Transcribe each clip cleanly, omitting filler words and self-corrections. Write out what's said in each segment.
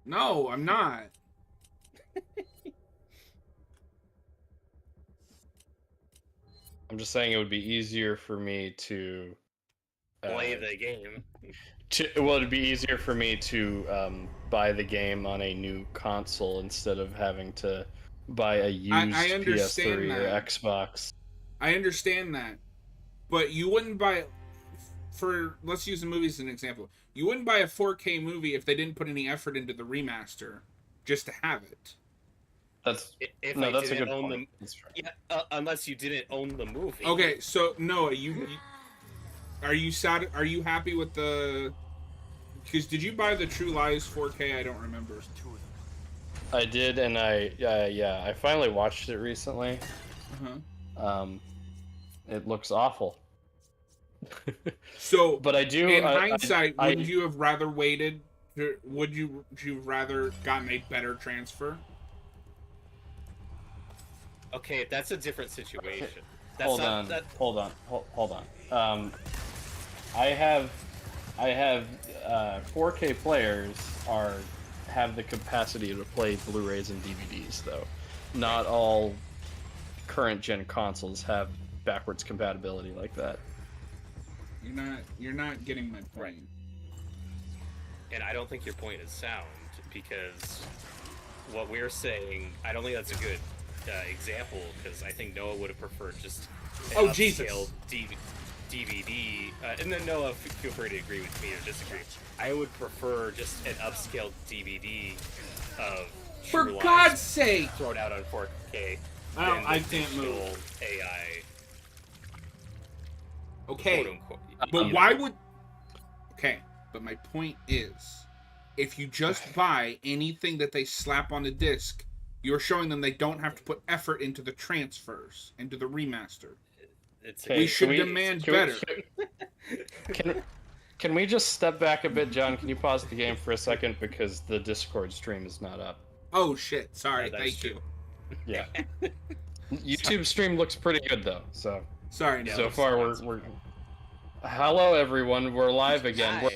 No, I'm not. I'm just saying it would be easier for me to Play the game. well, it'd be easier for me to buy the game on a new console instead of having to buy a used I understand PS3 or that. Xbox. I understand that. But you wouldn't buy let's use the movie as an example. You wouldn't buy a 4K movie if they didn't put any effort into the remaster just to have it. That's If no, I that's a didn't good own point. yeah, unless you didn't own the movie. Okay, so Noah, are you happy with the? Because did you buy the True Lies 4K? I don't remember. I did, and I finally watched it recently. It looks awful. So, but I do. In hindsight, I, wouldn't you have rather waited? Would you rather gotten a better transfer? Okay, that's a different situation. Hold on. I have 4K players have the capacity to play Blu-rays and DVDs, though. Not all current gen consoles have backwards compatibility like that. You're not getting my point. And I don't think your point is sound, because what we're saying, I don't think that's a good example, because I think Noah would have preferred just an upscaled DVD. And then Noah, feel free to agree with me or disagree. I would prefer just an upscaled DVD of For God's sake! Thrown out on 4K. I can't move. AI. Okay, Quote, unquote, but why would? Okay, but my point is, if you just buy anything that they slap on a disc, you're showing them they don't have to put effort into the transfers, into the remaster. We should demand better. Can we just step back a bit, John? Can you pause the game for a second, because the Discord stream is not up? Oh shit! Sorry. Thank you. Yeah. YouTube stream looks pretty good though. So. Sorry. No, so far we're. Hello everyone. We're live again.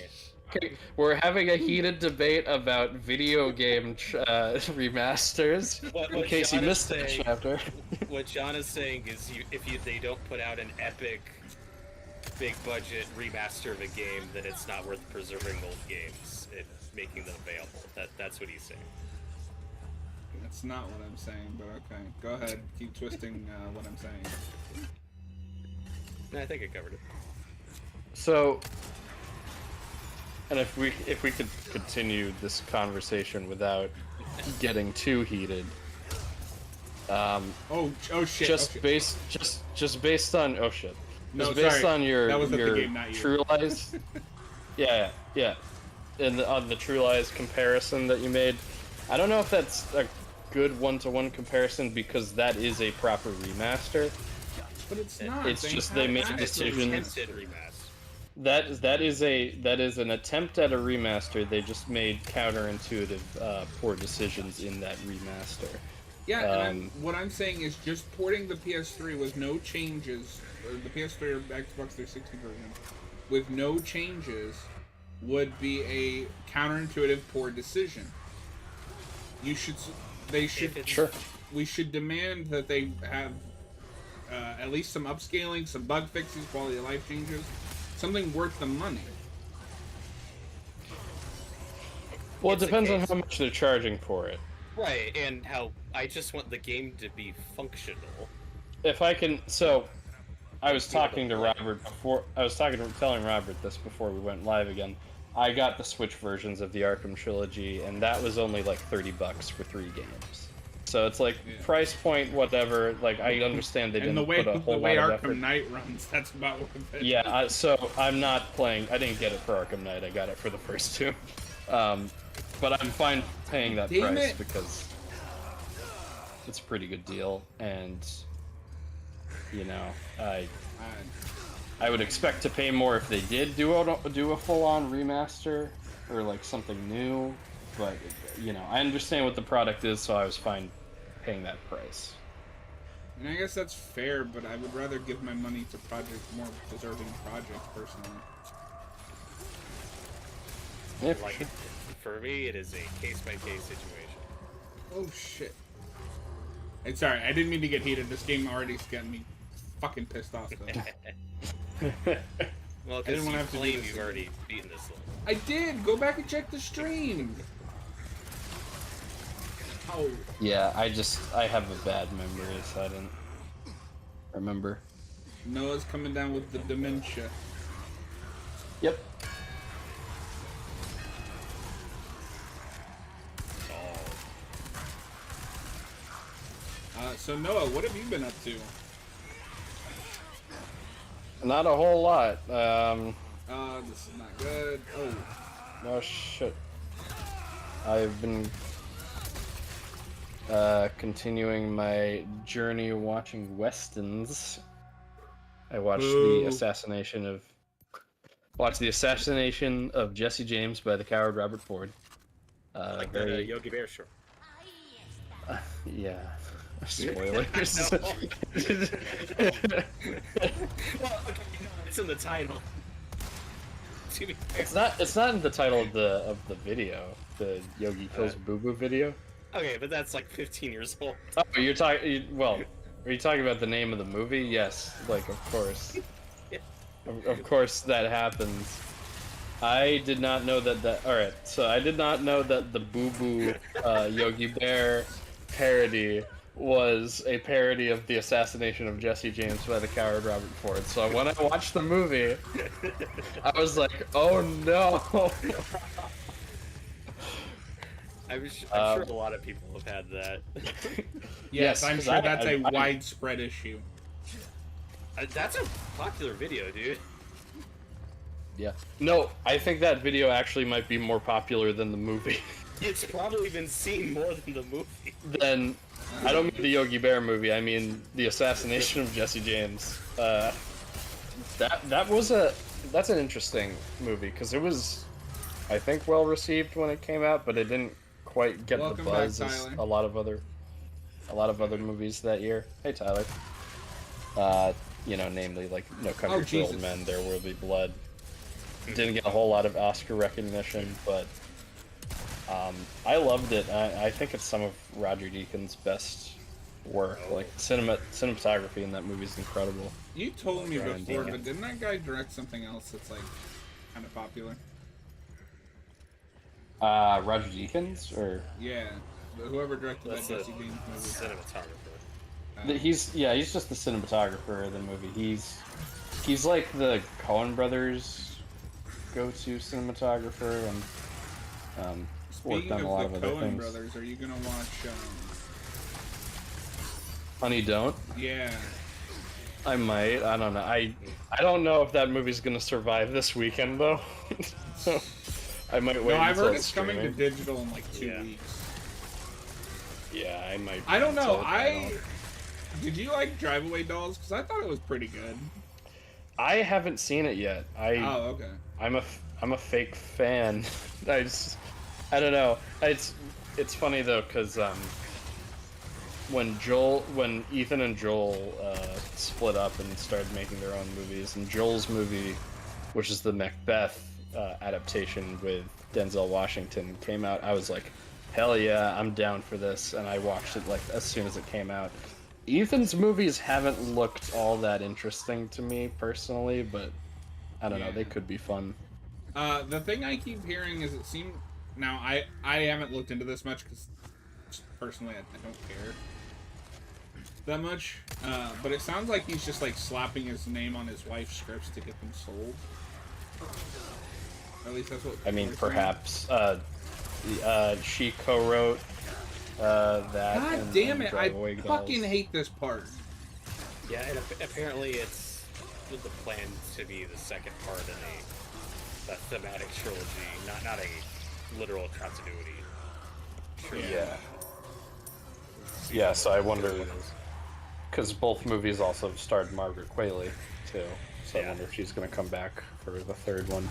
We're having a heated debate about video game remasters. In case you missed that chapter. What John is saying is, if they don't put out an epic, big budget remaster of a game, then it's not worth preserving old games and making them available. That's what he's saying. That's not what I'm saying, but okay. Go ahead. Keep twisting what I'm saying. I think I covered it. So, and if we could continue this conversation without getting too heated. Oh shit. Just based on No, just based on your game, not you. True Lies. yeah. And on the True Lies comparison that you made, I don't know if that's a good one-to-one comparison, because that is a proper remaster. But it's not. It's just they made decisions. That is an attempt at a remaster. They just made counterintuitive poor decisions in that remaster. Yeah, and what I'm saying is just porting the PS3 with no changes, or the PS3 or Xbox 360 version, with no changes, would be a counterintuitive poor decision. We should demand that they have at least some upscaling, some bug fixes, quality of life changes, something worth the money. Well, it depends on how much they're charging for it. Right, and how I just want the game to be functional. If I can, so I was talking to Robert before. Telling Robert this before we went live again. I got the Switch versions of the Arkham trilogy, and that was only like $30 for 3 games. So it's like price point, whatever. Like I understand they didn't put a whole lot of effort. The way Arkham Knight runs, that's about worth it. Yeah, so I'm not playing. I didn't get it for Arkham Knight. I got it for the first 2. But I'm fine paying that price because it's a pretty good deal, and you know, I would expect to pay more if they did do a full-on remaster or like something new. But you know, I understand what the product is, so I was fine paying that price. And I guess that's fair, but I would rather give my money to more deserving projects personally. Yeah, Like, for me, it is a case-by-case situation. Oh shit. It's sorry, I didn't mean to get heated. This game already's getting me fucking pissed off though. Well, I didn't because want to you have to do claim this you've again. already beaten this level. I did! Go back and check the stream! Oh. Yeah, I have a bad memory, so I didn't remember. Noah's coming down with the dementia. Yep. So Noah, what have you been up to? Not a whole lot. This is not good. Oh. No shit. I've been continuing my journey watching westerns. I watched the assassination of Jesse James by the coward Robert Ford. Like the Yogi Bear show. Yeah. Spoilers. Well, okay, it's in the title. To be fair. It's not in the title of the video, the Yogi Kills Boo Boo video. Okay, but that's like 15 years old. Oh, you're talking. Well, are you talking about the name of the movie? Yes, like of course. Of course that happens. I did not know that. All right, so I did not know that the Boo Boo Yogi Bear parody was a parody of the assassination of Jesse James by the coward Robert Ford. So when I watched the movie, I was like, "Oh no!" I'm sure a lot of people have had that. Yes, I'm sure that's a I widespread issue. That's a popular video, dude. Yeah. No, I think that video actually might be more popular than the movie. It's probably been seen more than the movie. Then I don't mean the Yogi Bear movie. I mean the assassination of Jesse James. That's an interesting movie because it was, I think, well received when it came out, but it didn't quite get Welcome the buzz back, as Tyler. a lot of other movies that year. Hey, Tyler. Namely like No Country for Old Jesus. Men, There Will Be Blood. Didn't get a whole lot of Oscar recognition, but I loved it. I think it's some of Roger Deakins' best work. Like cinematography in that movie is incredible. You told me Brian before, Deacon. but didn't that guy direct something else that's like kind of popular? Roger Deakins, or Yeah, whoever directed That's that the Jesse James movie. cinematographer. he's just the cinematographer of the movie. He's like the Coen Brothers' go-to cinematographer, and worked Speaking on a lot of of the other Coen things. brothers, are you gonna watch? Honey, Don't. Yeah, I might. I don't know. I don't know if that movie's gonna survive this weekend though. So I might wait. no, I've until heard it's coming to streaming. digital in like 2 weeks. Yeah, I might. I don't know. until Did you like Drive Away Dolls? Because I thought it was pretty good. I haven't seen it yet. Oh, okay. I'm a fake fan. I don't know. It's funny though because when Ethan and Joel split up and started making their own movies, and Joel's movie, which is the Macbeth adaptation with Denzel Washington, came out, I was like, hell yeah, I'm down for this, and I watched it like as soon as it came out. Ethan's movies haven't looked all that interesting to me personally, but I don't know, they could be fun. The thing I keep hearing is it seems... Now, I haven't looked into this much because, personally, I don't care that much. But it sounds like he's just, like, slapping his name on his wife's scripts to get them sold. At least that's what... I mean, people are perhaps. She co-wrote that. God and damn it, I Drive Away Dolls. fucking hate this part. Yeah, and apparently it's the plan to be the second part in a thematic trilogy, not a literal continuity. Trilogy. Yeah. Yeah, so I wonder, because both movies also starred Margaret Qualley, too. So I wonder if she's going to come back for the third one.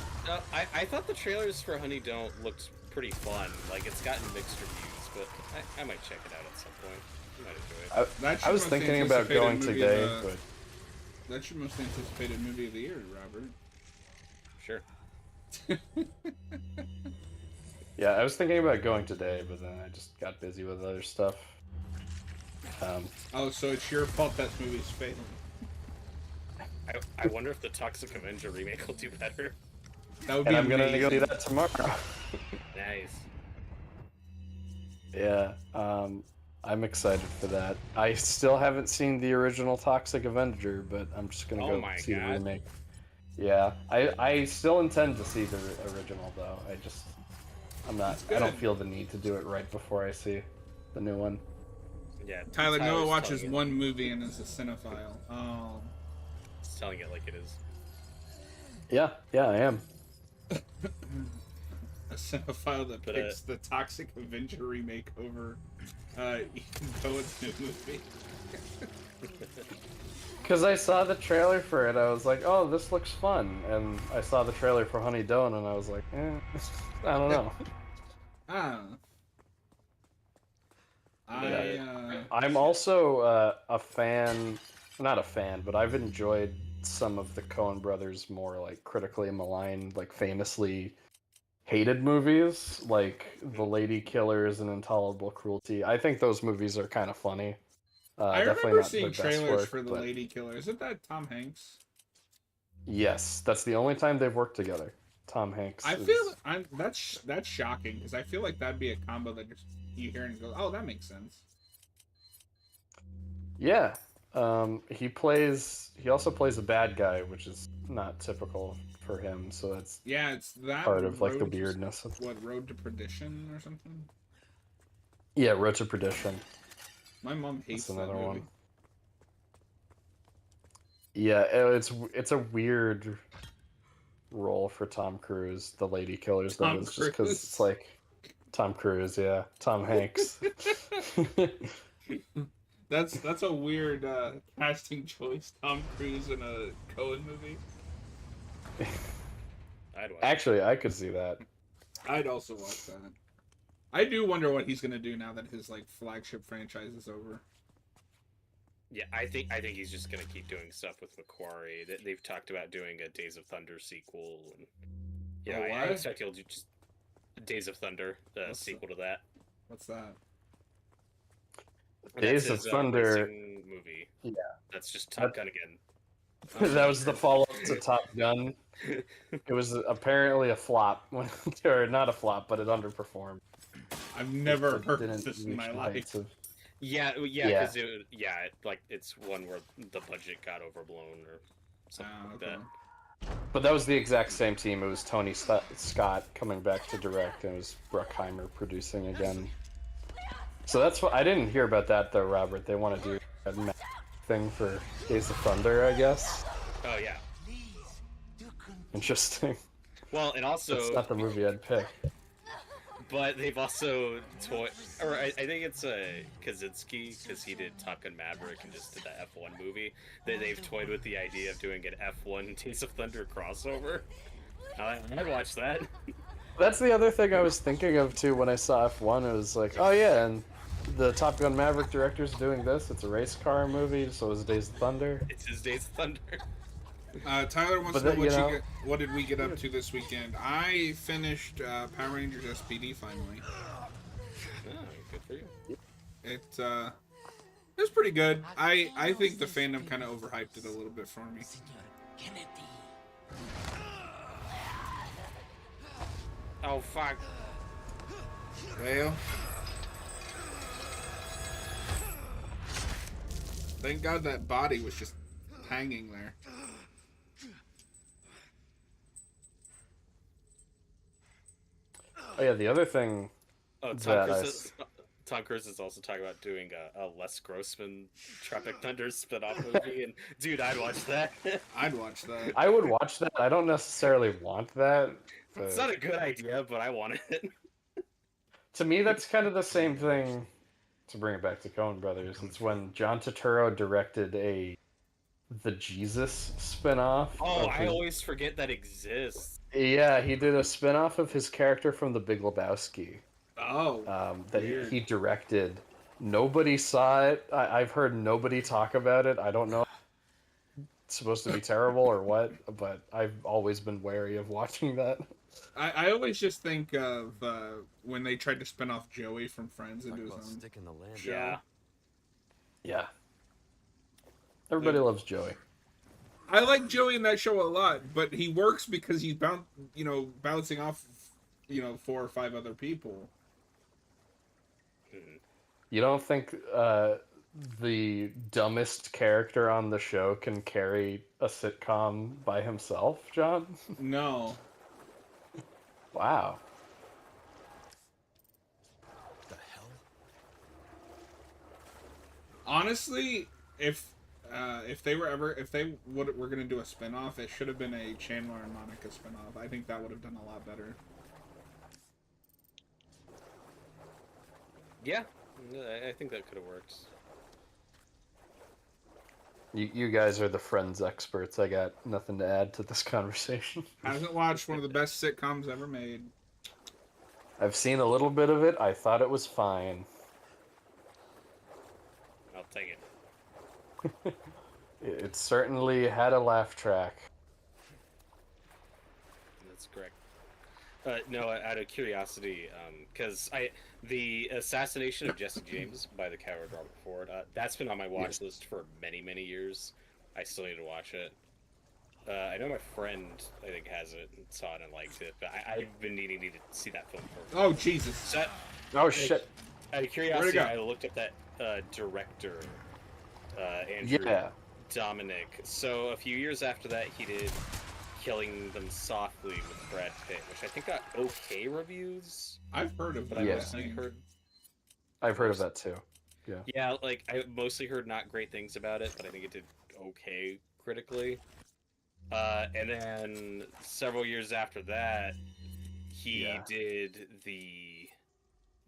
I thought the trailers for Honey Don't looked pretty fun. Like, it's gotten mixed reviews, but I might check it out at some point. I might enjoy it. I was thinking about going today, but... That's your most anticipated movie of the year, Robert. Sure. Yeah, I was thinking about going today, but then I just got busy with other stuff. Oh, so it's your fault that movie's failing. I wonder if the Toxic Avenger remake will do better. That would And be I'm gonna amazing. go do that tomorrow. Nice. Yeah, I'm excited for that. I still haven't seen the original Toxic Avenger, but I'm just gonna Oh go my see the God. remake. Yeah, I still intend to see the original though. I don't feel the need to do it right before I see the new one. Yeah. Tyler Noah Tyler's watches telling one movie and is a cinephile. Oh. He's telling it like it is. Yeah, I am. A cinephile that But, picks the Toxic Avenger remake over Ethan Cohen's new movie. Because I saw the trailer for it, I was like, oh, this looks fun. And I saw the trailer for Honey Dawn, and I was like, I don't know. I don't know. I'm also a fan, not a fan, but I've enjoyed some of the Coen brothers more like critically maligned, like famously hated movies, like The Lady Killers and Intolerable Cruelty. I think those movies are kind of funny. I Definitely remember not seeing their best trailers work, for The but Lady Killer. Isn't that Tom Hanks? yes, that's the only time they've worked together. Tom Hanks. That's shocking because I feel like that'd be a combo that just you hear and go, oh, that makes sense. Yeah. He also plays a bad guy, which is not typical for him, so that's it's that part of like the Road to- weirdness. What, Road to Perdition or something? Yeah, Road to Perdition. My mom hates That's that another movie. one. Yeah, it's a weird role for Tom Cruise, the Lady Killers. That is just because it's like Tom Cruise, yeah, Tom Hanks. That's a weird casting choice. Tom Cruise in a Coen movie. Actually, I could see that. I'd also watch that. I do wonder what he's gonna do now that his like flagship franchise is over. Yeah, I think he's just gonna keep doing stuff with Macquarie. They've talked about doing a Days of Thunder sequel, and yeah, I expect he'll do just Days of Thunder, the sequel to that. What's that? And Days that's of Thunder movie. Yeah, that's just Top Gun again. that was the follow-up to Top Gun. It was apparently a flop, or not a flop, but it underperformed. I've never heard of this in my life. Yeah, because it's one where the budget got overblown or something like that. But that was the exact same team. It was Tony Scott coming back to direct, and it was Bruckheimer producing again. So that's what I didn't hear about that though, Robert. They want to do a thing for Days of Thunder, I guess. Oh yeah. Interesting. Well, and also it's not the movie I'd pick. But they've also or I think it's Kaczynski, because he did Top Gun Maverick and just did that F1 movie. They've toyed with the idea of doing an F1 Days of Thunder crossover. I'd watch that. That's the other thing I was thinking of too when I saw F1. It was like, oh yeah, and the Top Gun Maverick director's doing this. It's a race car movie, so is Days of Thunder. It's his Days of Thunder. Tyler wants to know what did we get up to this weekend. I finished Power Rangers SPD finally. Oh, good for you. It was pretty good. I think the fandom kind of overhyped it a little bit for me. Oh fuck. Well, thank God that body was just hanging there. Oh yeah, the other thing. Oh, Tom Cruise is also talking about doing a Les Grossman Tropic Thunder spin-off movie, and dude, I'd watch that. I'd watch that. I would watch that. I don't necessarily want that. It's not a good idea, but I want it. To me, that's kind of the same thing. To bring it back to Coen Brothers, it's when John Turturro directed the Jesus spin-off. Oh, I always forget that exists. Yeah, he did a spin-off of his character from The Big Lebowski. Oh, that he directed. Nobody saw it. I've heard nobody talk about it. I don't know if it's supposed to be terrible or what, but I've always been wary of watching that. I always just think of when they tried to spin off Joey from Friends Talk into his about own sticking the land. show. Yeah. Yeah. Everybody loves Joey. I like Joey in that show a lot, but he works because he's bouncing off, 4 or 5 other people. You don't think the dumbest character on the show can carry a sitcom by himself, John? No. Wow. The hell? Honestly, if they were gonna do a spinoff, it should have been a Chandler and Monica spinoff. I think that would have done a lot better. Yeah, I think that could have worked. You guys are the Friends experts. I got nothing to add to this conversation. Hasn't watched one of the best sitcoms ever made. I've seen a little bit of it. I thought it was fine. I'll take it. It certainly had a laugh track. That's correct. No, out of curiosity, because the assassination of Jesse James by the coward Robert Ford, that's been on my watch list for many, many years. I still need to watch it. I know my friend, I think, has it and saw it and liked it, but I've been needing to see that film for. Oh Jesus! So, Oh shit! Out of curiosity, I looked at that director, Andrew Dominic. So a few years after that, he did Killing Them Softly with Brad Pitt, which I think got okay reviews. I've heard of, but I I've mostly heard. I've heard of that too. Yeah. Yeah, like I mostly heard not great things about it, but I think it did okay critically. And then several years after that, he did the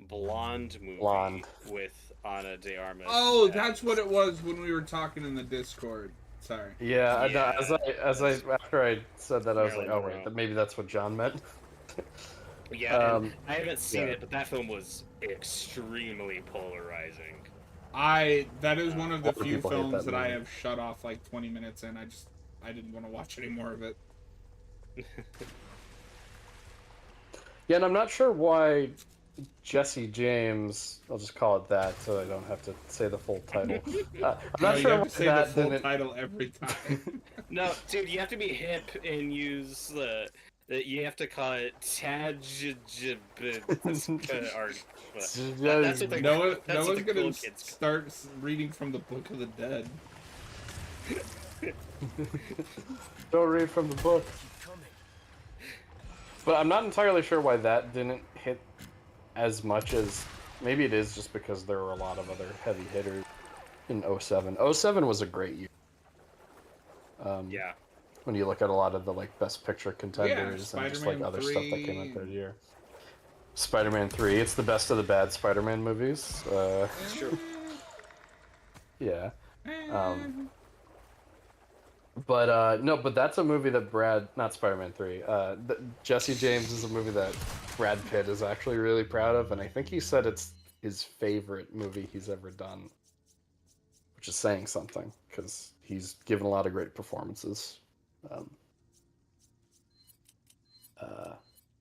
Blonde movie with Ana de Armas. Oh, that's what it was when we were talking in the Discord. Sorry. Yeah. After I said that, I was like, oh wait, maybe that's what John meant. Yeah, I haven't seen it, but that film was extremely polarizing. That is one of the few films that I have shut off like 20 minutes in. I didn't want to watch any more of it. Yeah, and I'm not sure why Jesse James, I'll just call it that so I don't have to say the full title. I'm not sure you have to say that the full title every time. No, dude, you have to be hip and use the you have to call it Taj or that's what no one's gonna start reading from the Book of the Dead. Don't read from the book. But I'm not entirely sure why that didn't hit as much as... Maybe it is just because there were a lot of other heavy hitters in 07. 07 was a great year. Yeah. When you look at a lot of the Best Picture contenders and just other 3. stuff that came out that year. Spider-Man 3, it's the best of the bad Spider-Man movies. It's true. Yeah. But that's a movie that not Spider-Man 3, Jesse James is a movie that Brad Pitt is actually really proud of, and I think he said it's his favorite movie he's ever done, which is saying something, because he's given a lot of great performances.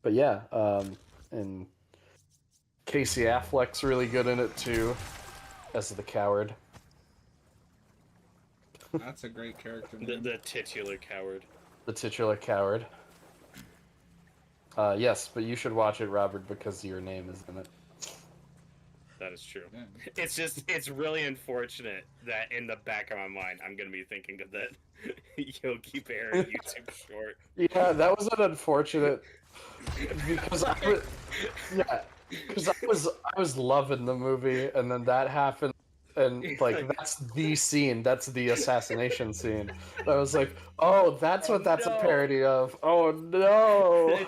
But yeah, and Casey Affleck's really good in it too, as the coward. That's a great character name. The titular coward. The titular coward. Yes, but you should watch it, Robert, because your name is in it. That is true. Yeah. It's really unfortunate that in the back of my mind, I'm going to be thinking of that Yogi Bear YouTube short. Yeah, that was an unfortunate... Because I was loving the movie, and then that happened. And that's the scene. That's the assassination scene. I was like, "Oh, that's what that's a parody of." Oh no!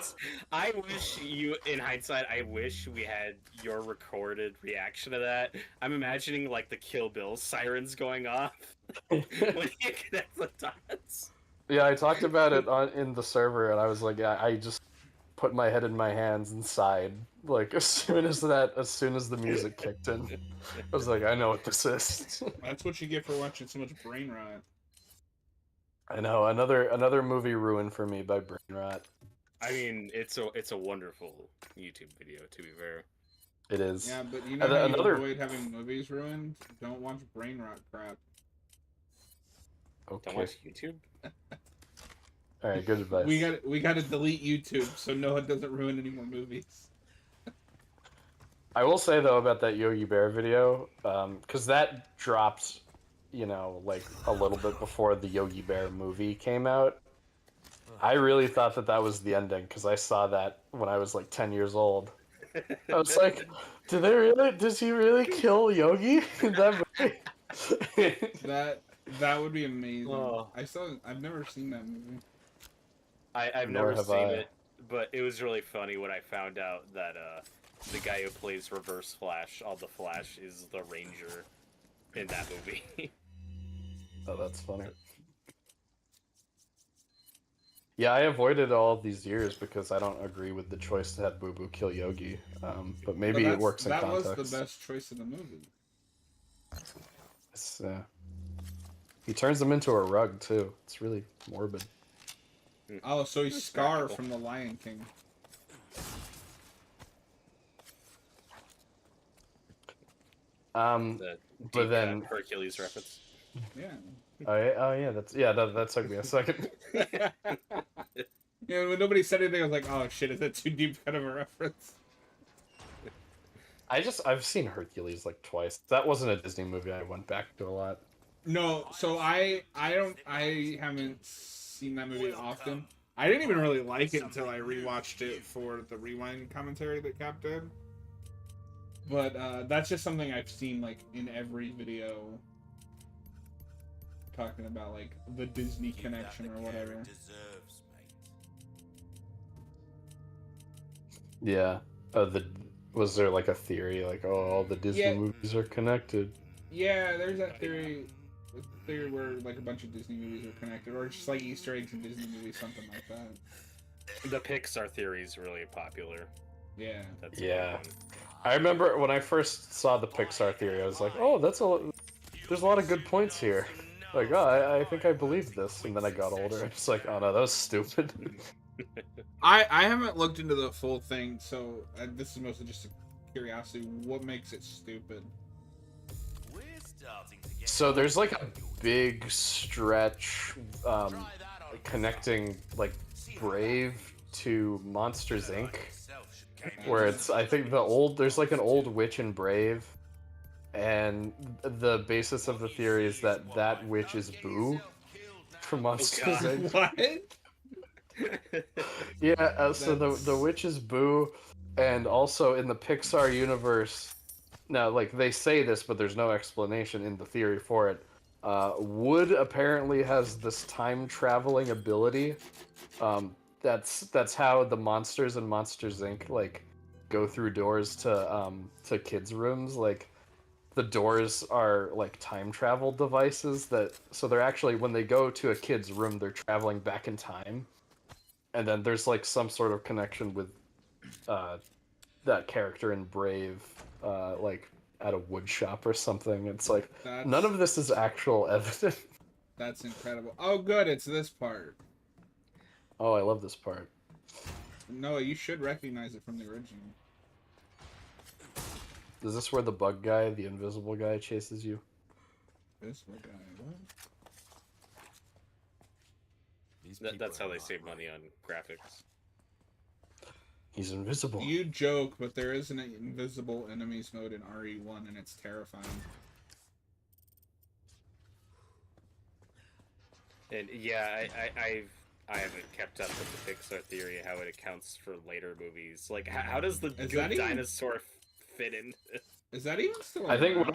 I wish you, in hindsight, I wish we had your recorded reaction to that. I'm imagining the Kill Bill sirens going off when you connect the dots. Yeah, I talked about it in the server, and I was like, I just put my head in my hands and sighed. As soon as the music kicked in, I was like, I know what this is. That's what you get for watching so much brain rot. I know, another movie ruined for me by brain rot. I mean, it's a wonderful YouTube video, to be fair. It is. Yeah, but you know how you Another... avoid having movies ruined? Don't watch brain rot crap. Okay. Don't watch YouTube. All right, good advice. We got to delete YouTube so Noah doesn't ruin any more movies. I will say though about that Yogi Bear video, because that dropped, you know, like a little bit before the Yogi Bear movie came out. I really thought that was the ending because I saw that when I was like 10 years old. I was like, does he really kill Yogi in that movie? That would be amazing. Oh. I've never seen that movie. I've never seen it, but it was really funny when I found out that the guy who plays Reverse Flash on The Flash is the Ranger in that movie. Oh, that's funny. Yeah, I avoided all of these years because I don't agree with the choice to have Boo Boo kill Yogi. But maybe it works in context. That was the best choice in the movie. It's, he turns him into a rug too. It's really morbid. Oh, so he's Scar from The Lion King. But then Hercules reference. Yeah. Oh yeah, that took me a second. Yeah, when nobody said anything, I was like, "Oh shit, is that too deep kind of a reference?" I've seen Hercules like twice. That wasn't a Disney movie I went back to a lot. No, so I haven't seen that movie often. I didn't even really like it until I rewatched it for the rewind commentary that Cap did. But that's just something I've seen like in every video talking about like the Disney connection or whatever. Yeah. Was there like a theory like, oh, all the Disney movies are connected? Yeah, there's that theory where like a bunch of Disney movies are connected, or just like Easter eggs in Disney movies, something like that. The Pixar theory is really popular. Yeah. That's I remember when I first saw the Pixar theory, I was like, oh, there's a lot of good points here. Like, oh, I think I believe this. And then I got older. I'm just like, oh no, that was stupid. I haven't looked into the full thing, so this is mostly just a curiosity. What makes it stupid? So there's like a big stretch connecting like Brave to Monsters Inc. Where it's, I think there's like an old witch in Brave, and the basis of the theory is that witch is Boo from Monsters Inc. What? Yeah, so the witch is Boo, and also in the Pixar universe, now like they say this, but there's no explanation in the theory for it. Wood apparently has this time traveling ability. That's how the monsters in Monsters Inc. like go through doors to kids' rooms. Like the doors are like time travel devices so they're actually, when they go to a kid's room, they're traveling back in time. And then there's like some sort of connection with that character in Brave, like at a wood shop or something. It's like none of this is actual evidence. That's incredible. Oh, good, it's this part. Oh, I love this part. Noah, you should recognize it from the original. Is this where the bug guy, the invisible guy, chases you? Invisible guy, what? That's how they save money on graphics. He's invisible. You joke, but there is an invisible enemies mode in RE1, and it's terrifying. And yeah, I haven't kept up with the Pixar theory, how it accounts for later movies. Like, how does the good dinosaur fit in? Is that even still? I think when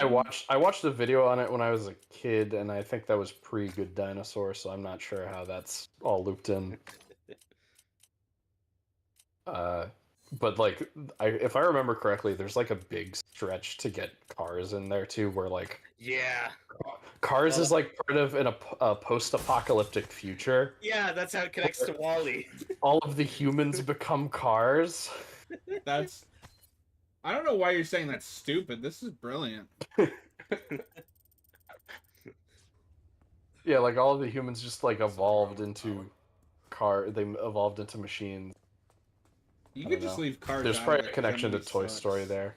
I watched a video on it when I was a kid, and I think that was pre-Good Dinosaur, so I'm not sure how that's all looped in. But like, if I remember correctly, there's like a big stretch to get Cars in there too, where like Cars is like part of a post-apocalyptic future. Yeah, that's how it connects to WALL-E. All of the humans become cars. I don't know why you're saying that's stupid. This is brilliant. Yeah, like all of the humans just like evolved into they evolved into machines. You I could don't just know. leave cars. There's out probably of a it, 'cause connection to that Toy movie Story sucks. there.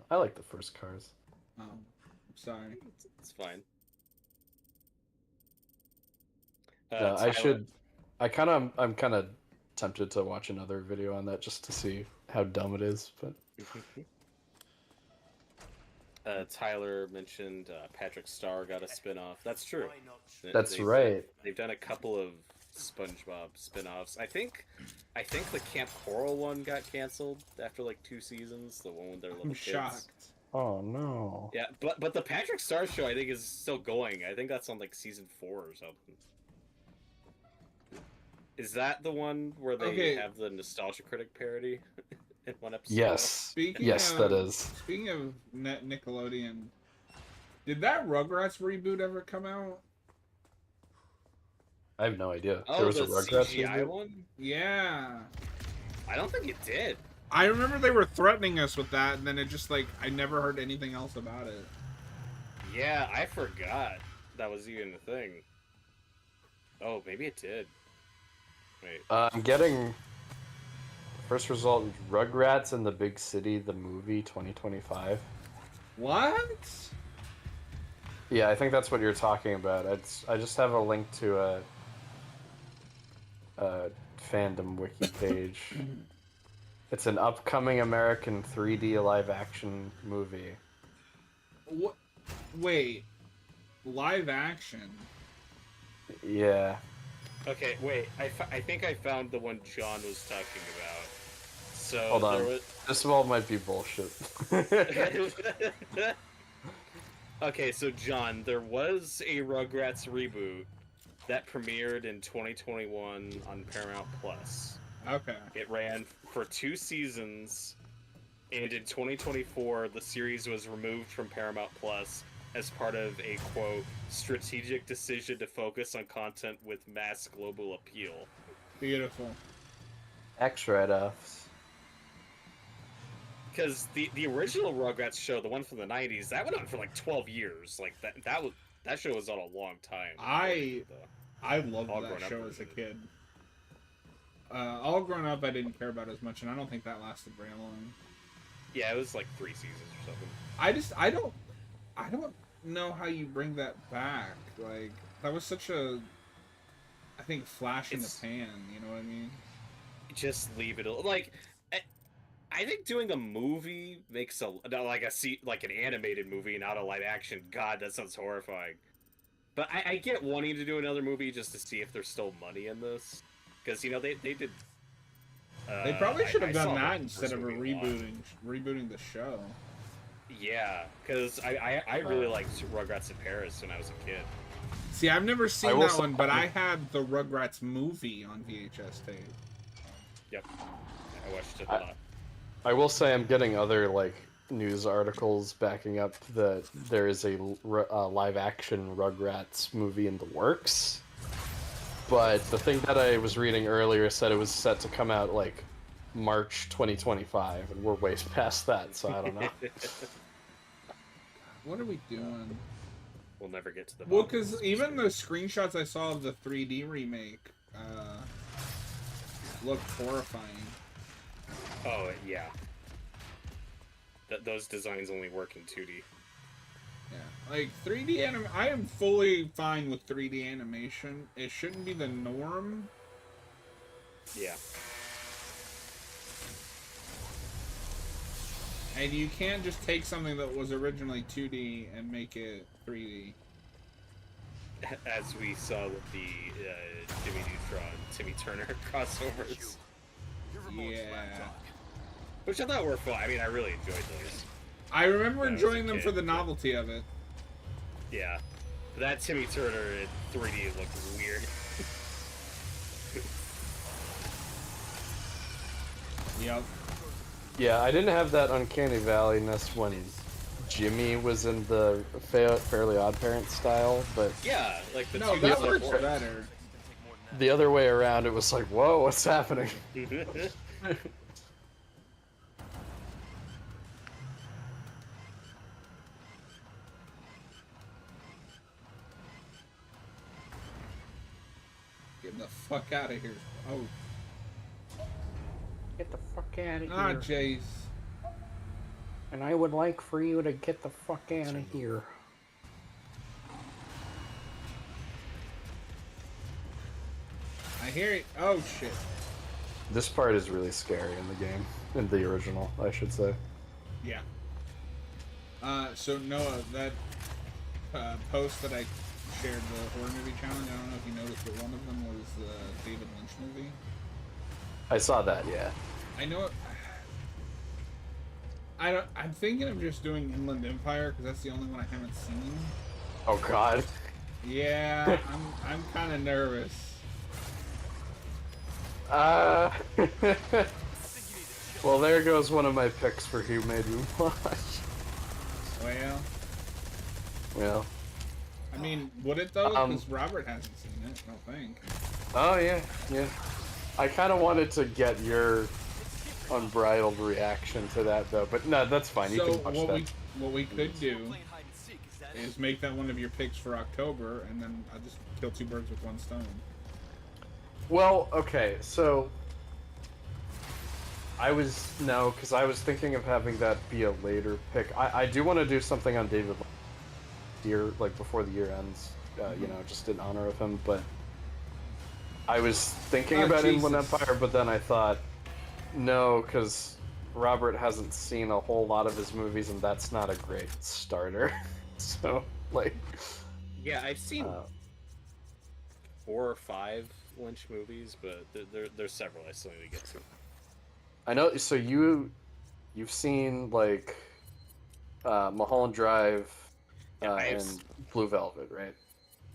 I like the first Cars. Oh, I'm sorry. It's fine. No, Tyler, I'm kind of tempted to watch another video on that just to see how dumb it is, but Tyler mentioned Patrick Starr got a spin-off. That's true. that's right. They've done a couple of SpongeBob spin-offs. I think the Camp Coral one got canceled after like 2 seasons. The one with their little I'm kids. shocked. Oh no. Yeah, but the Patrick Starr show I think is still going. I think that's on like season 4 or something. Is that the one where they have the Nostalgia Critic parody in one episode? Yes. Yes, that is. Speaking of Nickelodeon, did that Rugrats reboot ever come out? I have no idea. Oh, There was the a Rugrats CGI reboot? one? Yeah. I don't think it did. I remember they were threatening us with that, and then it just like I never heard anything else about it. Yeah, I forgot that was even a thing. Oh, maybe it did. Wait. I'm getting first result: Rugrats in the Big City, the movie, 2025. What? Yeah, I think that's what you're talking about. I just have a link to a fandom wiki page. It's an upcoming American 3D live-action movie. What? Wait. Live action? Yeah. Okay, wait. I think I found the one John was talking about. So Hold on. there This all might be bullshit. Okay, so John, there was a Rugrats reboot that premiered in 2021 on Paramount Plus. Okay. It ran for 2 seasons, and in 2024, the series was removed from Paramount Plus as part of a, quote, strategic decision to focus on content with mass global appeal. Beautiful. X-Red-Offs. Because the original Rugrats show, the one from the 90s, that went on for like 12 years. Like, that show was on a long time. I loved All that Grown Up show as a version. kid. All Grown Up I didn't care about as much, and I don't think that lasted very long. Yeah, it was like 3 seasons or something. I don't know how you bring that back. Like, that was such a, I think, flash in the pan, you know what I mean? Just leave it like I think doing a movie makes like an animated movie, not a live action. God, that sounds horrifying. But I get wanting to do another movie just to see if there's still money in this, because you know they did. They probably should have done saw that the instead first of movie a lot. rebooting the show. Yeah, because I really liked Rugrats in Paris when I was a kid. See, I've never I seen will that say- one, but I had the Rugrats movie on VHS tape. Yep, I watched it a lot. I will say I'm getting other like news articles backing up that there is a live-action Rugrats movie in the works. But the thing that I was reading earlier said it was set to come out like March 2025, and we're way past that, so I don't know. What are we doing? We'll never get to the. Well, bottom of because this even the mystery. screenshots I saw of the 3D remake looked horrifying. Oh yeah. Those designs only work in 2D. Yeah, like 3D anim. I am fully fine with 3D animation. It shouldn't be the norm. Yeah. And you can't just take something that was originally 2D and make it 3D. As we saw with the Jimmy Neutron, Timmy Turner crossovers. Yeah. Which I thought were fun. I mean, I really enjoyed those. I remember When I was a enjoying them kid, for the yeah. novelty of it. Yeah. But that Timmy Turner in 3D looked weird. Yep. Yeah, I didn't have that Uncanny Valley-ness when Jimmy was in the Fairly Odd Parents style, but Yeah, like the No, 2D that looked works horrible. better. the other way around, it was like, whoa, what's happening? Get the fuck out of here. Oh. Get the fuck out of Ah, here. Jace. And I would like for you to get the fuck out of here. I hear it. Oh, shit. This part is really scary in the game. In the original, I should say. Yeah. So Noah, that post that I shared, the horror movie challenge, I don't know if you noticed, but one of them was the David Lynch movie. I saw that, yeah. I know. I'm thinking of just doing Inland Empire because that's the only one I haven't seen. Oh god. Yeah, I'm kind of nervous. Well, there goes one of my picks for who made me watch. Well. I mean, would it though? Because Robert hasn't seen it, I don't think. Oh yeah. I kind of wanted to get your unbridled reaction to that though, but no, that's fine. You can watch that. What we could do is make that one of your picks for October, and then I'll just kill two birds with one stone. Well, okay, so because I was thinking of having that be a later pick. I do want to do something on David year, like before the year ends, just in honor of him, but I was thinking about Inland Empire, but then I thought, no, because Robert hasn't seen a whole lot of his movies, and that's not a great starter. So, like... Yeah, I've seen 4 or 5 Lynch movies, but there's several I still need to get to. I know, so you've seen, like, Mulholland Drive and Blue Velvet, right?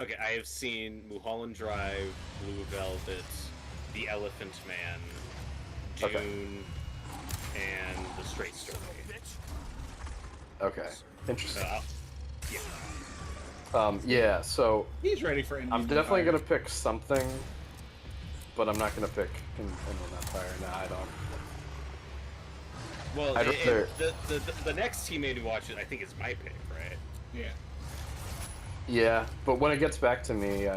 Okay, I have seen Mulholland Drive, Blue Velvet, The Elephant Man, June, and The Straight Story. Okay, interesting. Yeah. Yeah, so... He's ready for Inland I'm definitely Empire. going to pick something, but I'm not going to pick Inland Empire. No, I don't. Well, the next team made me watch it, I think, is my pick, right? Yeah. Yeah, but when it gets back to me,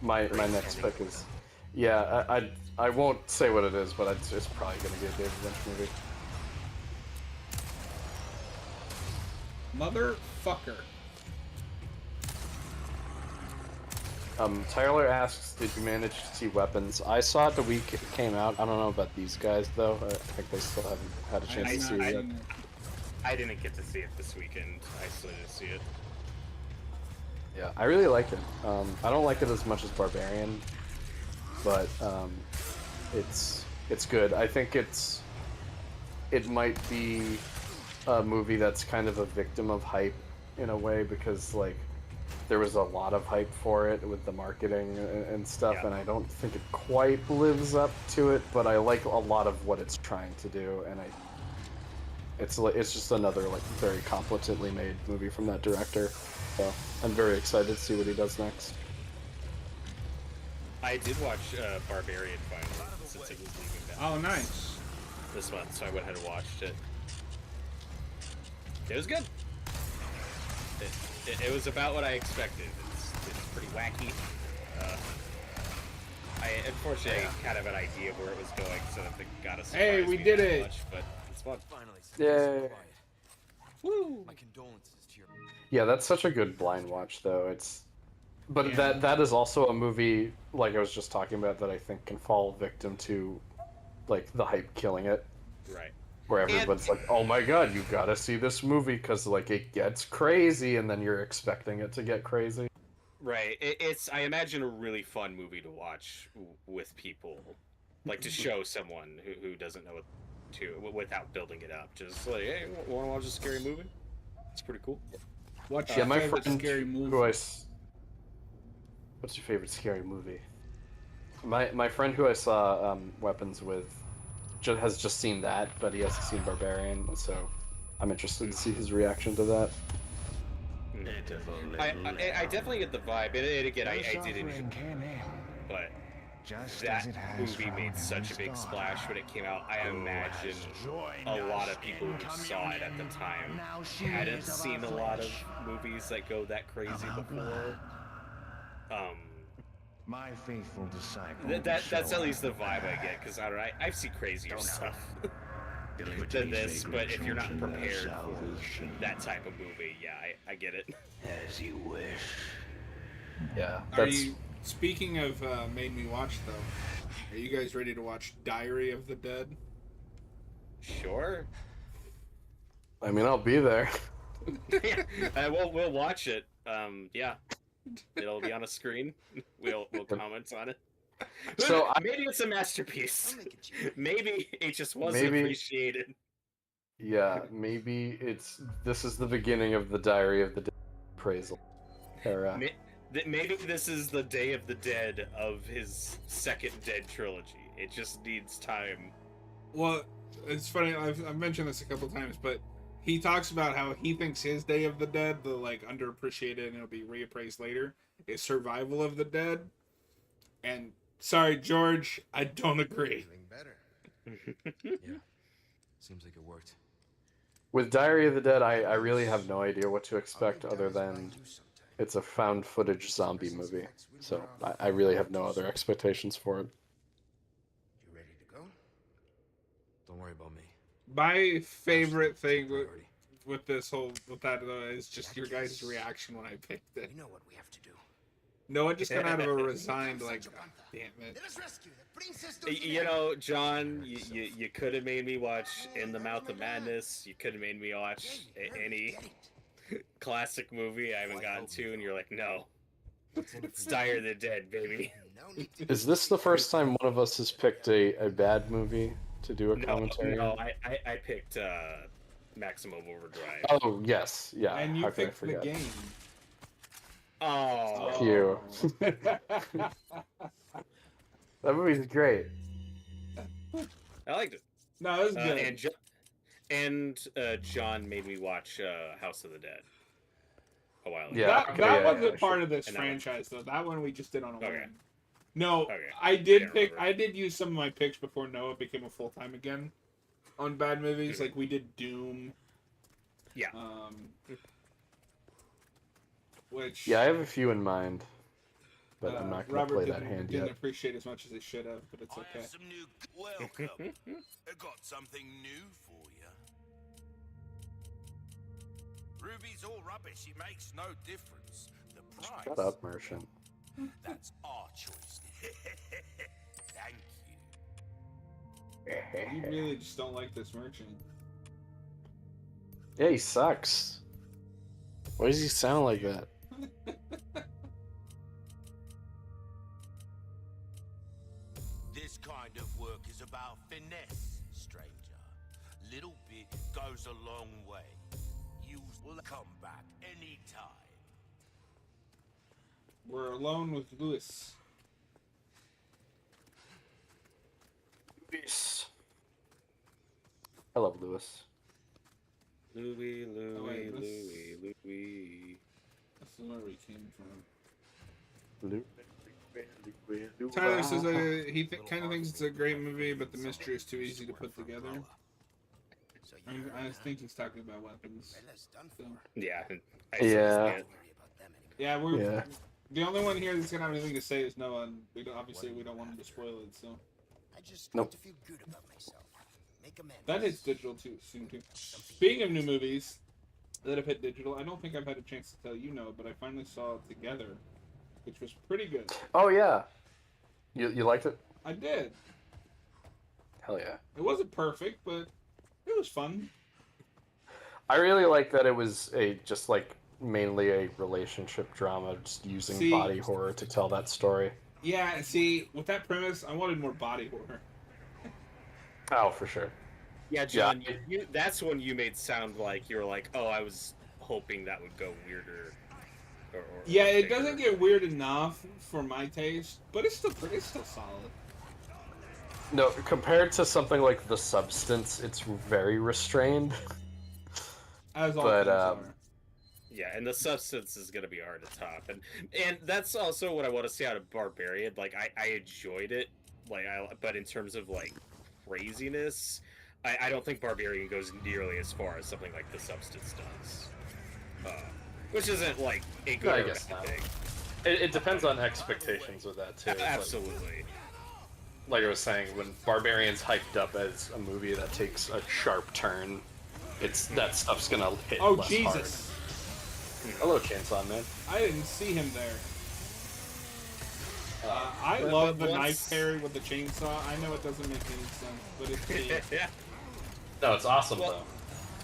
my next pick is... Yeah, I won't say what it is, but it's probably going to be a David Lynch movie. Motherfucker. Tyler asks, did you manage to see Weapons? I saw it the week it came out. I don't know about these guys, though. I think they still haven't had a chance to see it yet. I didn't get to see it this weekend. I still didn't see it. Yeah, I really like it. I don't like it as much as Barbarian, but it's good. I think it might be a movie that's kind of a victim of hype in a way, because like there was a lot of hype for it with the marketing and stuff, and I don't think it quite lives up to it, but I like a lot of what it's trying to do, and it's just another like very competently made movie from that director. So I'm very excited to see what he does next. I did watch Barbarian finally, since it was leaving that. Oh, nice. This month, so I went ahead and watched it. It was good. It was about what I expected. It's pretty wacky. I unfortunately kind of an idea of where it was going, so that got us. Hey, we did it! Much, but it's fun. Yay! Woo! My condolences to your... Yeah, that's such a good blind watch, though. But that is also a movie, like I was just talking about, that I think can fall victim to, like, the hype killing it. Right. Where everyone's like, oh my god, you gotta see this movie, because, like, it gets crazy, and then you're expecting it to get crazy. Right. It's, I imagine, a really fun movie to watch with people. Like, to show someone who doesn't know what to, without building it up. Just like, hey, want to watch a scary movie? It's pretty cool. What's Yeah, your my favorite friend scary movie? What's your favorite scary movie? My friend who I saw Weapons with has just seen that, but he hasn't seen Barbarian, so I'm interested to see his reaction to that. I definitely get the vibe. And again, I did enjoy, but that movie made such a big splash when it came out. I imagine a lot of people who saw it at the time hadn't seen a lot of movies that go that crazy before. My faithful disciple. That's at least the vibe I get, because I don't know, I've seen crazier stuff than this, but if you're not prepared for that type of movie, yeah, I get it. As you wish. Yeah. Are you, speaking of made me watch though, are you guys ready to watch Diary of the Dead? Sure. I mean, I'll be there. Yeah, we'll watch it. Yeah, it'll be on a screen. We'll comment on it. So Maybe it's a masterpiece. Maybe it just wasn't appreciated. Yeah, maybe this is the beginning of the Diary of the Dead appraisal era. Maybe this is the Day of the Dead of his second Dead trilogy. It just needs time. Well, it's funny. I've mentioned this a couple times, but he talks about how he thinks his Day of the Dead, the like underappreciated and it'll be reappraised later, is Survival of the Dead. And sorry, George, I don't agree. Yeah, seems like it worked. With Diary of the Dead, I really have no idea what to expect other than it's a found footage zombie movie. So I really have no other expectations for it. You ready to go? Don't worry about me. My favorite thing with this whole that is just your guys' reaction when I picked it. You know what we have to do. Noah just got out of a resigned like, damn it. You know, John, you could have made me watch In the Mouth of Madness. You could have made me watch any classic movie I haven't gotten to, and you're like, no. It's Diary of the Dead, baby. Is this the first time one of us has picked a bad movie to do a commentary? No, I picked Maximum Overdrive. Oh, yes. Yeah. And you how could I picked the forget? game. Oh. Thank you. That movie's great. I liked it. No, it was good. And John made me watch House of the Dead a while ago. Yeah, that yeah, wasn't part sure. of this And that franchise though. That one we just did on a Okay. whim. No, Okay. I did Can't pick. remember. I did use some of my picks before Noah became a full time again on bad movies. Like we did Doom. Yeah. Which Yeah, I have a few in mind, but I'm not going to Robert play that didn't, hand didn't yet. appreciate as much as he should have, but it's I okay. have some new. Welcome. I got something new for you. Ruby's all rubbish. It makes no difference. The price. Shut up, merchant. That's our choice. Thank you. You really just don't like this merchant. Yeah, he sucks. Why does he sound like that? This kind of work is about finesse, stranger. Little bit goes a long way. You will come back anytime. We're alone with Lewis. Lewis. I love Lewis. Louie. That's where we came from. Louis. Tyler says he kind of thinks it's a great movie, but the mystery is too easy to put together. I think he's talking about weapons. So. Yeah. Yeah, we're the only one here that's gonna have anything to say is Noah, and we don't want him to spoil it. So. I just Nope. to feel good about myself. Make amends. That hits digital too soon too. Speaking of new movies that have hit digital, I don't think I've had a chance to tell you, Noah, but I finally saw it Together, which was pretty good. Oh, yeah. You liked it? I did. Hell yeah. It wasn't perfect, but it was fun. I really like that it was mainly a relationship drama, just using body horror to tell that story. Yeah, see, with that premise, I wanted more body horror. Oh, for sure. Yeah, John, You, that's when you made sound like you were like, oh, I was hoping that would go weirder. Yeah, it doesn't get weird enough for my taste, but it's still solid. No, compared to something like The Substance, it's very restrained. As all But, things are. Yeah, and The Substance is going to be hard to top. And that's also what I want to see out of Barbarian. Like, I enjoyed it, but in terms of, like, craziness, I don't think Barbarian goes nearly as far as something like The Substance does. Which isn't, like, a good I or guess bad not. thing. It depends on expectations with that too. It's Absolutely. like I was saying, when Barbarian's hyped up as a movie that takes a sharp turn, that stuff's gonna hit Oh, less Jesus. hard. Hello, Chainsaw Man. I didn't see him there. I love the once- knife parry with the chainsaw. I know it doesn't make any sense, but it's neat. Yeah. No, it's awesome Well,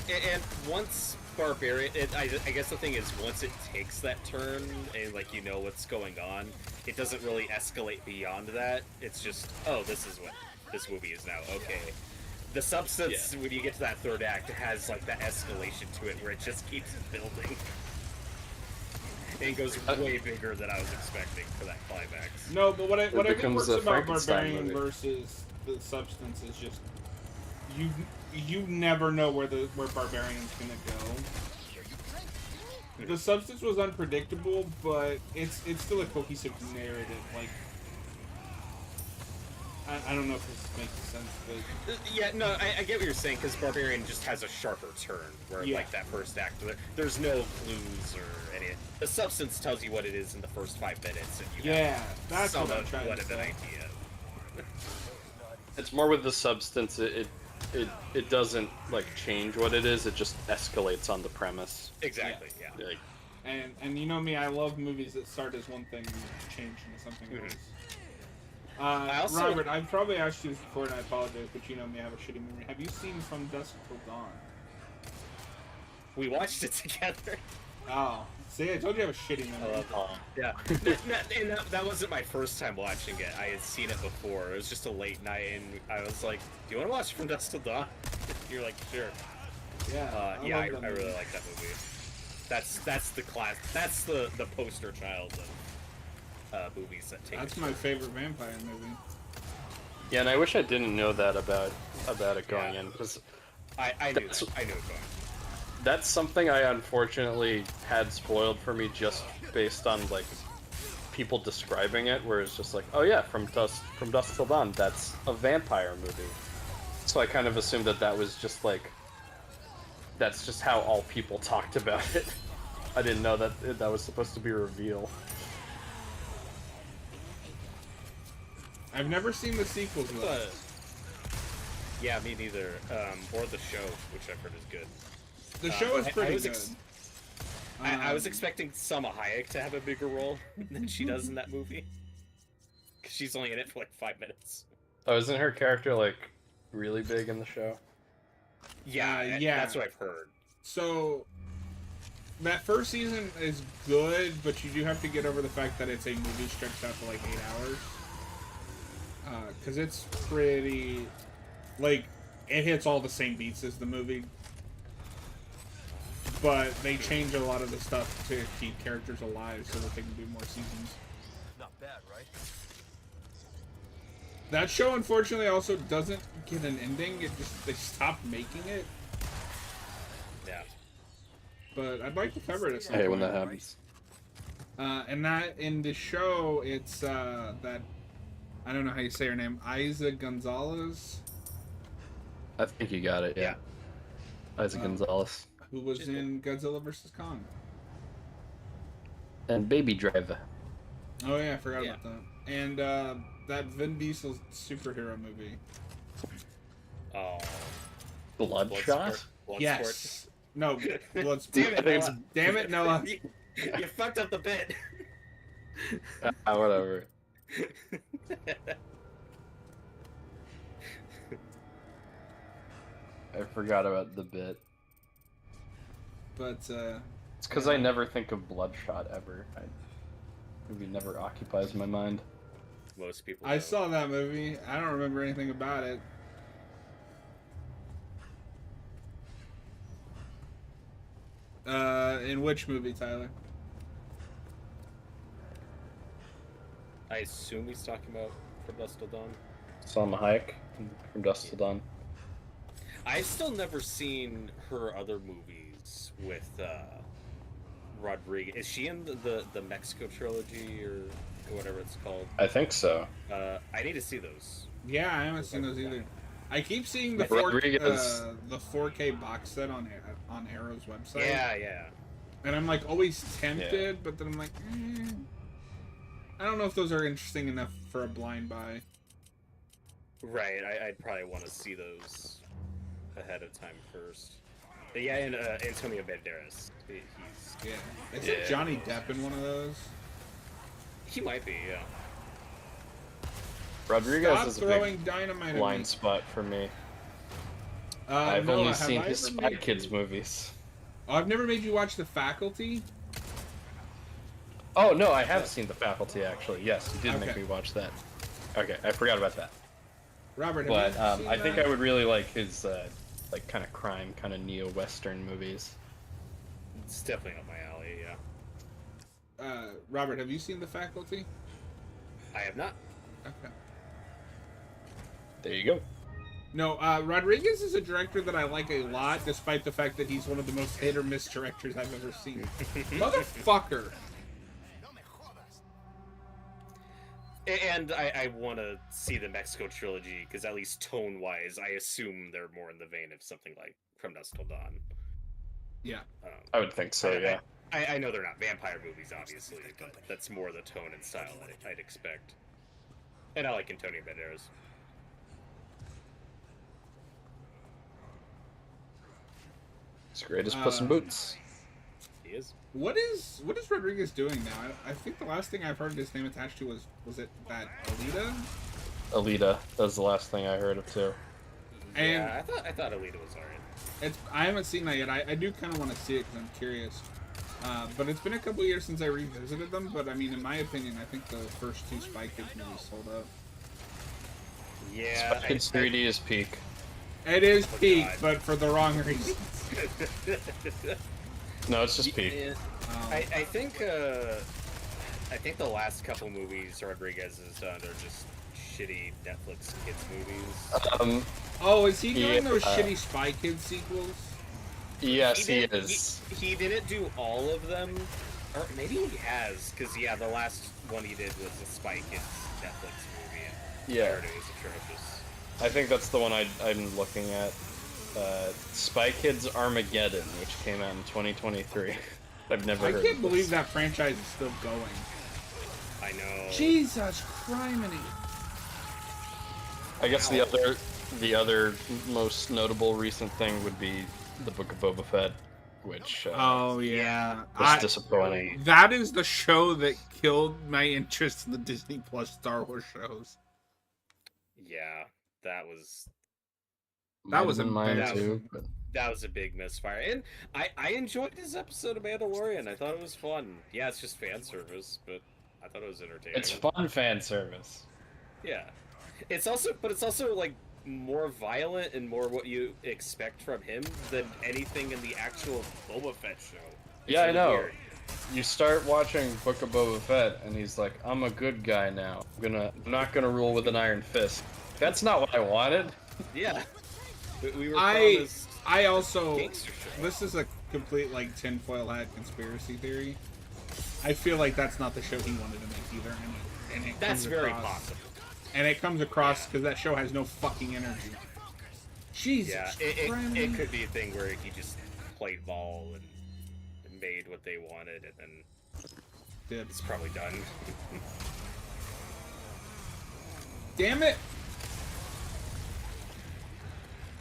and once Barbarian, I guess the thing is, once it takes that turn and like you know what's going on, it doesn't really escalate beyond that. It's just, oh, this is what this movie is now. Okay. The substance, when you get to that third act, has like that escalation to it where it just keeps building. And it goes way bigger than I was expecting for that climax. No, but what I think becomes works a about Frankenstein Barbarian movie. versus the Substance is just you never know where Barbarian's gonna go. The Substance was unpredictable, but it's still a cohesive narrative. Like, I don't know if this makes sense, but Yeah, no, I get what you're saying, because Barbarian just has a sharper turn, where like that first act, there's no clues or any. The Substance tells you what it is in the first 5 minutes, and you have that's what I'm somewhat trying to of an say. idea. It's more with the substance. It doesn't like change what it is. It just escalates on the premise. Exactly, yeah. Like, And you know me, I love movies that start as one thing and change into something else. Robert, I've probably asked you this before, and I apologize, but you know me, I have a shitty memory. Have you seen From Dusk Till Dawn? We watched it together. Oh, see, I told you I have a shitty memory. Yeah. And that wasn't my first time watching it. I had seen it before. It was just a late night, and I was like, do you want to watch From Dusk Till Dawn? You're like, sure. Yeah, I love that really movie. like that movie. That's the class. That's the poster child of movies that take. That's my favorite vampire movie. yeah, and I wish I didn't know that about it going in, because I knew that. I knew it going. that's something I unfortunately had spoiled for me just based on like people describing it, where it's just like, oh yeah, From Dusk Till Dawn, that's a vampire movie. So I kind of assumed that was just like, that's just how all people talked about it. I didn't know that was supposed to be a reveal. I've never seen the sequels though. But yeah, me neither. Or the show, which I've heard is good. The show is pretty I was good. I was expecting Salma Hayek to have a bigger role than she does in that movie. Because she's only in it for like 5 minutes. Oh, isn't her character like really big in the show? Yeah, yeah. that's what I've heard. So that first season is good, but you do have to get over the fact that it's a movie stretched out to like 8 hours. Because it's pretty, like, it hits all the same beats as the movie, but they change a lot of the stuff to keep characters alive so that they can do more seasons. Not bad, right? That show, unfortunately, also doesn't get an ending. They stopped making it. Yeah. But I'd like to cover it at some I hate point. when that happens. And that in the show, it's that, I don't know how you say her name, Isa Gonzalez, I think you got it. Yeah. Isaac Gonzalez who was in Godzilla vs. Kong. and Baby Driver. Oh yeah, I forgot about that. And that Vin Diesel superhero movie. Oh. Bloodshot. Yes. No, Bloodsport. Damn it, Noah. Damn it, Noah. You fucked up the bit. Whatever. I forgot about the bit. But It's because I never think of Bloodshot ever. Movie never occupies my mind. Most people. I know. saw that movie. I don't remember anything about it. In which movie, Tyler? I assume he's talking about From Dusk Till Dawn. Salma Hayek from Dusk Till Dawn. I've still never seen her other movies with Rodriguez. Is she in the Mexico trilogy or whatever it's called? I think so. I need to see those. Yeah, I haven't seen those either. I keep seeing the Rodriguez. the 4K box set on Arrow's website. Yeah. And I'm like always tempted, but then I'm like, I don't know if those are interesting enough for a blind buy. Right, I'd probably want to see those ahead of time first. But yeah, and Antonio Banderas. Yeah. Is it Johnny Depp in one of those? He might be, yeah. Rodriguez Stop is a throwing big dynamite at me. blind spot for me. I've Noah, only have seen I his ever Spy made Kids you- movies. Oh, I've never made you watch The Faculty. Oh no, I have seen The Faculty actually. Yes, you did make Okay. me watch that. Okay, I forgot about that. Robert, have But you seen I think that? I would really like his like kind of crime, kind of neo-western movies. It's definitely up my alley, yeah. Robert, have you seen The Faculty? I have not. Okay. There you go. No, Rodriguez is a director that I like a lot, despite the fact that he's one of the most hit or miss directors I've ever seen. Motherfucker! And I want to see the Mexico trilogy, because at least tone-wise, I assume they're more in the vein of something like From Dusk Till Dawn. Yeah. I would think so, yeah. I know they're not vampire movies, obviously, but that's more the tone and style I'd expect. And I like Antonio Banderas. He's great as Puss in Boots. He is. What is Rodriguez doing now? I think the last thing I've heard his name attached to was it that Alita? Alita. That was the last thing I heard of too. And Yeah, I thought Alita was alright. I haven't seen that yet. I do kind of want to see it because I'm curious. But it's been a couple years since I revisited them. But I mean, in my opinion, I think the first two Spy Kids movies hold up. Yeah. Spy Kids 3D is peak. It is Oh, peak, God. but for the wrong reasons. No, it's just peak. Yeah, I think the last couple movies Rodriguez has done are just shitty Netflix kids movies. Oh, is he doing those Yeah. shitty Spy Kids sequels? Yes, he didn't- is. He didn't do all of them, or maybe he has, because yeah, the last one he did was a Spy Kids Netflix movie. And Yeah. I heard it was atrocious. I think that's the one I'm looking at. Spy Kids Armageddon, which came out in 2023. I've never I heard can't of believe this. that franchise is still going. I know. Jesus criminy! I guess the other most notable recent thing would be the Book of Boba Fett, which Oh yeah, was disappointing. that is the show that killed my interest in the Disney Plus Star Wars shows. Yeah, that was That was Might have been mine embarrassing. too. But that was a big misfire, and I enjoyed this episode of Mandalorian. I thought it was fun. Yeah, it's just fan service, but I thought it was entertaining. it's fun fan service. Yeah, it's also like more violent and more what you expect from him than anything in the actual Boba Fett show. It's Yeah, I really know. weird. You start watching Book of Boba Fett, and he's like, "I'm a good guy now. I'm not gonna rule with an iron fist." That's not what I wanted. Yeah, we were I promised also gangster show. this is a complete like tinfoil hat conspiracy theory. I feel like that's not the show he wanted to make either, and it That's comes very across- possible. And it comes across because that show has no fucking energy. Jesus Yeah, criminy. it could be a thing where he just played ball and made what they wanted, and then Dibs. it's probably done. Damn it!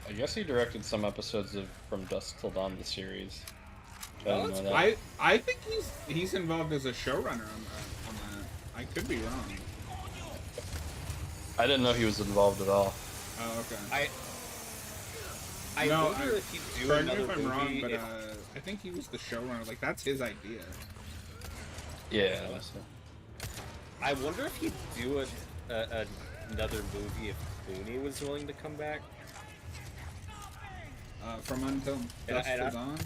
I guess he directed some episodes of From Dusk Till Dawn, the series. I Oh, didn't that's know that. I think he's involved as a showrunner on that. I could be wrong. I didn't know he was involved at all. Oh, okay. I No, wonder if he'd do Correct me another if I'm movie. wrong, but if- I think he was the showrunner. Like that's his idea. Yeah. I wonder if he'd do another movie if Clooney was willing to come back. From Until Dusk and Till I- Dawn.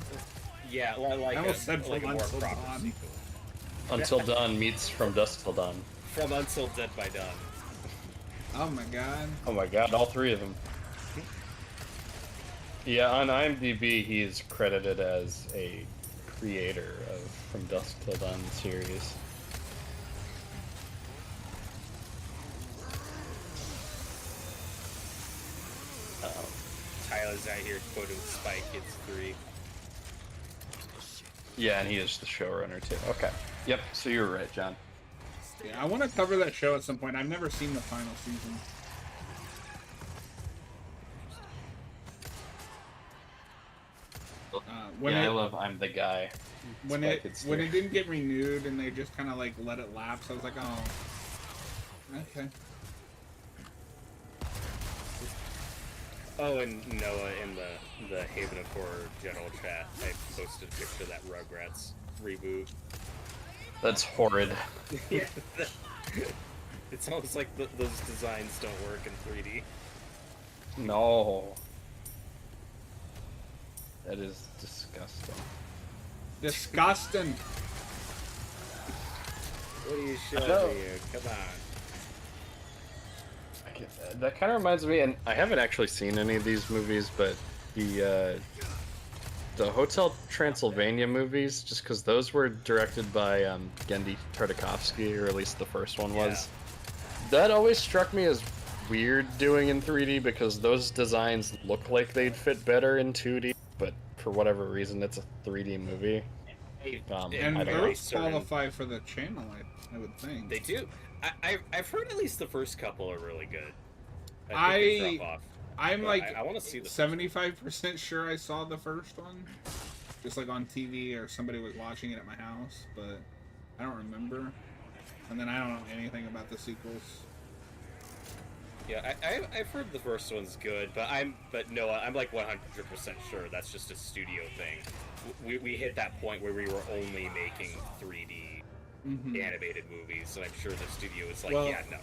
Yeah, like I almost said like a From more Until proper Dawn. sequel. Until Dawn meets From Dusk Till Dawn. From Until Dead by Dawn. Oh my god. Oh my god, all three of them. Yeah, on IMDb he is credited as a creator of From Dusk Till Dawn series. Tyler's out here quoting Spy Kids 3. Yeah, and he is the showrunner too. Okay. Yep, so you were right, John. Yeah, I want to cover that show at some point. I've never seen the final season. I love I'm the Guy. When it didn't get renewed and they just kind of like let it lapse, I was like, oh, okay. Oh, and Noah in the Haven of Horror general chat, I posted a picture of that Rugrats reboot. That's horrid. Yeah, it's almost like those designs don't work in 3D. No. That is disgusting. Disgusting. What are you showing me here? Come on. That kind of reminds me, and I haven't actually seen any of these movies, but the Hotel Transylvania movies, just because those were directed by Genndy Tartakovsky, or at least the first one was. That always struck me as weird doing in 3D because those designs look like they'd fit better in 2D, but for whatever reason, it's a 3D movie. And those qualify for the channel, I would think. They do. I've heard at least the first couple are really good. I'm like I want to see the 75% sure I saw the first one, just like on TV or somebody was watching it at my house, but I don't remember. And then I don't know anything about the sequels. Yeah, I've heard the first one's good, but Noah, I'm like 100% sure that's just a studio thing. We hit that point where we were only making 3D animated movies, and I'm sure the studio is like, yeah, no,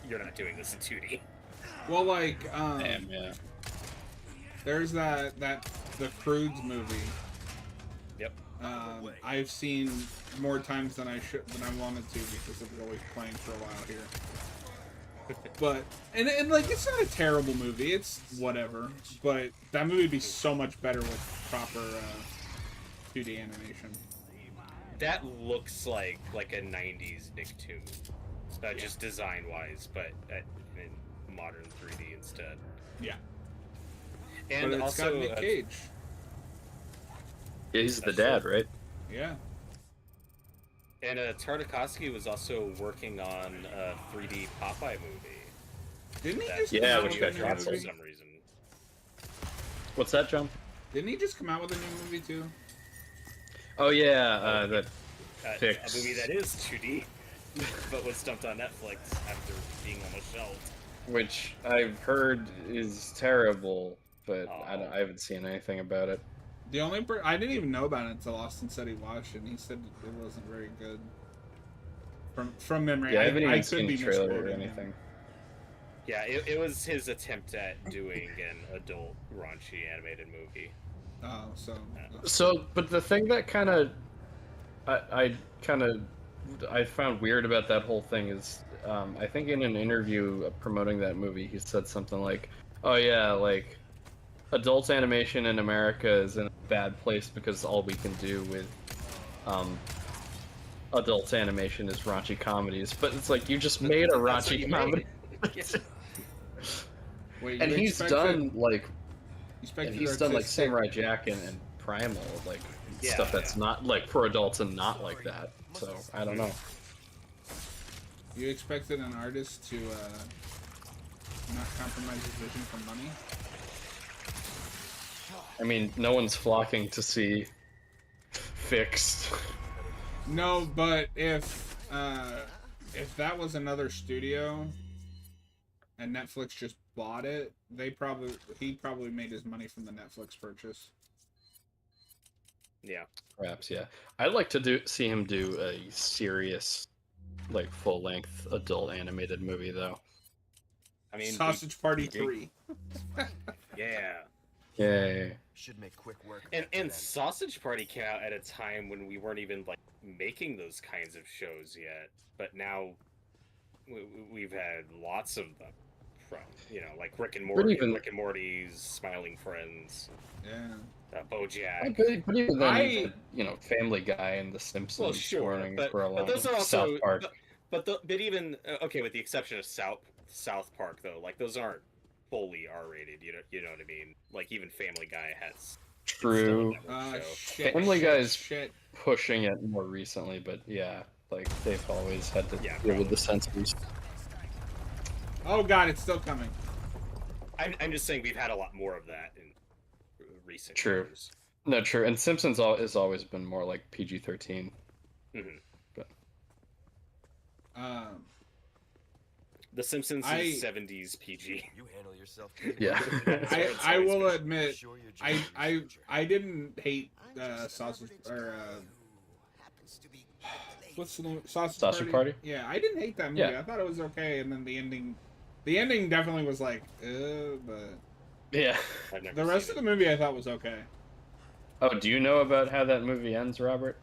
you're not doing this in 2D. Well, like, Damn, yeah. There's the Croods movie. Yep. I've seen more times than I wanted to because it was always playing for a while here. But and like it's not a terrible movie. It's whatever. But that movie would be so much better with proper 2D animation. That looks like a 90s Nicktoons, just design-wise, but in modern 3D instead. Yeah. And but it's also got Nick Cage. Yeah, he's the dad, right? Yeah. And Tartakovsky was also working on a 3D Popeye movie. Didn't he just yeah, come which out got with a new canceled movie? For some reason. What's that, John? Didn't he just come out with a new movie too? Oh yeah, that A movie that is 2D, but was dumped on Netflix after being on the shelf. which I've heard is terrible, but I haven't seen anything about it. The only I didn't even know about it until Austin said he watched it, and he said it wasn't very good. From memory, Yeah, I haven't even could seen be the trailer or misquoting anything. him. Yeah, it was his attempt at doing an adult raunchy animated movie. Oh, So, but the thing that kind of I found weird about that whole thing is, I think in an interview promoting that movie, he said something like, "Oh yeah, like adult animation in America is in a bad place because all we can do with adult animation is raunchy comedies." But it's like you just made a raunchy comedy. Wait, And he's done like artistic... Samurai Jack and Primal, like stuff that's not like for adults and not like that. So I don't know. You expected an artist to not compromise his vision for money? I mean, no one's flocking to see Fixed. No, but if that was another studio and Netflix just bought it, he probably made his money from the Netflix purchase. Yeah. Perhaps, yeah. I'd like to see him do a serious, like full-length adult animated movie, though. I mean, Sausage Party 3. Yeah. Yeah. Should make quick work. And Sausage Party came out at a time when we weren't even like making those kinds of shows yet, but now we've had lots of them from, like Rick and Morty's Smiling Friends. Yeah. BoJack. But even then, Family Guy and The Simpsons. Well, sure, but those are also South Park. But even okay, with the exception of South Park though, like those aren't fully R-rated. You know what I mean? Like even Family Guy has. True. Show. Family Guy's pushing it more recently, but yeah, Like they've always had to Yeah, deal with the censors. Oh god, it's still coming. I'm just saying we've had a lot more of that in recent True. years. No, true. And Simpsons has always been more like PG-13. Mm-hmm. But The Simpsons I- is 70s PG. You handle yourself. yeah. I will admit, I didn't hate sausage or what's the name? Sausage Party? Yeah, I didn't hate that movie. Yeah. I thought it was okay, and then the ending definitely was like, but Yeah. I've never the rest seen of the movie I thought was okay. Oh, do you know about how that movie ends, Robert?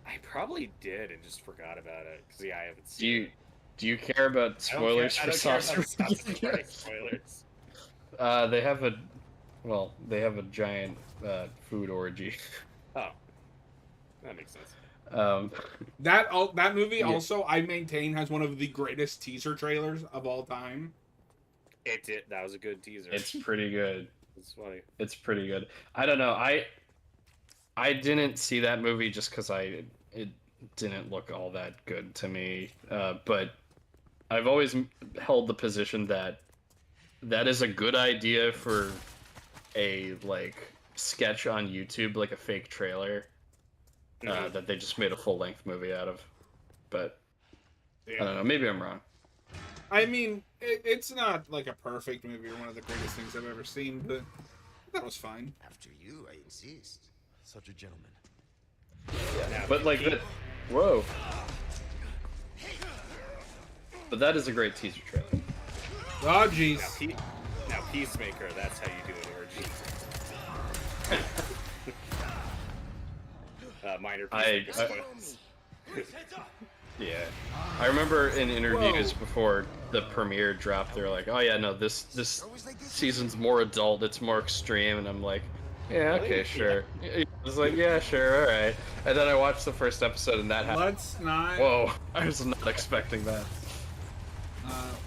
I probably did and just forgot about it because I haven't seen. Do you care about spoilers for Sausage Sausage Party spoilers. They have a giant food orgy. Oh, that makes sense. That movie Yeah. also, I maintain, has one of the greatest teaser trailers of all time. It did. That was a good teaser. It's pretty good. It's funny. It's pretty good. I don't know. I didn't see that movie just because it didn't look all that good to me. But I've always held the position that is a good idea for a like sketch on YouTube, like a fake trailer that they just made a full length movie out of. But I don't know. Maybe I'm wrong. I mean, it's not like a perfect movie or one of the greatest things I've ever seen, but that was fine. After you, I insist. Such a gentleman. Now, But like Pete- that. Whoa. But that is a great teaser trailer. Oh, jeez. Now, Peacemaker, that's how you do an orgy. Minor Peacemaker spoilers. Yeah, I remember in interviews before the premiere dropped, they were like, "Oh yeah, no, this season's more adult, it's more extreme," and I'm like, "Yeah, okay, sure." I was like, "Yeah, sure, all right." And then I watched the first episode, and that happened. Let's not. Whoa, I was not expecting that.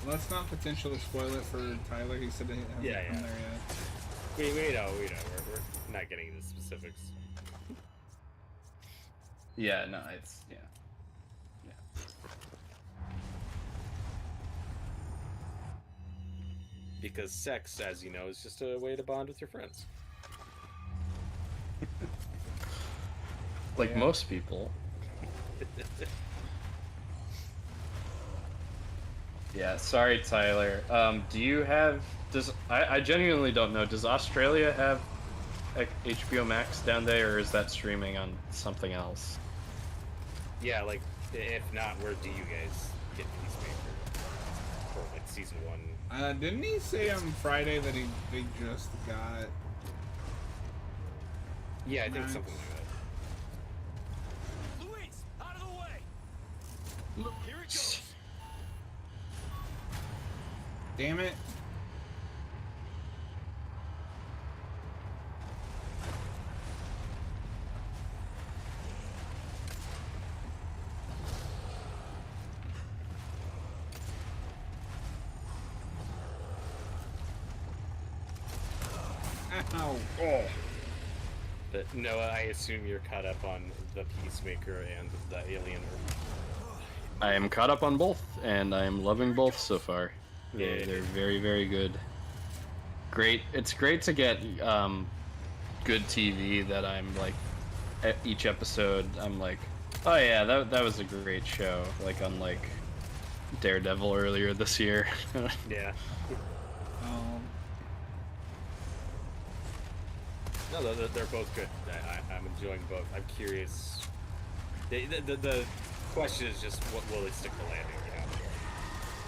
Let's not potentially spoil it for Tyler. He said he hasn't Yeah, come yeah. there yet. We know. We're not getting into specifics. Yeah, no, it's yeah. Because sex, as you know, is just a way to bond with your friends. Like most people. Yeah, sorry, Tyler. Do you have? I genuinely don't know. Does Australia have HBO Max down there, or is that streaming on something else? Yeah, like, if not, where do you guys get Peacemaker? For, like, season 1? Didn't he say on Friday that they just got? Yeah, I think Max. something like that. Luis, out of the way! Here it goes! Damn it! Ow! Oh. But Noah, I assume you're caught up on the Peacemaker and the Alien. I am caught up on both, and I am loving both so far. Yeah. They're very, very good. Great. It's great to get good TV that I'm like, at each episode, I'm like, oh yeah, that was a great show. Like unlike Daredevil earlier this year. Yeah. No, they're both good. I'm enjoying both. I'm curious. The question is just, what will they stick the landing?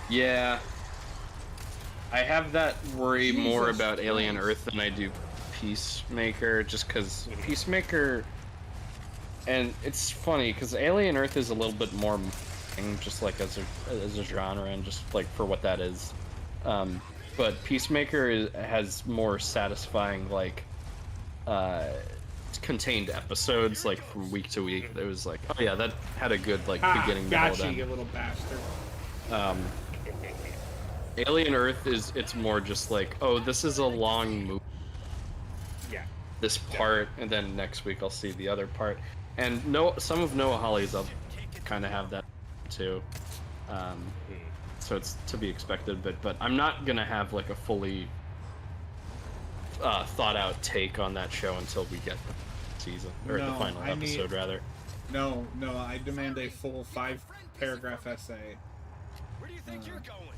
You know? Yeah. I have that worry more Jesus about Alien Christ. Earth than I do Peacemaker, just because Peacemaker, and it's funny because Alien Earth is a little bit more just like as a genre and just like for what that is, but Peacemaker has more satisfying like contained episodes like from week to week. It was like, oh yeah, that had a good like beginning, middle, Gotcha, end. you little bastard. Alien Earth it's more just like, oh, this is a long movie, Yeah. this part, and then next week I'll see the other part. And some of Noah Hawley's up kind of have that too. So it's to be expected, but I'm not gonna have like a fully thought out take on that show until we get the season, or the final episode rather. No, I demand a full 5-paragraph essay. Where do you think you're going?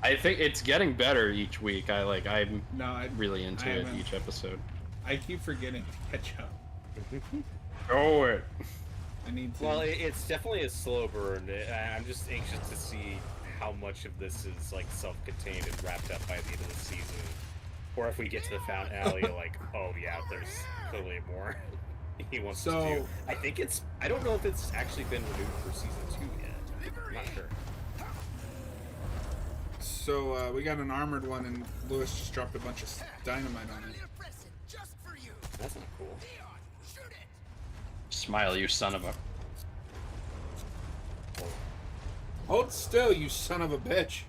I think it's getting better each week. I'm really I into it haven't. each episode. I keep forgetting to catch up. Oh it. I need to. Well, it's definitely a slow burn. I'm just anxious to see how much of this is like self-contained and wrapped up by the end of the season, or if we get to the finale, like, oh yeah, there's clearly more he wants to do. I don't know if it's actually been renewed for season 2 yet. I'm not sure. So we got an armored one, and Lewis just dropped a bunch of dynamite on it. That's not cool. Smile, you son of a. Hold still, you son of a bitch.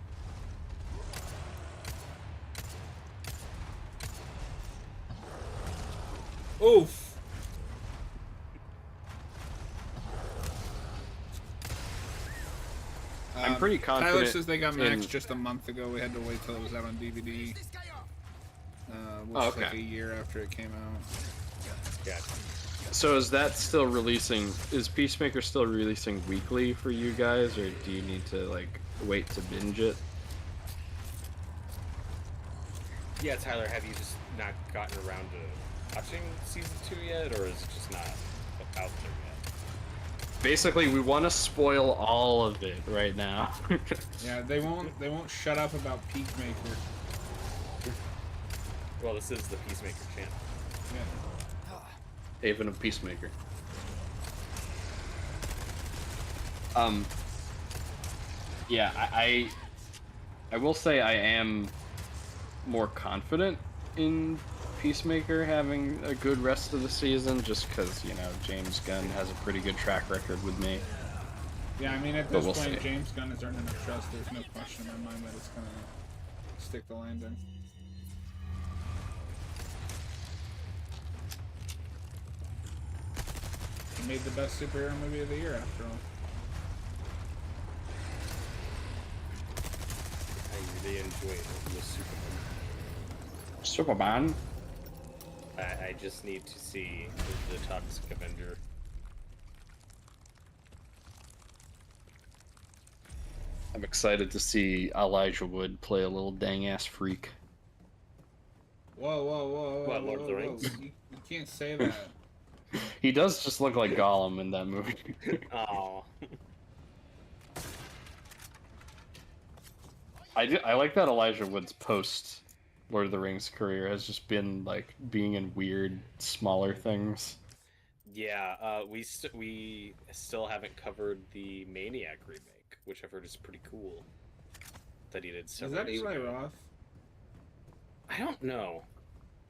Oof. I'm pretty confident. Tyler says they got Max just a month ago. We had to wait till it was out on DVD. Which is like a year after it came out. Gotcha. So is that still releasing? Is Peacemaker still releasing weekly for you guys, or do you need to like wait to binge it? Yeah, Tyler, have you just not gotten around to watching season 2 yet, or is it just not out there yet? Basically, we want to spoil all of it right now. Yeah, they won't shut up about Peacemaker. Well, this is the Peacemaker channel. Yeah. Haven of Peacemaker. Yeah, I will say I am more confident in Peacemaker having a good rest of the season, just because, you know, James Gunn has a pretty good track record with me. Yeah, I mean, at this we'll point, see. James Gunn has earned enough trust. There's no question in my mind that it's gonna stick the landing. He made the best superhero movie of the year, after all. I really enjoyed the Superman. Superman? I just need to see the Toxic Avenger. I'm excited to see Elijah Wood play a little dang-ass freak. Whoa. What, Lord of the Rings? You can't say that. He does just look like Gollum in that movie. Oh. I like that Elijah Wood's post Lord of the Rings career has just been like being in weird, smaller things. Yeah, we still haven't covered the Maniac remake, which I've heard is pretty cool. That he did Is several that years Eli ago. Roth? I don't know.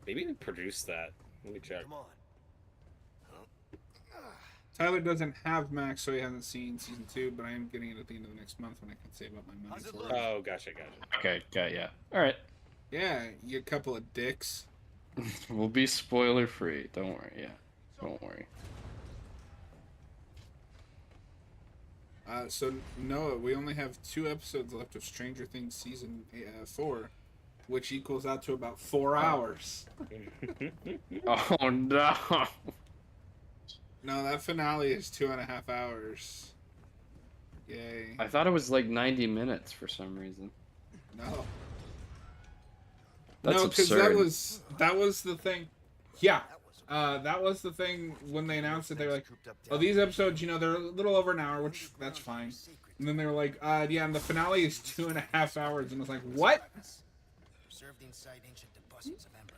Maybe we produced that. Let me check. Come on. Tyler doesn't have Max, so he hasn't seen season 2, but I am getting it at the end of the next month when I can save up my money How's it for look? it. Oh, gotcha. Okay, yeah. Alright. Yeah, you couple of dicks. We'll be spoiler free. Don't worry, yeah. Don't worry. So, Noah, we only have 2 episodes left of Stranger Things season 4, which equals out to about 4 hours. Oh no! No, that finale is 2.5 hours. Yay. I thought it was like 90 minutes for some reason. No. That's No, because absurd. that was the thing. Yeah. That was the thing when they announced it. They were like, oh, these episodes, you know, they're a little over an hour, which that's fine. And then they were like, yeah, and the finale is 2.5 hours. And I was like, what? Preserved inside ancient deposits of amber.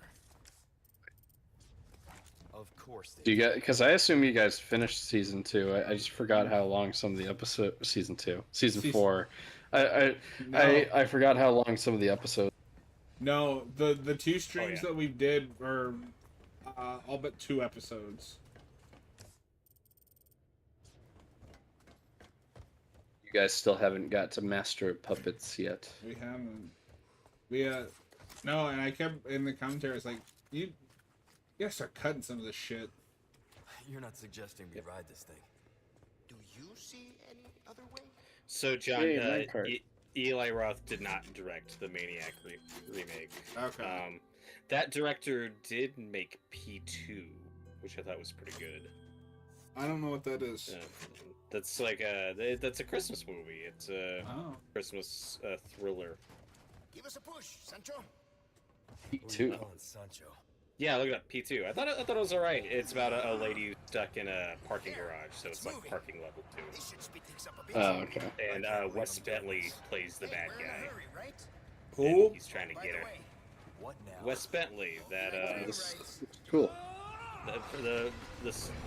Of course they Do you get? Because I assume you guys finished season 2. I just forgot how long some of the episode season 4. I forgot how long some of the episodes. No, the 2 streams that we did are all but 2 episodes. You guys still haven't got to Master of Puppets yet. We haven't. No, and I kept in the commentary. It's like you gotta start cutting some of this shit. You're not suggesting we ride this thing. Do you see any other way? So, John, Yay, Minecart. Eli Roth did not direct the Maniac remake. Okay. That director did make P2, which I thought was pretty good. I don't know what that is. That's like that's a Christmas movie. It's a Christmas thriller. Give us a push, Sancho. P2. Sancho. Yeah, look it up. P2. I thought it was alright. It's about a lady stuck in a parking garage, so it's like parking level 2. This should speed things up a bit. Oh, okay. And Wes Bentley plays the bad We're in a guy. hurry, right? Who? And he's trying to By get the her. way, what now? Wes Bentley, that This is cool.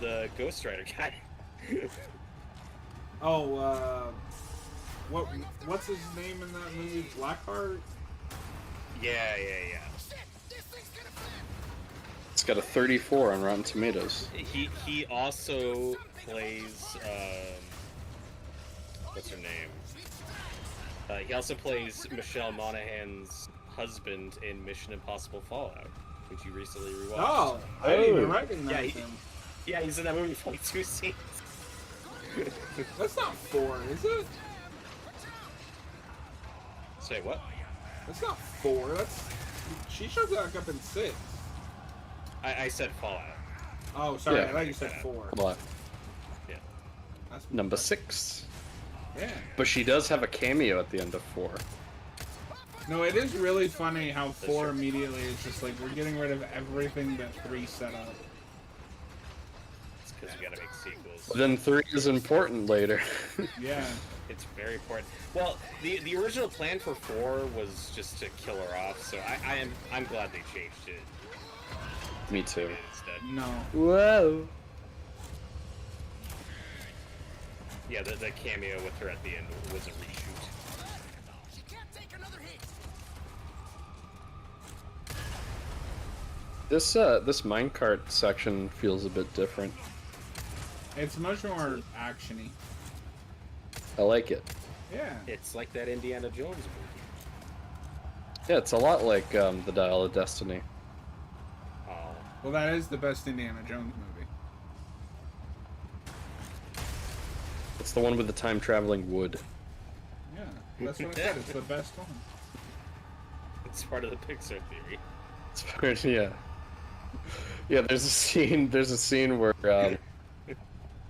the Ghost Rider guy. Oh, what's his name in that movie? Blackheart? Yeah. Shit, this thing's gonna flip. It's got a 34 on Rotten Tomatoes. He also plays what's her name? He also plays Michelle Monaghan's husband in Mission Impossible Fallout, which you recently rewatched. Oh, I didn't even Oh. recognize Yeah, him. Yeah, he's in that movie for like 2 scenes. That's not 4, is it? Say what? That's not 4. That's she shows back up in 6. I said Fallout. Oh, sorry, Yeah. I thought you said 4. What? Yeah. That's Number 6. Yeah. But she does have a cameo at the end of 4. No, it is really funny how 4 immediately is just like we're getting rid of everything that 3 set up. It's because we gotta make sequels. But then 3 is important later. Yeah. It's very important. Well, the original plan for 4 was just to kill her off, so I'm glad they changed it Me too. instead. No. Whoa. Yeah, the cameo with her at the end was a reshoot. She can't take another hit. This minecart section feels a bit different. It's much more actiony. I like it. Yeah. It's like that Indiana Jones movie. Yeah, it's a lot like the Dial of Destiny. Oh, Well, that is the best Indiana Jones movie. It's the one with the time traveling wood. Yeah. That's what I said. It's the best one. it's part of the Pixar theory. It's weird, yeah. Yeah, there's a scene where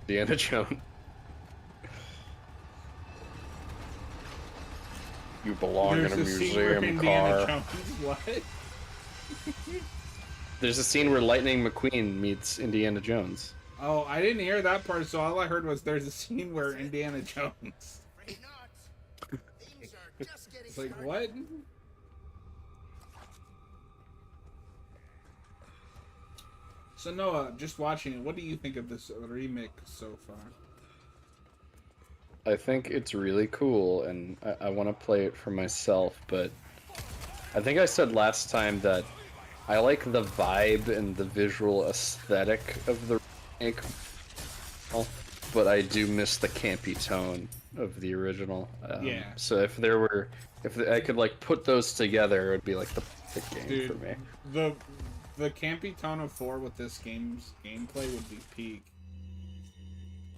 Indiana Jones. You belong in a There's scene where museum Indiana car. Jones. What? There's a scene where Lightning McQueen meets Indiana Jones. Oh, I didn't hear that part, so all I heard was there's a scene where Indiana Jones. Afraid not. Things are just getting It's like, started. what? So Noah, just watching it, what do you think of this remake so far? I think it's really cool, and I want to play it for myself, but I think I said last time that I like the vibe and the visual aesthetic of the remake, but I do miss the campy tone of the original. Yeah. So if I could like put those together, it would be like the perfect game Dude, for me. the campy tone of 4 with this game's gameplay would be peak.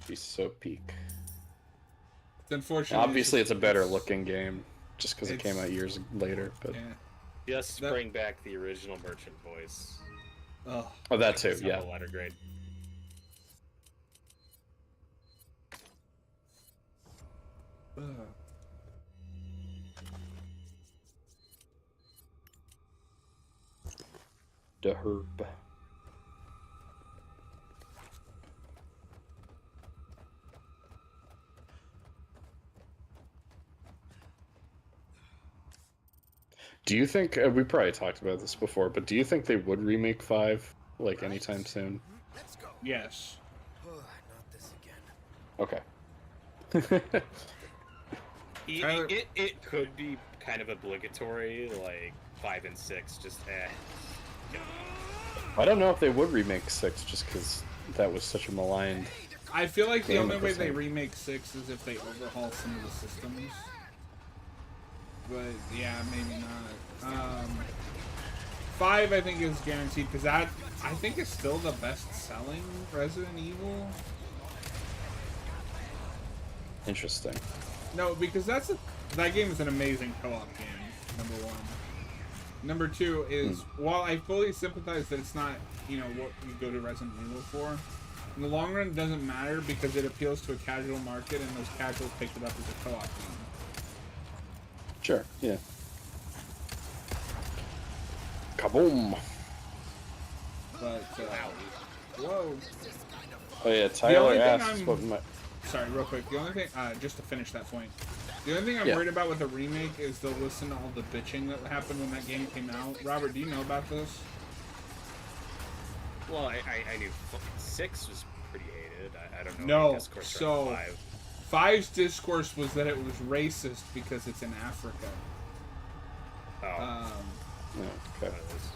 Be so peak. Unfortunately, Obviously, it's a better looking game, just because it came It's- out years later. But Yeah. Just That- bring back the original Merchant voice. Oh. oh, that too, It's not yeah. a letter grade. Ugh. The herb. Do you think we probably talked about this before, but do you think they would remake 5 like anytime soon? Let's go. Yes. Not this again. Okay. Tyler- It could be kind of obligatory, like 5 and 6, just I don't know if they would remake 6 just because that was such a maligned. I feel like the Game only at the way they same- remake 6 is if they overhaul some of the systems. But yeah, maybe not. 5 I think is guaranteed because that I think is still the best selling Resident Evil. Interesting. No, because that game is an amazing co-op game. Number one. Number two is while I fully sympathize that it's not what you go to Resident Evil for. In the long run, it doesn't matter because it appeals to a casual market, and those casuals picked it up as a co-op game. Sure. Yeah. Kaboom! But whoa. Oh yeah, Tyler only thing asks I'm- what my. Sorry, real quick. The only thing, just to finish that point, the only thing I'm Yeah. worried about with the remake is they'll listen to all the bitching that happened when that game came out. Robert, do you know about this? Well, I knew 6 was pretty hated. I don't know. No, any discourse so- around 5. 5's discourse was that it was racist because it's in Africa. Oh, Yeah, one okay. of those.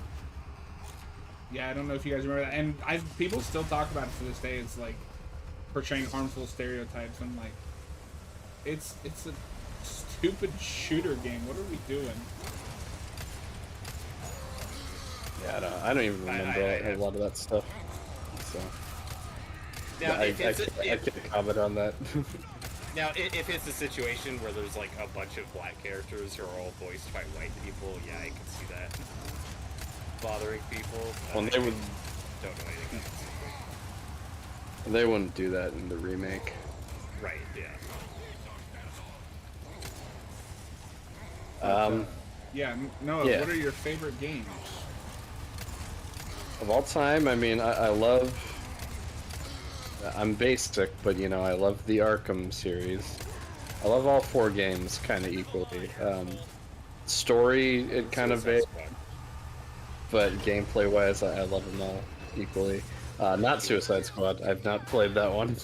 Yeah, I don't know if you guys remember that. And people still talk about it to this day. It's like portraying harmful stereotypes. I'm like, it's a stupid shooter game. What are we doing? Yeah, I don't even remember a lot of that stuff. So Now, yeah, I can't comment on that. now, if it's a situation where there's like a bunch of black characters who are all voiced by white people, yeah, I can see that bothering people. Well, I they would. don't know anything about it. They wouldn't do that in the remake. Right, yeah. Yeah, Noah, Yeah. what are your favorite games? Of all time, I mean, I love. I'm basic, but I love the Arkham series. I love all 4 games kind of equally. Story, it kind of Suicide varies, Squad. but gameplay-wise, I love them all equally. Not Suicide Squad. I've not played that one.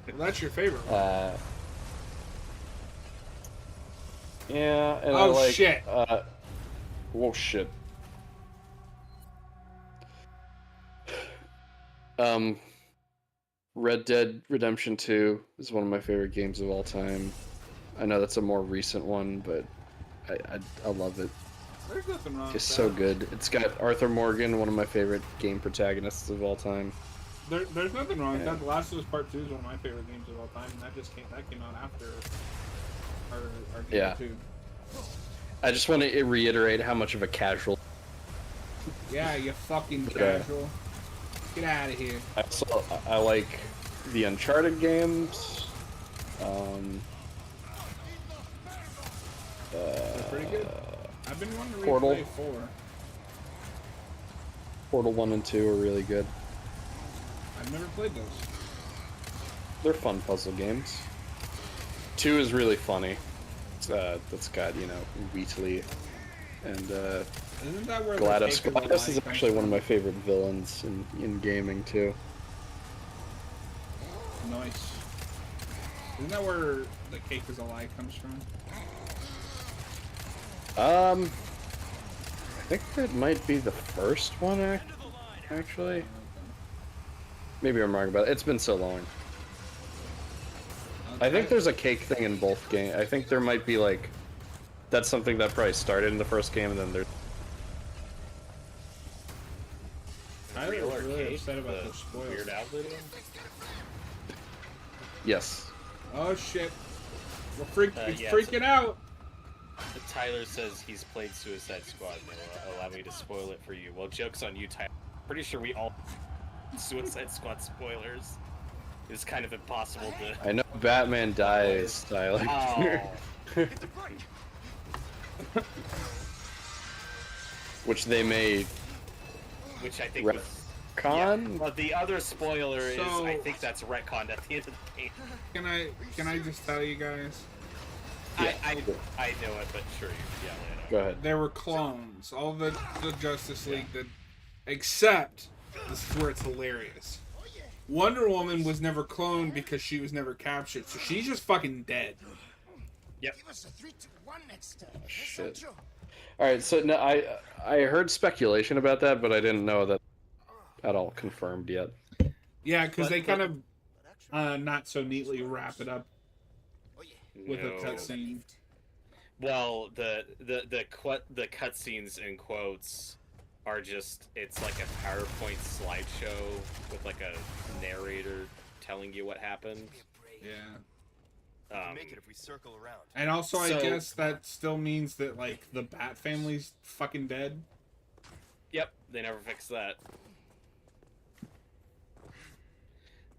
Well, that's your favorite one. Yeah, and Oh, I like. shit. Whoa, shit. Red Dead Redemption 2 is one of my favorite games of all time. I know that's a more recent one, but I love it. There's nothing wrong It's with so that. good. It's got Arthur Morgan, one of my favorite game protagonists of all time. There's nothing wrong with Yeah. that. The Last of Us Part 2 is one of my favorite games of all time, and that came out after our game Yeah. 2. I just want to reiterate how much of a casual. Yeah, you fucking Yeah. casual. Get out of here. I like the Uncharted games. They're pretty good. I've been wanting to Portal. replay 4. Portal 1 and 2 are really good. I've never played those. They're fun puzzle games. 2 is really funny. That's got, Wheatley and Isn't that where Ganados. the Ganados is actually one of my favorite villains in gaming too. Nice. Isn't that where the cake is a lie comes from? I think that might be the first one, actually. Maybe I'm wrong about it. It's been so long. I think there's a cake thing in both games. I think there might be like... That's something that probably started in the first game, and then there's... Tyler Real was really Arcade, upset about the the spoils. Weird Al video? Yes. Oh shit. It's Yeah, freaking out! Tyler says he's played Suicide Squad. Allow me to spoil it for you. Well, joke's on you, Tyler. Pretty sure we all Suicide Squad spoilers. It's kind of impossible to. I know Batman dies, Tyler. Oh. Which they made Which I think was. retcon? Well, the other spoiler is So- I think that's retconned at the end of the game. Can I just tell you guys? Yeah. I know it, but sure, yeah, Go ahead. There were clones. All the Justice League did. Except, this is where it's hilarious. Wonder Woman was never cloned because she was never captured, so she's just fucking dead. Yep. Shit. Alright, so no, I heard speculation about that, but I didn't know that at all confirmed yet. Yeah, because they But- kind of not so neatly wrap it up with a No. cutscene. Well, the cutscenes in quotes are just it's like a PowerPoint slideshow with like a narrator telling you what happened. Yeah. Make it if we circle around. And also, I So- guess that still means that, like, the Bat family's fucking dead. Yep, they never fixed that.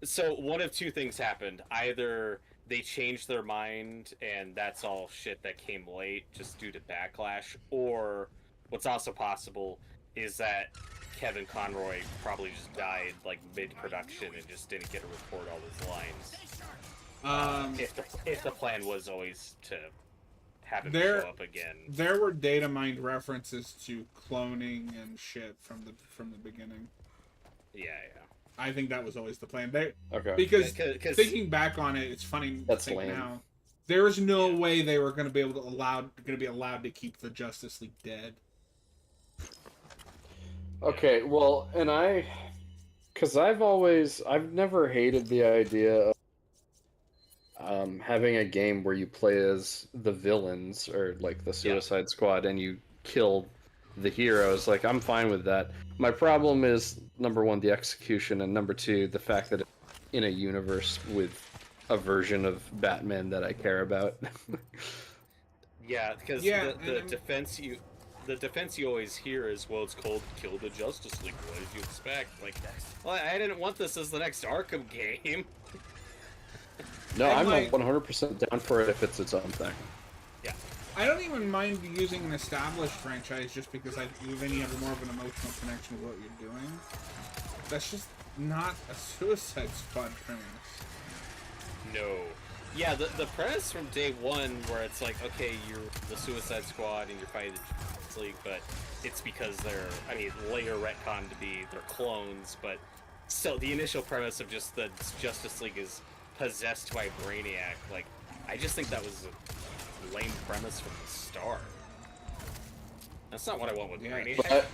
So one of two things happened. Either they changed their mind and that's all shit that came late just due to backlash, or what's also possible is that Kevin Conroy probably just died like mid-production and just didn't get to record all his lines. If the plan was always to have him show up again. There were data mined references to cloning and shit from the beginning. Yeah. I think that was always the plan. Okay. Because 'Cause- thinking back on it, it's funny to That's think lame. now. There was no way they were going to be allowed to keep the Justice League dead. Okay, well, and because I've never hated the idea of having a game where you play as the villains or like the Suicide Squad and you kill the heroes. Like, I'm fine with that. My problem is, number one, the execution, and number two, the fact that it's in a universe with a version of Batman that I care about. Yeah, because the defense you always hear is, well, it's called Kill the Justice League. What did you expect? Like, well, I didn't want this as the next Arkham game. No, And I'm like- 100% down for it if it's its own thing. I don't even mind using an established franchise just because then you have more of an emotional connection with what you're doing. That's just not a Suicide Squad premise. No. Yeah, the premise from day one where it's like, okay, you're the Suicide Squad and you're fighting the Justice League, but it's because later retconned to be their clones, but still, the initial premise of just the Justice League is possessed by Brainiac, like, I just think that was a lame premise from the start. That's not what I want with Brainiac.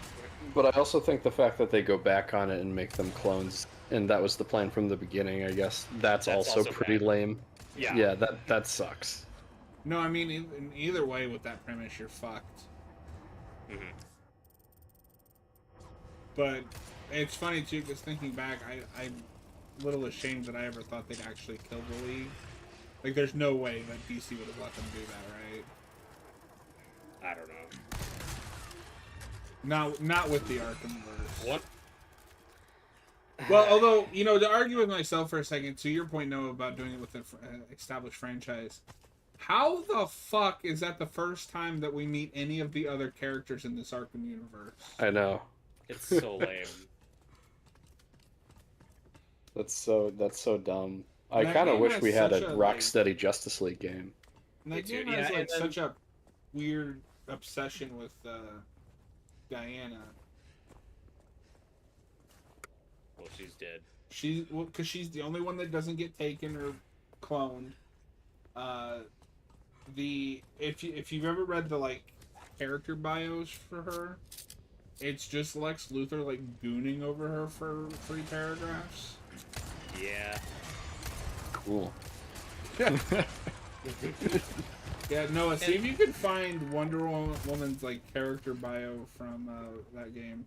But I also think the fact that they go back on it and make them clones, and that was the plan from the beginning, I guess, that's also pretty bad. lame. Yeah. That sucks. No, I mean, in either way with that premise, you're fucked. Mhm. But it's funny, too, because thinking back, I'm a little ashamed that I ever thought they'd actually kill the League. Like, there's no way that DC would have let them do that, right? I don't know. Not with the Arkhamverse. What? Well, although, to argue with myself for a second, to your point, Noah, about doing it with an established franchise, how the fuck is that the first time that we meet any of the other characters in this Arkham universe? I know. It's so lame. That's so dumb. I That kind of game wish has we had such a a, Rocksteady Justice League game. And that Me too. game has, Yeah, and then- such a weird obsession with Diana. Well, she's dead. Because she's the only one that doesn't get taken or cloned. If you've ever read the character bios for her, it's just Lex Luthor gooning over her for 3 paragraphs. Yeah. Cool. Yeah, Noah, see if you can find Wonder Woman's character bio from that game.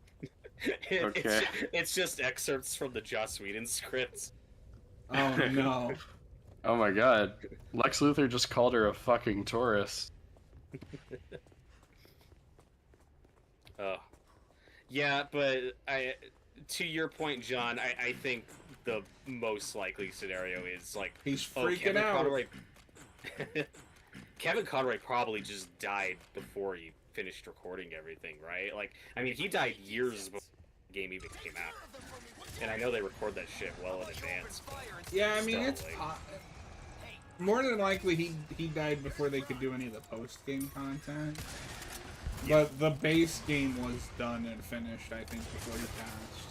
Okay. It's just excerpts from the Joss Whedon scripts. Oh no. Oh my god. Lex Luthor just called her a fucking tourist. Oh. Yeah, but to your point, John, I think the most likely scenario is He's oh, freaking Kevin out. Conroy. Kevin Conroy probably just died before he finished recording everything, right? He died years before the game even came out. And I know they record that shit well in advance. Yeah, I mean, Still, it's more than likely he died before they could do any of the post-game content. Yeah. But the base game was done and finished, I think, before he passed.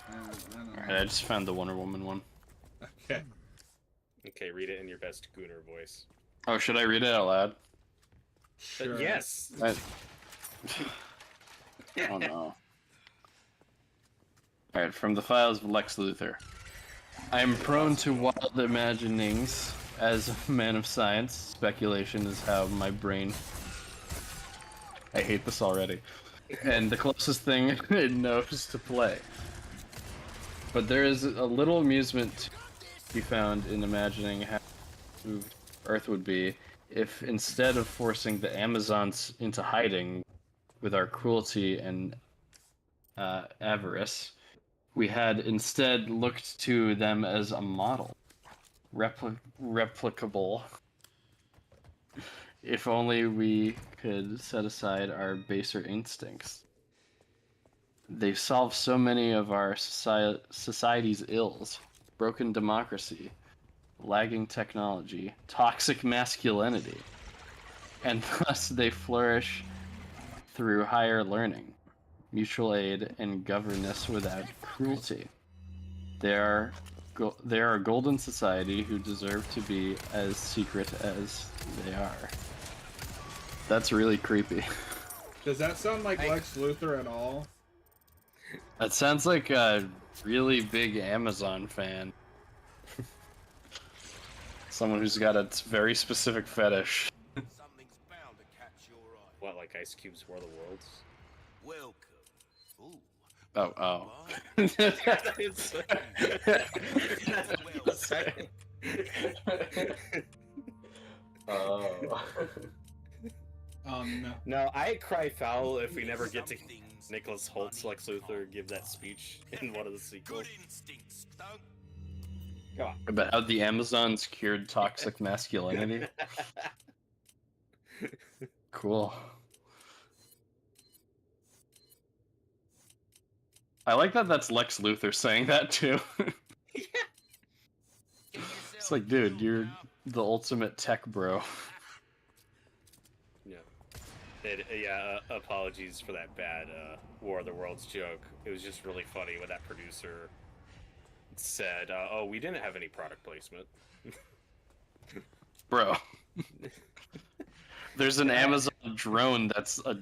I don't know. Alright, I just found the Wonder Woman one. Okay. Okay, read it in your best Gooner voice. Oh, should I read it out loud? Sure. Yes. Oh no. Alright, from the files of Lex Luthor. I am prone to wild imaginings. As a man of science, speculation is how my brain... I hate this already. and the closest thing it knows to play. But there is a little amusement to be found in imagining how Earth would be if instead of forcing the Amazons into hiding with our cruelty and avarice, we had instead looked to them as a model, replicable. If only we could set aside our baser instincts. They solve so many of our society's ills: broken democracy, lagging technology, toxic masculinity, and thus they flourish through higher learning, mutual aid, and governance without cruelty. They are a golden society who deserve to be as secret as they are. That's really creepy. Does that sound like Lex Luthor at all? That sounds like a really big Amazon fan. Someone who's got a very specific fetish. Something's bound to catch your eye. What, like Ice Cube's War of the Worlds? Welcome. Ooh. Oh. Oh. No. No, I cry foul if we never get to Nicholas Holt's Lex Luthor give that speech in one of the sequels. Good instincts, don't. Come on. About how the Amazons cured toxic masculinity. Cool. I like that that's Lex Luthor saying that too. It's like, dude, you're the ultimate tech bro. Yeah. Apologies for that bad War of the Worlds joke. It was just really funny when that producer said, oh, we didn't have any product placement. Bro. There's an Amazon drone that's a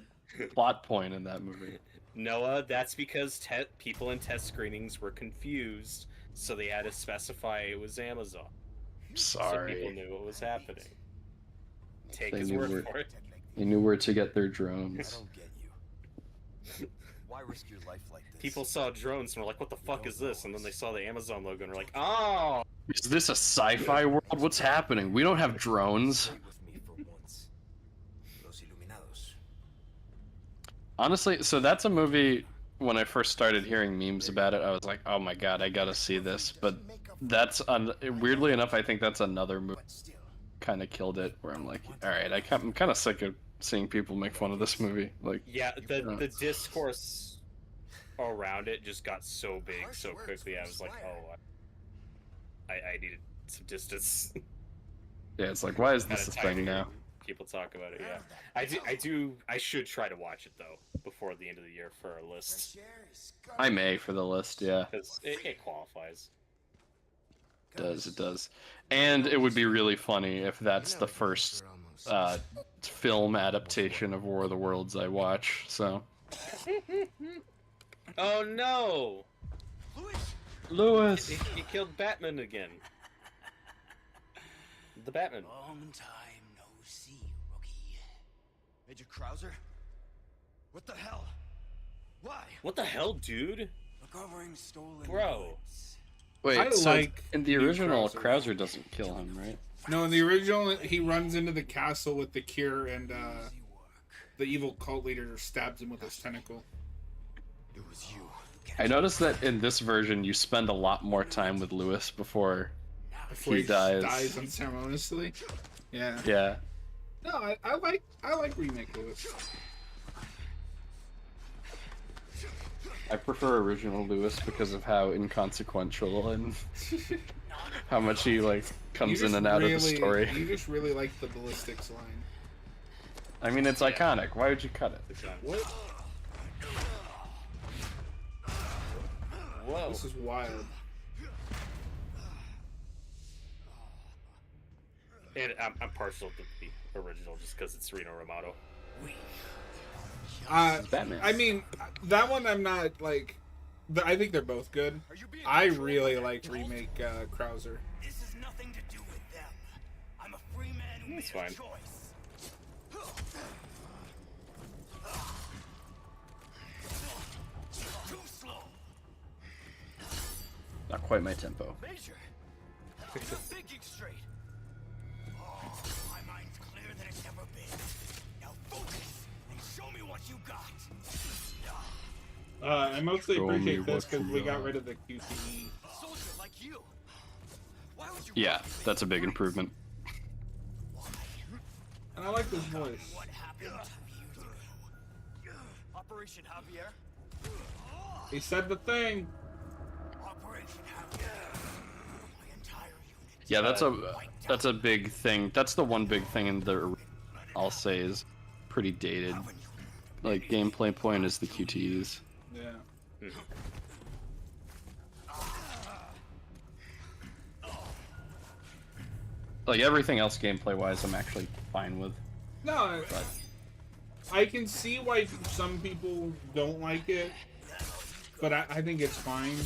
plot point in that movie. Noah, that's because people in test screenings were confused, so they had to specify it was Amazon. Sorry. So people knew what was happening. Take They his knew word for it. They knew where to get their drones. I don't get you. Why risk your life like this? People saw drones and were like, what the fuck is this? And then they saw the Amazon logo and were like, oh! Is this a sci-fi world? What's happening? We don't have drones. Stay with me for once. Los Iluminados. Honestly, so that's a movie, when I first started hearing memes about it, I was like, oh my god, I gotta see this. But that's, weirdly enough, I think that's another movie kind of killed it, where I'm like, alright, I'm kind of sick of seeing people make fun of this movie. Like, Yeah, the discourse around it just got so big so quickly, I was like, oh, I needed some distance. yeah, it's like, why is Kinda this a tired of thing now? hearing people talk about it, yeah. I should try to watch it, though, before the end of the year for our list. I may for the list, yeah. Because it qualifies. It does. And it would be really funny if that's the first film adaptation of War of the Worlds I watch, so. Oh no! Lewis! He killed Batman again. The Batman. Long time no see, rookie. Major Krauser? What the hell? Why? What the hell, dude? Recovering stolen Bro. goods. Wait, I so like in the new original, Krauser. Krauser doesn't kill him, right? No, in the original, he runs into the castle with the cure, and Easy work. the evil cult leader stabs him with his tentacle. It was you. I noticed that in this version, you spend a lot more time with Lewis before Before he dies. dies unceremoniously. Yeah. Yeah. No, I like Remake Lewis. I prefer original Lewis because of how inconsequential and how much he like comes in and out of the story. You just really like the ballistics line. I mean, it's iconic. Why would you cut it? What? Whoa. This is wild. And I'm partial to the original just because it's Reno Romano. Batman. I mean, that one I'm not like. I think they're both good. I really like Remake Krauser. This has nothing to do with them. I'm a free man who That's made a fine. choice. quite my tempo. Major, you're not thinking straight. Oh, my mind's clearer than it's ever been. Now focus and show me what you got. I mostly Show me appreciate this what because you we got got. rid of the QTE. A soldier like you. Why would you? Yeah, that's a big improvement. And I like this voice. What happened 2 years ago? Operation Javier. He said the thing. Operation Javier. My entire unit. Yeah, that's a big thing. That's the one big thing in the I'll say is pretty dated. Like gameplay point is the QTEs. Yeah. Like everything else gameplay wise, I'm actually fine with. No, I can see why some people don't like it, but I think it's fine.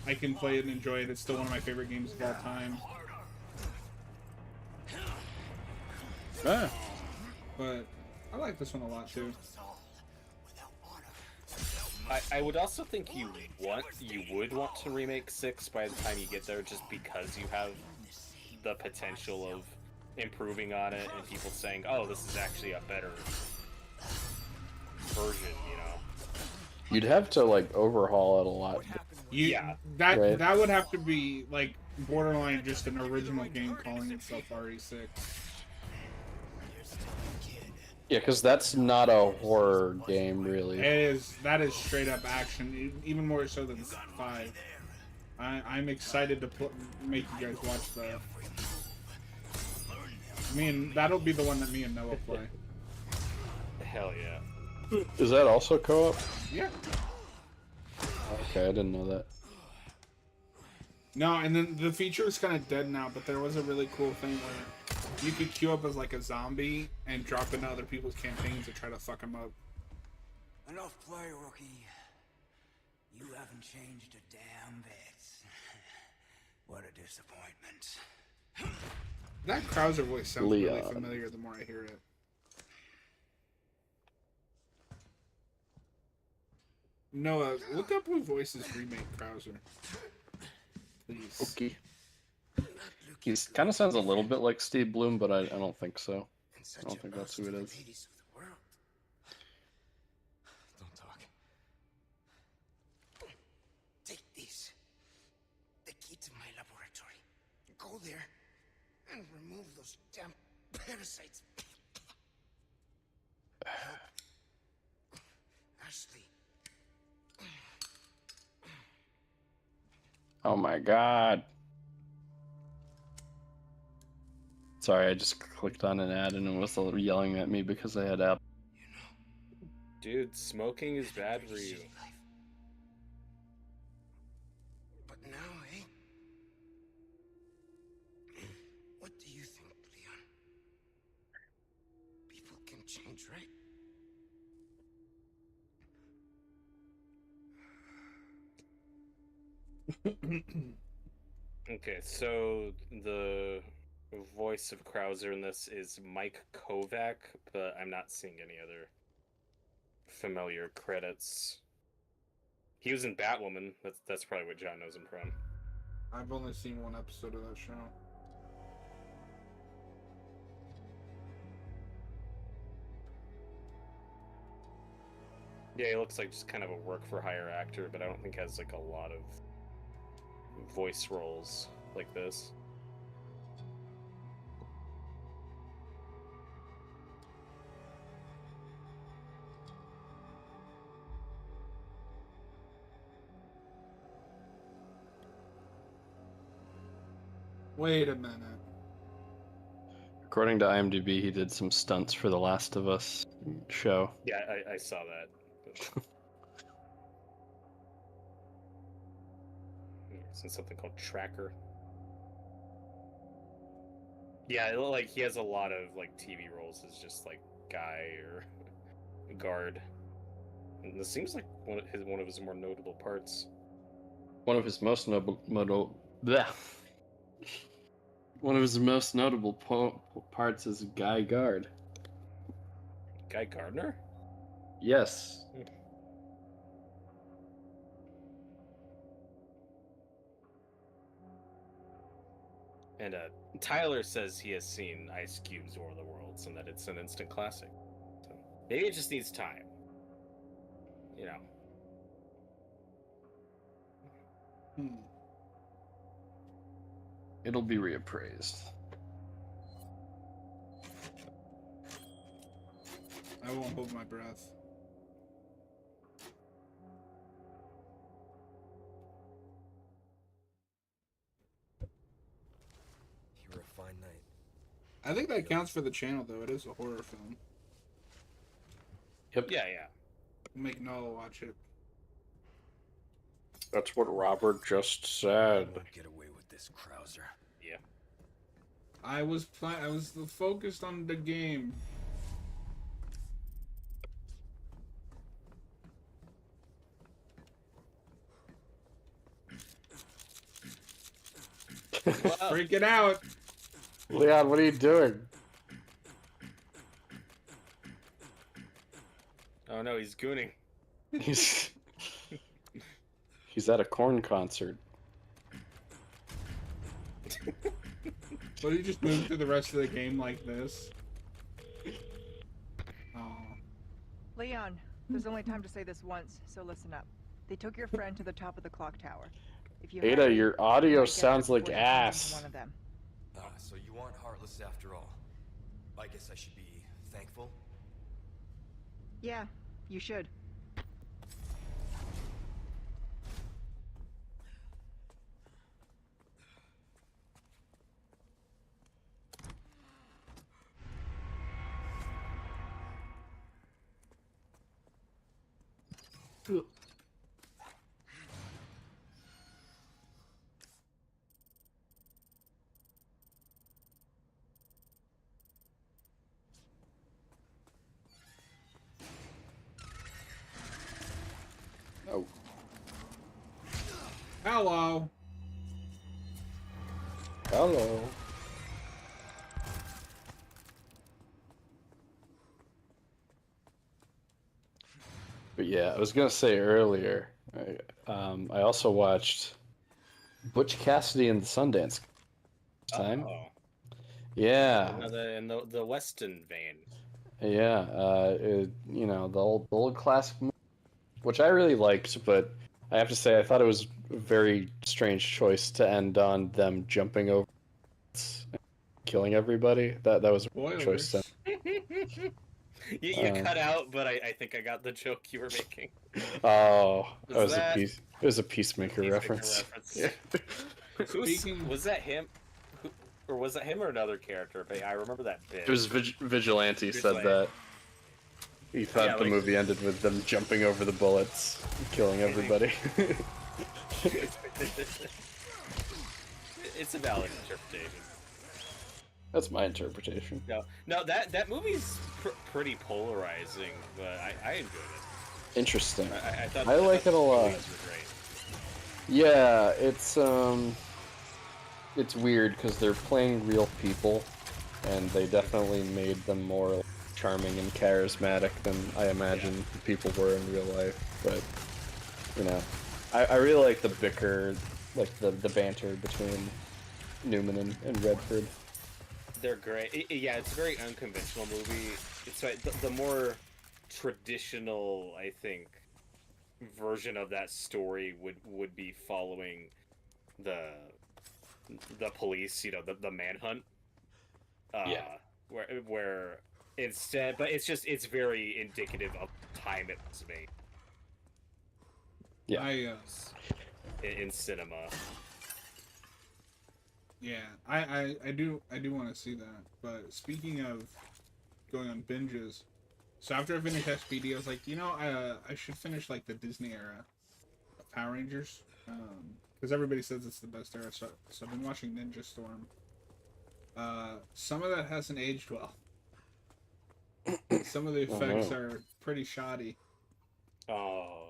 I can play it and enjoy it. It's still one of my favorite games of all time. Ah. But I like this one a lot too. I would also think you would want to remake 6 by the time you get there, just because you have the potential of improving on it and people saying, "Oh, this is actually a better version," you know. You'd have to like overhaul it a lot. Yeah. That that would have to be like borderline just an original game calling itself RE6. Yeah, because that's not a horror game, really. That is straight up action, even more so than 5. I'm excited to make you guys watch that. That'll be the one that me and Noah play. Hell yeah. Is that also co-op? Yeah. Okay, I didn't know that. No, and then the feature is kind of dead now, but there was a really cool thing where you could queue up as like a zombie and drop into other people's campaigns to try to fuck them up. Enough play, rookie. You haven't changed a damn bit. What a disappointment. That Krauser voice sounds really Leon. familiar the more I hear it. Noah, look up who voices Remake Krauser. Please. Okay. He kind of sounds a little bit like Steve Bloom, but I don't think so. I don't think that's who it is. Don't talk. Take this. The key to my laboratory. Go there and remove those damn parasites. Help Ashley. Oh my god. Sorry, I just clicked on an ad and it was yelling at me because I had app. Dude, smoking is bad for you. But now, eh? What do you think, Leon? People can change, right? Okay, so the voice of Krauser in this is Mike Kovac, but I'm not seeing any other familiar credits. He was in Batwoman. That's probably what John knows him from. I've only seen one episode of that show. Yeah, he looks like just kind of a work-for-hire actor, but I don't think has like a lot of voice roles like this. Wait a minute. According to IMDb, he did some stunts for The Last of Us show. Yeah, I saw that. It's in something called Tracker. Yeah, like he has a lot of like TV roles as just like guy or guard. And this seems like one of his more notable parts. One of his most One of his most notable parts is Guy Guard. Guy Gardner? Yes. And Tyler says he has seen Ice Cube's War of the Worlds and that it's an instant classic. So maybe it just needs time. You know. It'll be reappraised. I won't hold my breath. You were a fine night. I think that counts for the channel, though. It is a horror film. Yep. Yeah. We'll make Noah watch it. That's what Robert just I said. won't get away with this, Krauser. Yeah. I was focused on the game. Freaking out. Leon, what are you doing? Oh no, he's gooning. He's at a corn concert. What, did you just move through the rest of the game like this? Oh. Leon, there's only time to say this once, so listen up. They took your friend to the top of the clock tower. If you Ada, hurry, your you audio might get sounds there like before they turn into ass. One of them. So you aren't heartless after all. I guess I should be thankful. Yeah, you should. Oh. Hello. Hello. But yeah, I was gonna say earlier, I also watched Butch Cassidy and the Sundance time. Oh. Yeah, In the Western vein. yeah. You know, the old classic, which I really liked, but I have to say I thought it was a very strange choice to end on them jumping over and killing everybody. That was a weird choice. Spoilers. You cut out, but I think I got the joke you were making. Oh, it Was was that- a piece. It was a Peacemaker Peacemaker reference. Yeah. Was that him? Or was that him or another character? But I remember that bit. It was Vigilante said Vigilante. that. He thought Yeah, the like- movie ended with them jumping over the bullets, and killing everybody. It's a valid interpretation. That's my interpretation. No, that movie's pretty polarizing, but I enjoyed it. Interesting. I thought I like it a the lot. movies were great. Yeah, it's weird because they're playing real people, and they definitely made them more charming and charismatic than I imagine people were in real life. But you know, I really like the bicker, like the banter between Newman and Redford. They're great. Yeah, it's a very unconventional movie. It's like the more traditional, I think, version of that story would be following the police, you know, the manhunt. Yeah. Where instead, but it's very indicative of the time it was made. Yeah. In cinema. Yeah, I do want to see that. But speaking of going on binges, so after I finished SPD, I was like, you know, I should finish like the Disney era of Power Rangers, because everybody says it's the best era. So I've been watching Ninja Storm. Some of that hasn't aged well. Some of the effects are pretty shoddy. Oh.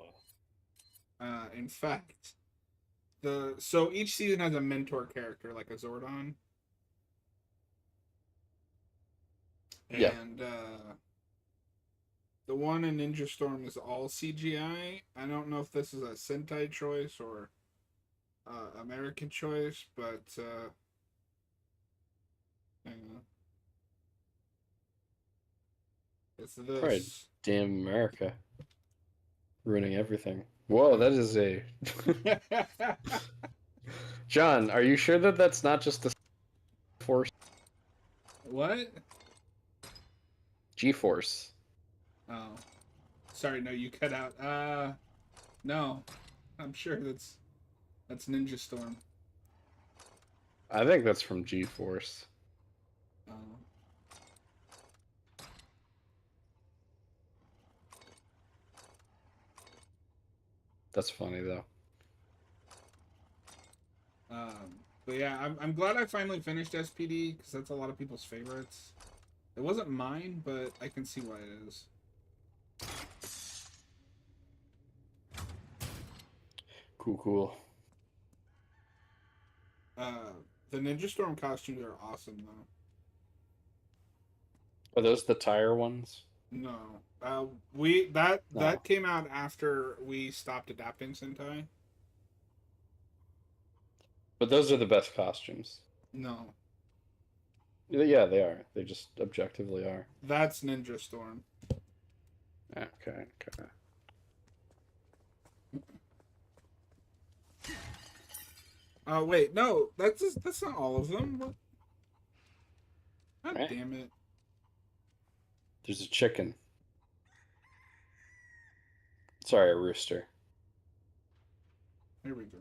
In fact, so each season has a mentor character, like a Zordon. Yeah. And the one in Ninja Storm is all CGI. I don't know if this is a Sentai choice or American choice, but Hang on. It's Right. this. Damn America. Ruining everything. Whoa, that is a... John, are you sure that that's not just the force? What? G-force. Oh. Sorry, no, you cut out. No. I'm sure that's Ninja Storm. I think that's from G-force. Oh. That's funny, though. But yeah, I'm glad I finally finished SPD, because that's a lot of people's favorites. It wasn't mine, but I can see why it is. Cool. The Ninja Storm costumes are awesome, though. Are those the tire ones? No. That No. came out after we stopped adapting Sentai. But those are the best costumes. No. Yeah, they are. They just objectively are. That's Ninja Storm. Okay. Oh wait, no, that's not all of them. What? God Eh. damn it! There's a chicken. Sorry, a rooster. Here we go.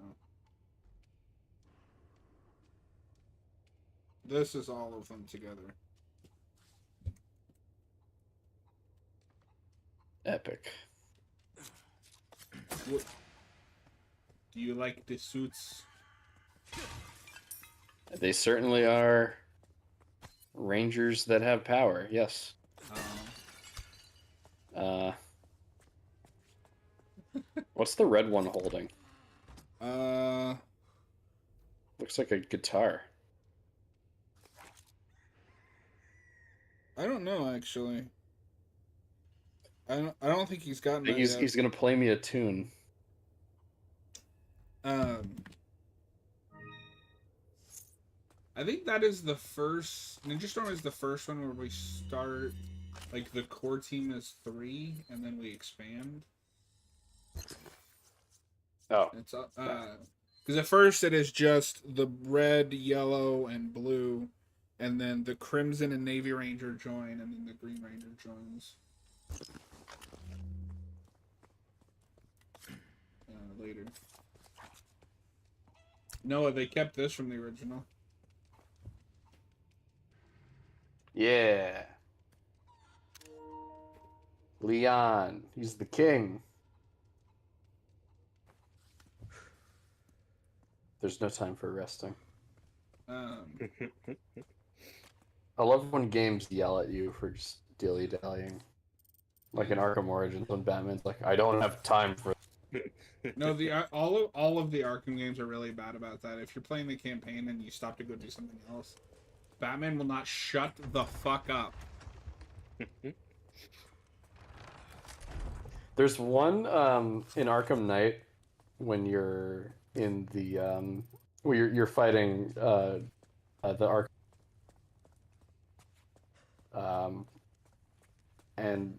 This is all of them together. Epic. What? Do you like the suits? They certainly are rangers that have power, yes. What's the red one holding? Looks like a guitar. I don't know actually. I don't think he's gotten that yet. He's gonna play me a tune. I think that is the first Ninja Storm is the first one where we start like the core team is 3 and then we expand. Oh. It's because at first it is just the red, yellow, and blue, and then the Crimson and Navy Ranger join, and then the Green Ranger joins later. No, they kept this from the original. Yeah. Leon, he's the king. There's no time for resting. I love when games yell at you for just dilly-dallying. Like in Arkham Origins when Batman's like, I don't have time for... No, all of the Arkham games are really bad about that. If you're playing the campaign and you stop to go do something else, Batman will not shut the fuck up. There's one in Arkham Knight when you're in the where you're fighting the Arkham, and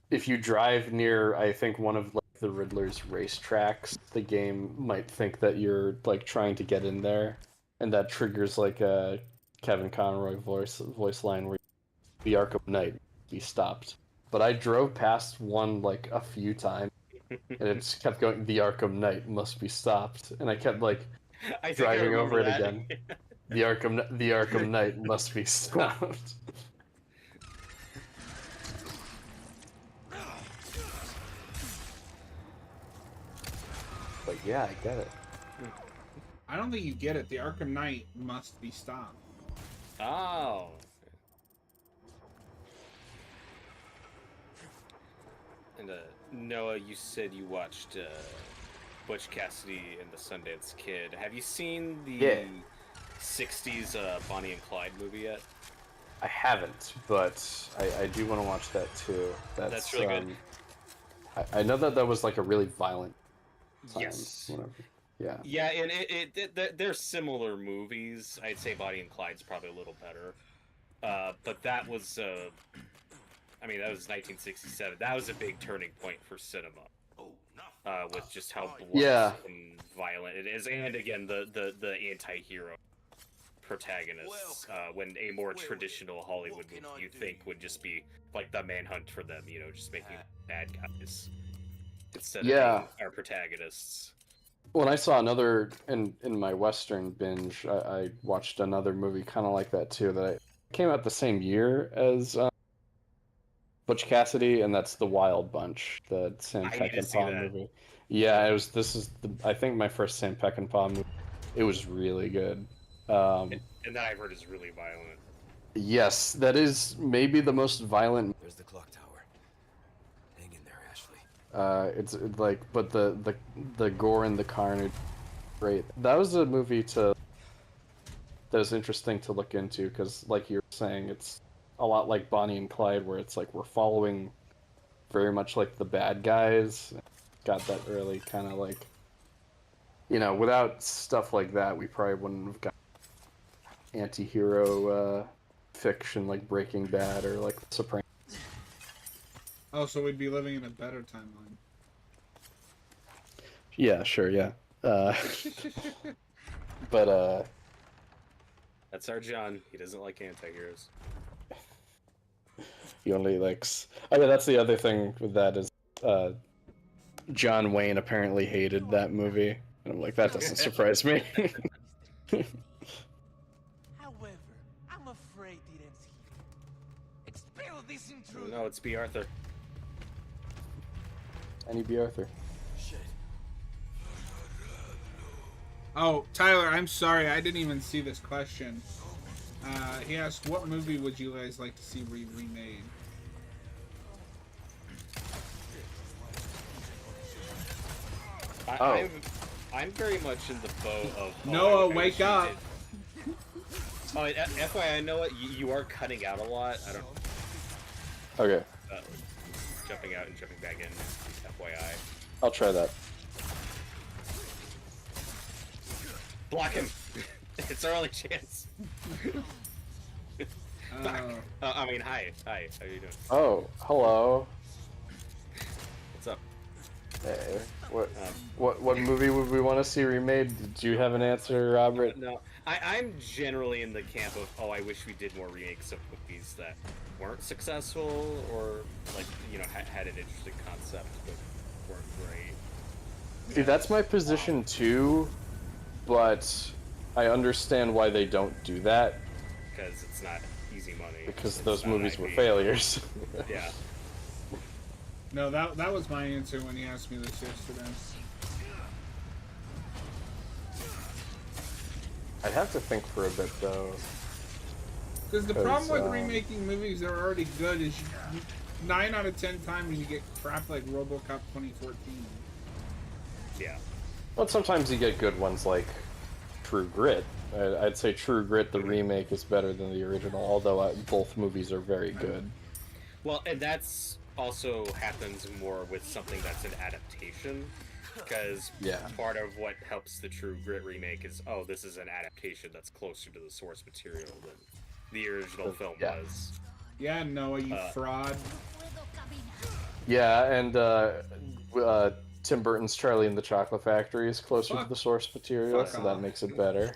if you drive near, I think one of like the Riddler's racetracks, the game might think that you're like trying to get in there, and that triggers like a Kevin Conroy voice line where the Arkham Knight be stopped. But I drove past one like a few times, and it just kept going. The Arkham Knight must be stopped, and I kept like driving over it again. The Arkham Knight must be stopped. But yeah, I get it. I don't think you get it. The Arkham Knight must be stopped. Oh. And Noah, you said you watched Butch Cassidy and the Sundance Kid. Have you seen the 60s Bonnie and Clyde movie yet? I haven't, but I do want to watch that too. That's really good. I know that was like a really violent time, Yes. whatever. Yeah. Yeah, and they're similar movies. I'd say Bonnie and Clyde's probably a little better. But that was, I mean, that was 1967. That was a big turning point for cinema. With just how blunt and violent it is, and again the anti-hero protagonists. When a more traditional Hollywood movie you think would just be like the manhunt for them, just making bad guys instead of being our protagonists. When I saw another in my Western binge, I watched another movie kind of like that too. That came out the same year as Butch Cassidy, and that's The Wild Bunch, the Sam Peckinpah movie. Yeah, it was. This is I think my first Sam Peckinpah movie. It was really good. And that I've heard is really violent. Yes, that is maybe the most violent. There's the clock tower. Hang in there, Ashley. It's like, but the gore and the carnage, great. That was a movie that was interesting to look into because, like you were saying, it's a lot like Bonnie and Clyde, where it's like we're following very much like the bad guys. Got that early kind of like, without stuff like that, we probably wouldn't have got anti-hero fiction like Breaking Bad or like The Sopranos. Oh, so we'd be living in a better timeline. Yeah, sure, yeah. But that's our John. He doesn't like anti-heroes. He only likes. Oh yeah, that's the other thing with that is John Wayne apparently hated that movie, and I'm like, that doesn't surprise me. However, I'm afraid it ends here. Expel this intruder. No, it's B. Arthur. Annie B. Arthur. Shit. Oh, Tyler, I'm sorry, I didn't even see this question. He asked, what movie would you guys like to see remade? I'm very much in the boat of... Noah, wake up! Oh, and FYI, I know what you are cutting out a lot. I don't... Okay. Jumping out and jumping back in, FYI. I'll try that. Block him! It's our only chance. I mean, hi. Hi, how are you doing? Oh, hello. What's up? Hey, what movie would we want to see remade? Did you have an answer, Robert? No, I'm generally in the camp of, I wish we did more remakes of movies that weren't successful or, like, had an interesting concept but weren't great. See, that's my position too, but I understand why they don't do that. Because it's not easy money. Because those movies were failures. Yeah. No, that was my answer when he asked me this yesterday. I'd have to think for a bit, though. Because the problem with remaking movies that are already good is 9 out of 10 times you get crap like RoboCop 2014. Yeah. Well, sometimes you get good ones like True Grit. I'd say True Grit, the remake, is better than the original, although both movies are very good. Well, and that's also happens more with something that's an adaptation, because part of what helps the True Grit remake is, this is an adaptation that's closer to the source material than the original film was. Yeah, Noah, you fraud. Yeah, and Tim Burton's Charlie and the Chocolate Factory is closer to the source material, so that makes it better.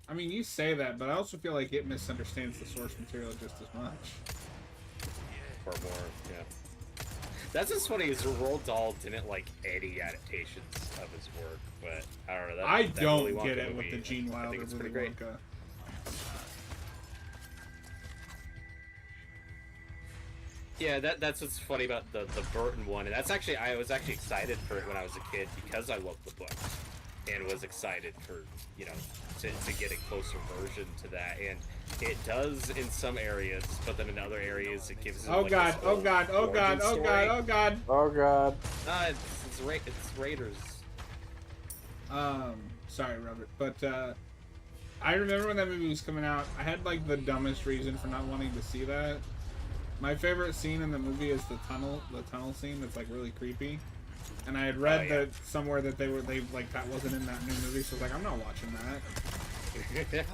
I mean, you say that, but I also feel like it misunderstands the source material just as much. Or more, yeah. That's what's funny is Roald Dahl didn't like any adaptations of his work, but I don't know. I don't get it with the Gene Wilder. I think it's pretty great. Yeah, that's what's funny about the Burton one, and that's actually I was actually excited for it when I was a kid because I loved the book, and was excited for to get a closer version to that, and it does in some areas, but then in other areas it gives. Oh god! Oh god! Oh god! Oh god! Oh god! Oh god! It's Raiders. Sorry, Robert, but I remember when that movie was coming out. I had like the dumbest reason for not wanting to see that. My favorite scene in the movie is the tunnel scene that's like really creepy. And I had read that somewhere that they like that wasn't in that new movie, so I was like, I'm not watching that.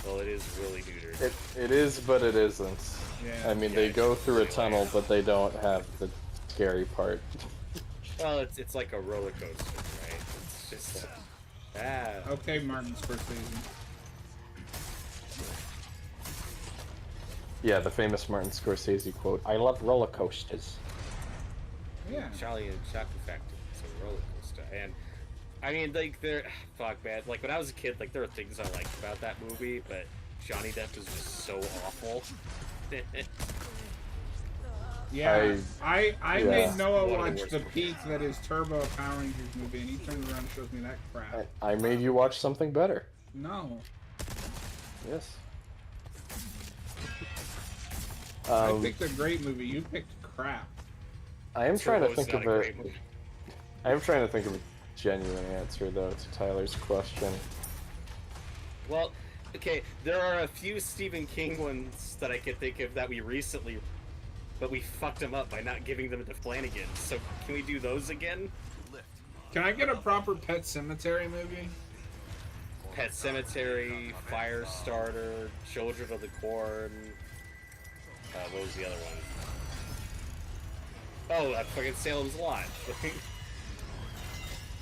Well, it is really neutered. It is, but it isn't. Yeah. I mean, they go through a tunnel, but they don't have the scary part. Well, it's like a roller coaster, right? It's just Okay, Martin Scorsese. Yeah, the famous Martin Scorsese quote, "I love roller coasters." Yeah. Charlie and Chocolate Factory. It's a roller coaster, and I mean, like, fuck, man. Like, when I was a kid, like, there were things I liked about that movie, but Johnny Depp is just so awful. Yeah, I made Noah One of the watch worst the movies. peak that is Turbo a Power Rangers movie, and he turns around and shows me that crap. I made you watch something better. No. Yes. I picked a great movie, you picked crap. I am trying to Turbo's think not of a a. great movie. I am trying to think of a genuine answer though to Tyler's question. Well, okay, there are a few Stephen King ones that I can think of that we recently, but we fucked them up by not giving them to Flanagan. So can we do those again? Can I get a proper Pet Cemetery movie? Pet Cemetery, Firestarter, Children of the Corn. What was the other one? Oh, fucking Salem's Lot.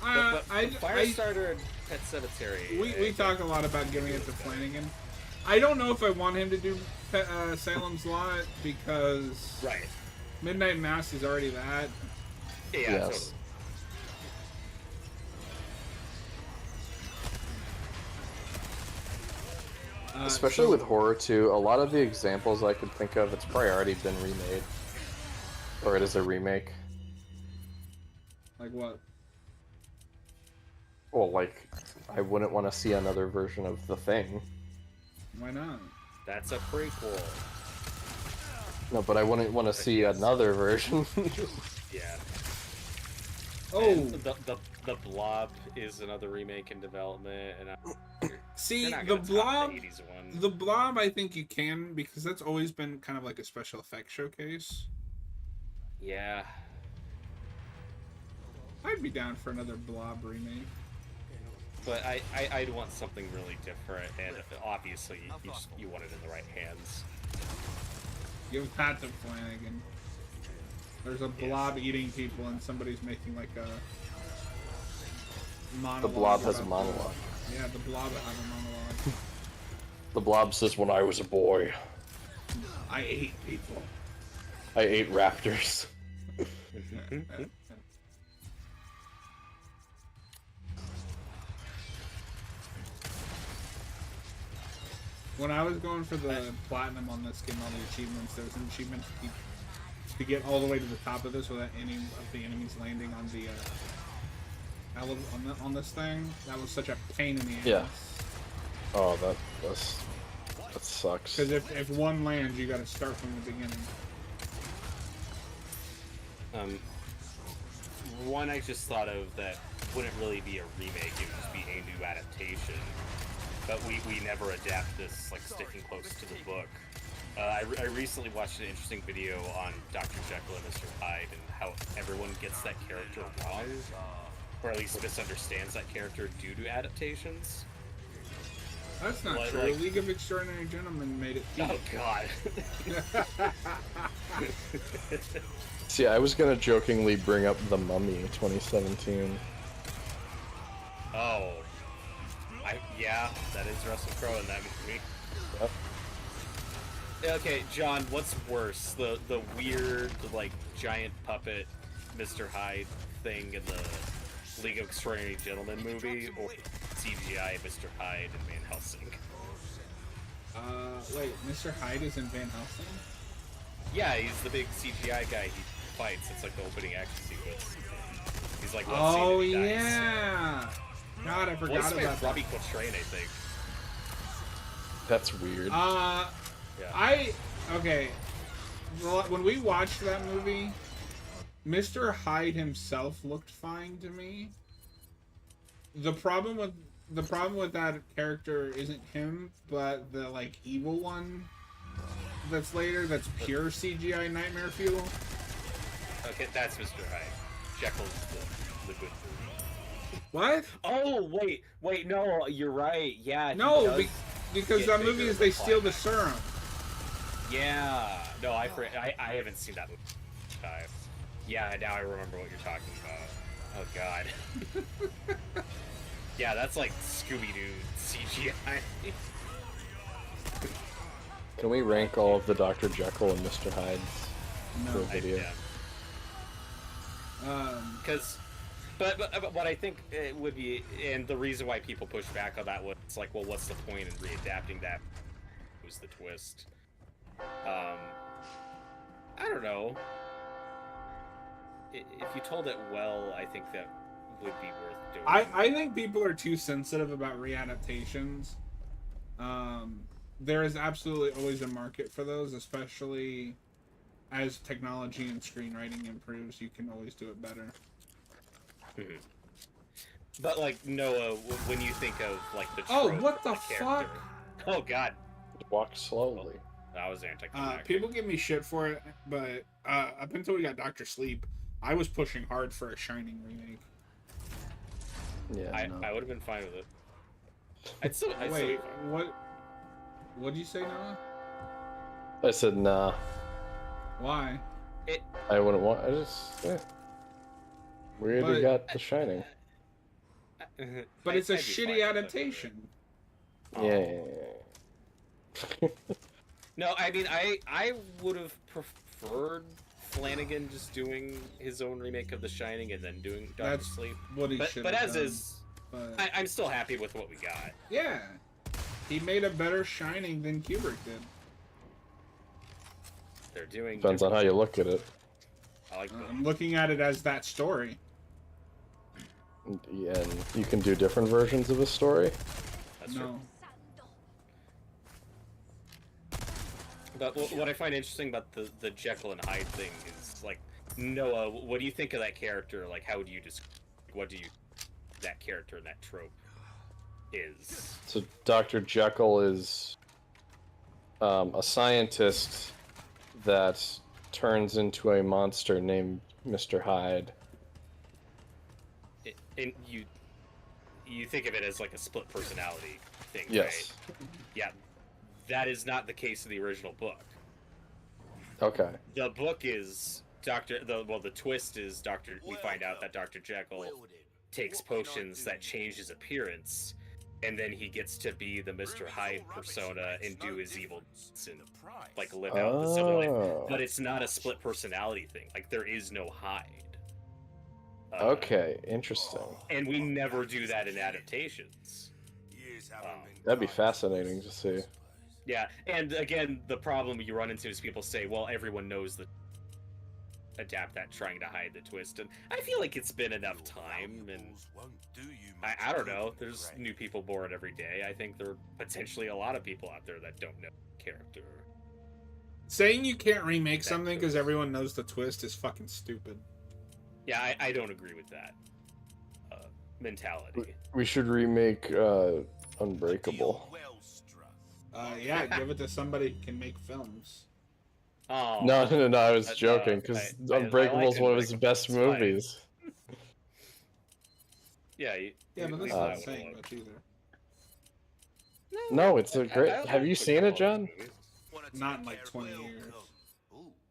but Firestarter and Pet Cemetery. We talk a lot about giving it to Flanagan. I don't know if I want him to do Salem's Lot because Right. Midnight Mass is already that. Yeah, Yes. totally. Especially with horror too, a lot of the examples I could think of, it's probably already been remade. Or it is a remake. Like what? Well, like, I wouldn't want to see another version of The Thing. Why not? That's a prequel. No, but I wouldn't want to see another version. Yeah. Oh, And the Blob is another remake in development, and see, they're not the gonna top Blob, the 80s one. the Blob, I think you can because that's always been kind of like a special effects showcase. Yeah. I'd be down for another Blob remake. But I'd want something really different, and obviously you want it in the right hands. Give that to Flanagan. There's a blob eating people, and somebody's making like a monologue. The Blob has a about monologue. Yeah, the Blob has a monologue. The Blob says, "When I was a boy, I ate people. I ate raptors." When I was going for the platinum on this game, all the achievements, there was an achievement to get all the way to the top of this without any of the enemies landing on the on this thing. That was such a pain in the ass. Yeah. Oh, that sucks. Because if one lands, you got to start from the beginning. One I just thought of that wouldn't really be a remake; it would just be a new adaptation. But we never adapt this, like, sticking close to the book. I recently watched an interesting video on Dr. Jekyll and Mr. Hyde and how everyone gets that character wrong, or at least misunderstands that character due to adaptations. That's not Like- true. like- League of Extraordinary Gentlemen made it. Oh God! See, I was gonna jokingly bring up The Mummy 2017. Oh, yeah, that is Russell Crowe in that movie. Yep. Okay, John, what's worse, the weird, like, giant puppet Mr. Hyde thing in the League of Extraordinary Gentlemen movie, or CGI Mr. Hyde in Van Helsing? Wait, Mr. Hyde is in Van Helsing? Yeah, he's the big CGI guy he fights. It's like the opening action sequence. He's like, Oh, scene and he dies. yeah! God, I forgot Voiced by about that. Robbie Coltrane, I think. That's weird. Yeah. Okay. Well, when we watched that movie, Mr. Hyde himself looked fine to me. The problem with that character isn't him, but the, like, evil one that's later, that's pure CGI nightmare fuel. Okay, that's Mr. Hyde. Jekyll's the good movie. What? Oh wait, no, you're right. Yeah. No, because that movie is they steal the serum. Yeah. No, I haven't seen that movie. Yeah, now I remember what you're talking about. Oh god. Yeah, that's like Scooby-Doo CGI. Can we rank all of the Dr. Jekyll and Mr. Hydes for a video? Because, but what I think it would be, and the reason why people push back on that was, it's like, well, what's the point in readapting that? Was the twist? I don't know. If you told it well, I think that would be worth doing. I think people are too sensitive about readaptations. There is absolutely always a market for those, especially as technology and screenwriting improves. You can always do it better. Mm-hmm. But like Noah, when you think of like the what the fuck? Oh god, walk slowly. That was anticlimactic. People give me shit for it, but up until we got Dr. Sleep, I was pushing hard for a Shining remake. Yeah, I would have been fine with it. I'd still Wait, be fine. What'd you say, Noah? I said nah. Why? I wouldn't want. We already got The Shining. But it's a shitty adaptation. Yeah. No, I mean, I would have preferred Flanagan just doing his own remake of The Shining and then doing Doctor Sleep. What he should have But as done. is, I'm still happy with what we got. Yeah. He made a better Shining than Kubrick did. They're doing... Depends on how you look at it. I like I'm looking at it as that story. Yeah, and you can do different versions of a story. That's No. true. But what I find interesting about the Jekyll and Hyde thing is, like, Noah, what do you think of that character? Like, how would you what do you... that character and that trope is? So Dr. Jekyll is a scientist that turns into a monster named Mr. Hyde. And you think of it as like a split personality thing, Yes. right? Yeah. That is not the case in the original book. Okay. The book is the twist is we find out that Dr. Jekyll takes potions that change his appearance, and then he gets to be the Mr. Hyde persona and do his evil deeds and like live out the civil life. But it's not a split personality thing. Like, there is no Hyde. Okay, interesting. And we never do that in adaptations. That'd be fascinating to see. Yeah, and again, the problem you run into is people say, well, everyone knows the adapt that trying to hide the twist, and I feel like it's been enough time, and I don't know, there's new people born every day. I think there are potentially a lot of people out there that don't know the character. Saying you can't remake something because everyone knows the twist is fucking stupid. Yeah, I don't agree with that mentality. We should remake Unbreakable. Yeah, give it to somebody who can make films. Oh, No, I was joking, because Unbreakable is one of his best movies. Yeah, but that's not saying much either. No, it's a great... Have you seen it, John? Not in like 20 years.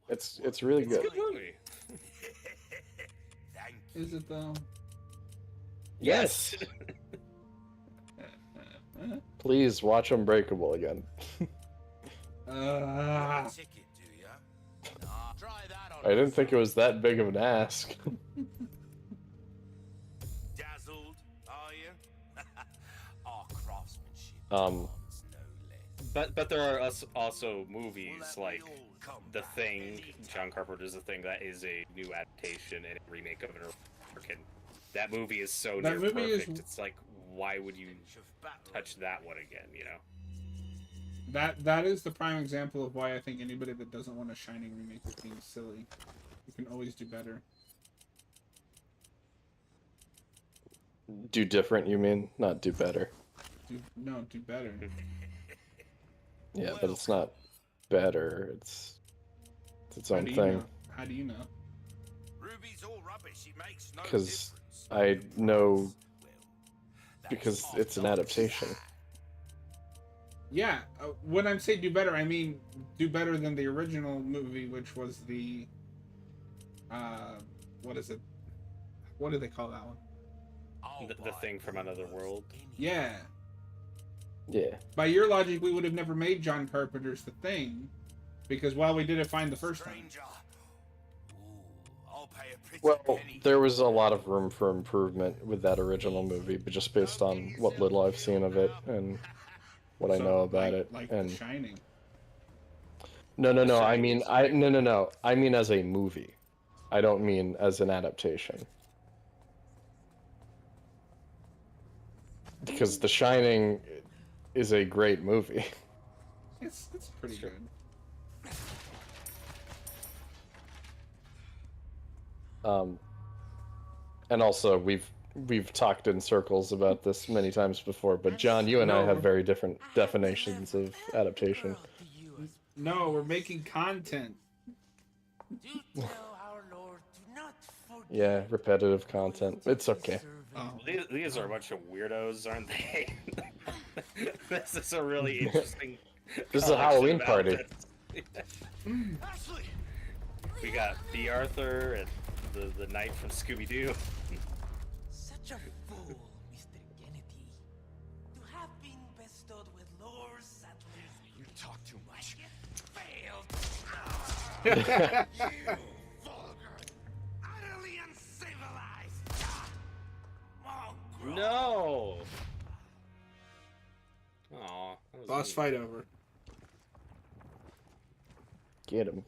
It's really good. It's a good movie. Is it though? Yes! Please watch Unbreakable again. Uh, I didn't think it was that big of an ask. Dazzled, are you? Our craftsmanship. But there are also movies like The Thing. John Carpenter's The Thing, that is a new adaptation and a remake of an American. That movie is so near perfect. It's like, why would you touch that one again? You know. that is the prime example of why I think anybody that doesn't want a Shining remake is being silly. You can always do better. Do different, you mean? Not do better. Do better. Yeah, but it's not better. It's its own thing. How do you know? movie's all rubbish. It makes no because difference. I know because it's an adaptation. Yeah, when I'm saying do better, I mean do better than the original movie, which was the, what is it? What do they call that one? The thing from another world. Yeah. Yeah. By your logic, we would have never made John Carpenter's The Thing, because while we did it fine the first time. Stranger. Ooh, I'll pay a pretty Well, penny. there was a lot of room for improvement with that original movie, but just based on what little I've seen of it and what I know about it. Like And The Shining. no. The I Shining mean, is no. I mean as a movie. I don't mean as an adaptation. Because The Shining is a great movie. It's pretty good. And also we've talked in circles about this many times before, but John, you and I have very different definitions of adaptation. No, we're making content. Do tell our Lord to not forget. Yeah, repetitive content. It's okay. Oh. These are a bunch of weirdos, aren't they? This is a really interesting. This is a Halloween party. Ashley! We got B. Arthur and the knight from Scooby Doo. Such a fool, Mr. Kennedy. To have been bestowed with lore settlers. You talk too much. Failed. You vulgar, utterly uncivilized. Mongrel. No. Aw. that was Boss mean. fight over. Get him.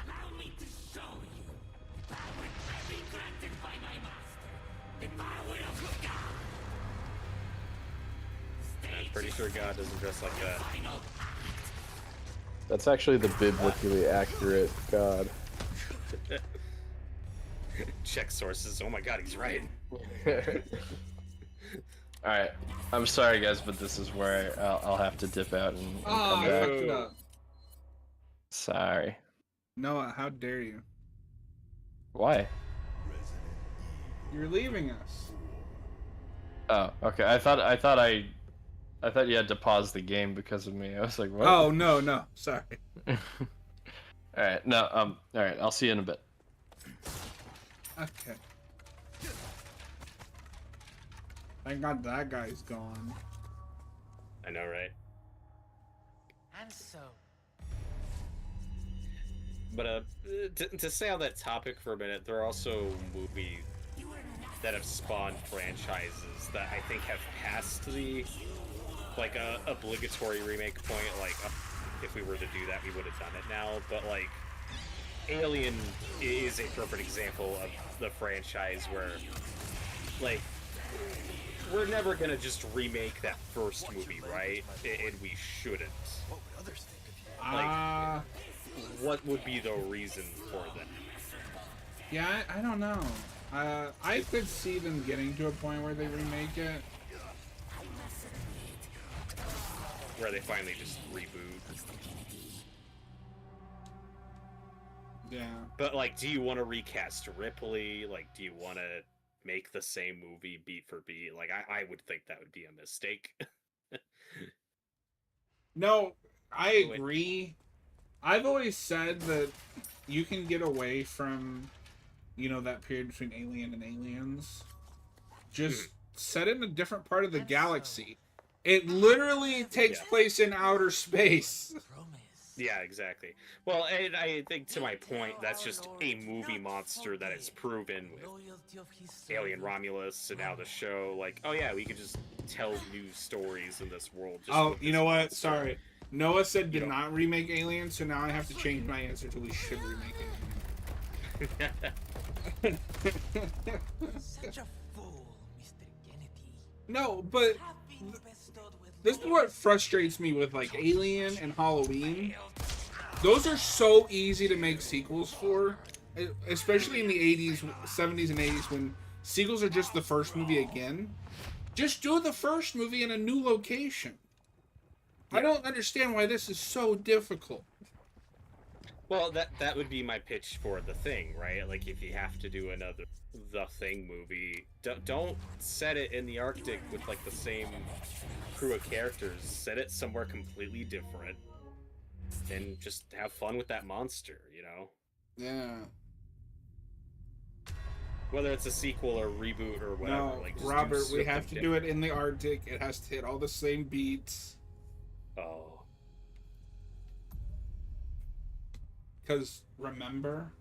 Allow me to show you the power be granted by my master. The power of God. I'm pretty sure God doesn't dress like that. That's actually the biblically accurate God. Check sources. Oh my God, he's right. Alright. I'm sorry, guys, but this is where I'll have to dip out and Oh, come I back. fucked it up. Sorry. Noah, how dare you? Why? You're leaving us. Oh, okay. I thought you had to pause the game because of me. I was like, what? Oh, no. Sorry. Alright, no, alright, I'll see you in a bit. Okay. Thank God that guy's gone. I know, right? And so, But to stay on that topic for a minute, there are also movies that have spawned franchises that I think have passed the like obligatory remake point. Like if we were to do that, we would have done it now. But like Alien is a perfect example of the franchise where like we're never gonna just remake that first movie, right? And we shouldn't. Ah, What would be the reason for that? yeah, I don't know. I could see them getting to a point where they remake it. Where they finally just reboot. Yeah. But like, do you want to recast Ripley? Like, do you want to make the same movie beat for beat? Like, I would think that would be a mistake. No, I agree. I've always said that you can get away from, that period between Alien and Aliens. Just set it in a different part of the galaxy. It literally takes place in outer space. Yeah, exactly. Well, and I think to my point, that's just a movie monster that is proven with Alien Romulus and now the show. Like, oh yeah, we could just tell new stories in this world. Just Oh, with you this know what? monster. Sorry. Noah said did You know- not remake Alien, so now I have to change my answer to we should remake Alien. such a fool, Mr. Kennedy. No, but Have been bestowed with this is lore what frustrates me with like Alien and Halloween. Those are so easy to make sequels for, especially in the 80s, 70s, and 80s when sequels are just the first movie again. Just do the first movie in a new location. I don't understand why this is so difficult. Well, that would be my pitch for The Thing, right? Like, if you have to do another The Thing movie, don't set it in the Arctic with, like, the same crew of characters. Set it somewhere completely different. And just have fun with that monster, you know? Yeah. Whether it's a sequel or reboot or whatever. No, like, just Robert, do we have to something do it in the Arctic. It has to hit all the same beats. different. Oh. Because, remember?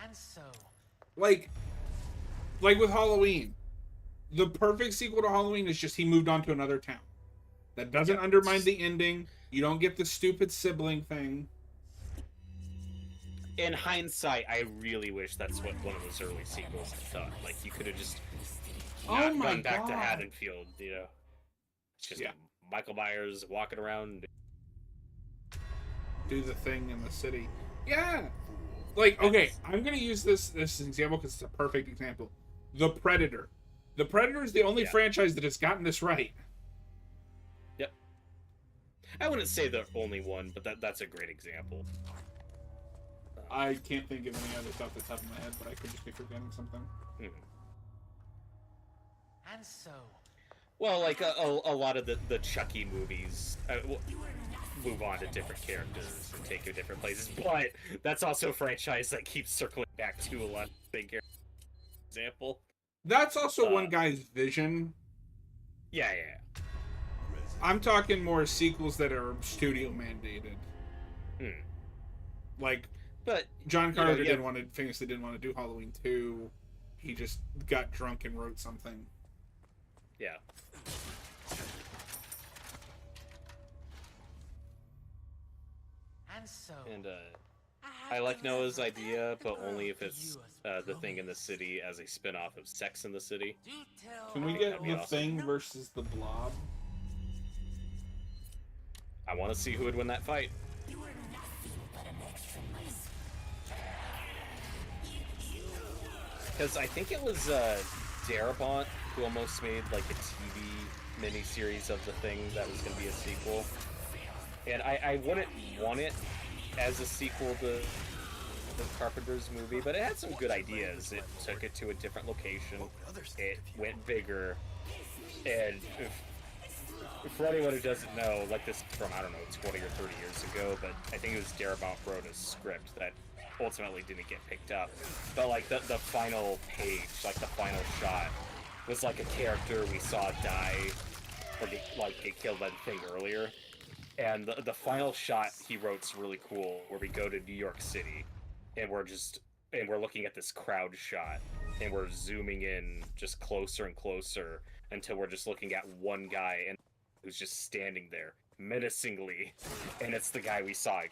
And so, Like with Halloween. The perfect sequel to Halloween is just he moved on to another town. That doesn't undermine the ending. You don't get the stupid sibling thing. In hindsight, I really wish that's what one of those early sequels had done. Like, you could have just not gone back to Haddonfield, you know? It's just Michael Myers walking around. Do the thing in the city. Yeah! Like, okay, I'm gonna use this example because it's a perfect example. The Predator. The Predator is the only franchise that has gotten this right. Yep. I wouldn't say the only one, but that's a great example. I can't think of any other stuff that's top of my head, but I could just be forgetting something. Mhm. and so, Well, like a lot of the Chucky movies move on to different characters and take you different places, but that's also a franchise that keeps circling back to a lot of big characters. Example. That's also one guy's vision. Yeah. I'm talking more sequels that are studio mandated. Like, But John Carter famously didn't want to do Halloween 2. He just got drunk and wrote something. yeah. and so. And have I like to Noah's resurrect idea, the but only world if for it's you as the Thing in the promised. City as a spin-off of Sex in the City. Do tell Can we all get those the Thing versus the Blob? I want to see who would win that fight. Because I think it was Darabont who almost made like a TV miniseries of the Thing that was going to be a sequel. And I wouldn't want it as a sequel to the Carpenter's movie, but it had some good ideas. It took it to a different location. It went bigger. And for anyone who doesn't know, like this from, I don't know, 20 or 30 years ago, but I think it was Darabont wrote a script that ultimately didn't get picked up. But like the final page, like the final shot, was like a character we saw die or get killed by the Thing earlier. And the final shot he wrote's really cool, where we go to New York City, and we're looking at this crowd shot, and we're zooming in just closer and closer until we're just looking at one guy and who's just standing there menacingly, and it's the guy we saw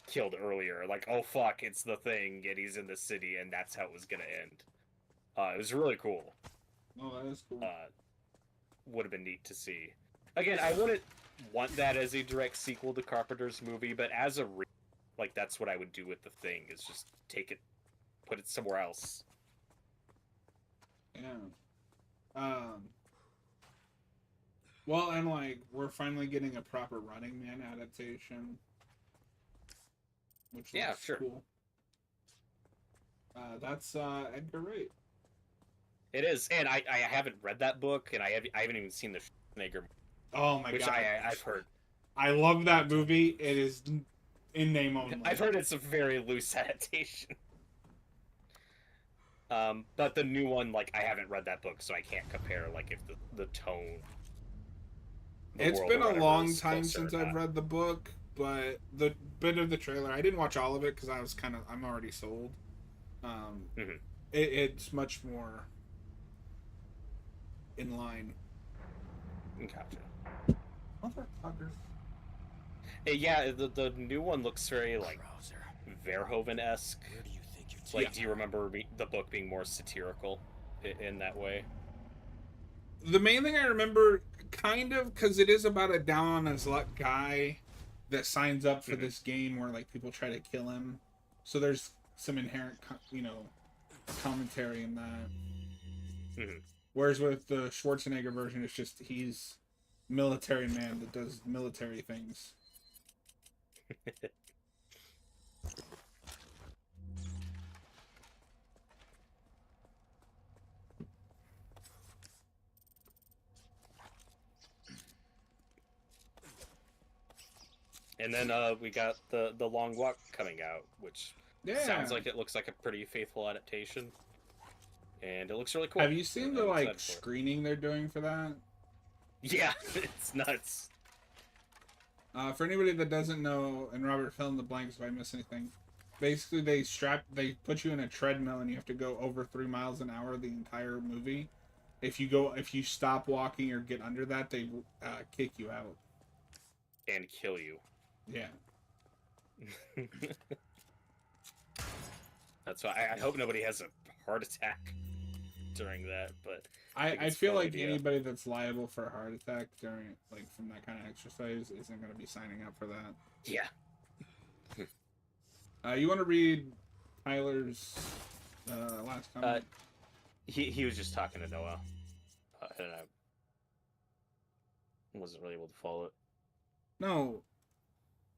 killed earlier. Like, oh fuck, it's the Thing, and he's in the city, and that's how it was gonna end. It was really cool. Oh, that is cool. Would have been neat to see. Again, I wouldn't want that as a direct sequel to Carpenter's movie, but as a like, that's what I would do with the Thing, is just take it, put it somewhere else. Yeah. Well, and like, we're finally getting a proper Running Man adaptation. Which looks cool. That's Edgar Wright. It is, and I haven't read that book, and I haven't even seen the Schwarzenegger movie. Oh my god! I've heard. I love that movie. It is in name only. I've heard it's a very loose adaptation. But the new one, like, I haven't read that book, so I can't compare, like, if the tone. It's been a long time since I've read the book, but the bit of the trailer, I didn't watch all of it because I'm already sold. It's much more in line. Gotcha. Motherfuckers. Yeah, the new one looks very, like, Verhoeven-esque. Like, do you remember the book being more satirical in that way? The main thing I remember, kind of, because it is about a down on his luck guy that signs up for this game where, like, people try to kill him. So there's some inherent, commentary in that. Mhm. Whereas with the Schwarzenegger version, it's just he's military man that does military things. And then we got the Long Walk coming out, which sounds like it looks like a pretty faithful adaptation, and it looks really cool. Have you seen I'm the like excited for it. screening they're doing for that? Yeah, it's nuts. For anybody that doesn't know, and Robert, fill in the blanks if I miss anything. Basically, they put you in a treadmill and you have to go over 3 miles an hour the entire movie. If you stop walking or get under that, they kick you out. And kill you. Yeah. That's why I hope nobody has a heart attack during that. But I feel like anybody that's liable for a heart attack during from that kind of exercise isn't going to be signing up for that. Yeah. You want to read Tyler's last comment? He was just talking to Noah, and I wasn't really able to follow it. No.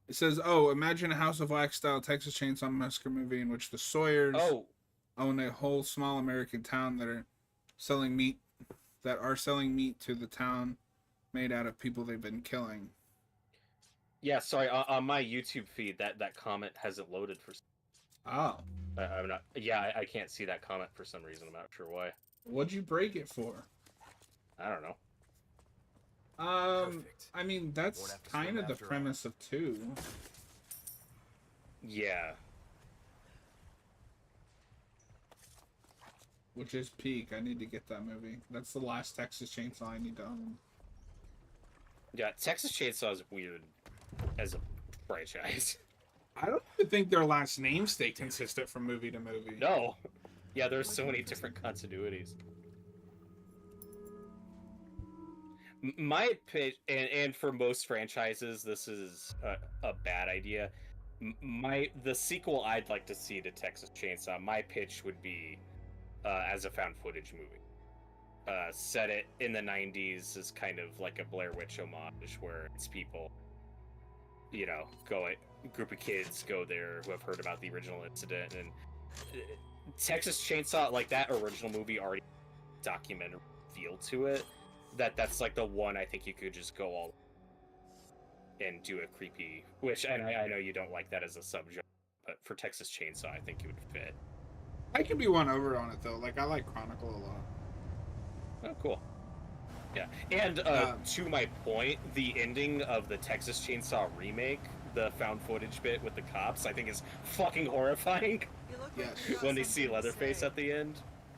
It says, "Oh, imagine a House of Wax style Texas Chainsaw Massacre movie in which the Sawyers own a whole small American town that are selling meat to the town made out of people they've been killing." Yeah, sorry. On my YouTube feed, that comment hasn't loaded for. Oh. I'm not. Yeah, I can't see that comment for some reason. I'm not sure why. What'd you break it for? I don't know. Perfect. I mean, that's kind of the premise of 2. Yeah. Which is peak. I need to get that movie. That's the last Texas Chainsaw I need to own. Yeah, Texas Chainsaw is weird as a franchise. I don't even think their last names stay consistent from movie to movie. No. Yeah, there's so many different continuities. My pitch, and for most franchises, this is a bad idea. The sequel I'd like to see to Texas Chainsaw, my pitch would be as a found footage movie. Set it in the 90s as kind of like a Blair Witch homage, where it's people, a group of kids go there who have heard about the original incident, and Texas Chainsaw, like that original movie already documented feel to it. That's like the one I think you could just go all and do a creepy, which I know you don't like that as a subject, but for Texas Chainsaw, I think it would fit. I could be won over on it though. Like, I like Chronicle a lot. Oh, cool. Yeah, and to my point, the ending of the Texas Chainsaw remake, the found footage bit with the cops, I think is fucking horrifying. You look Yes. like you got When they see something to Leatherface say. at the end.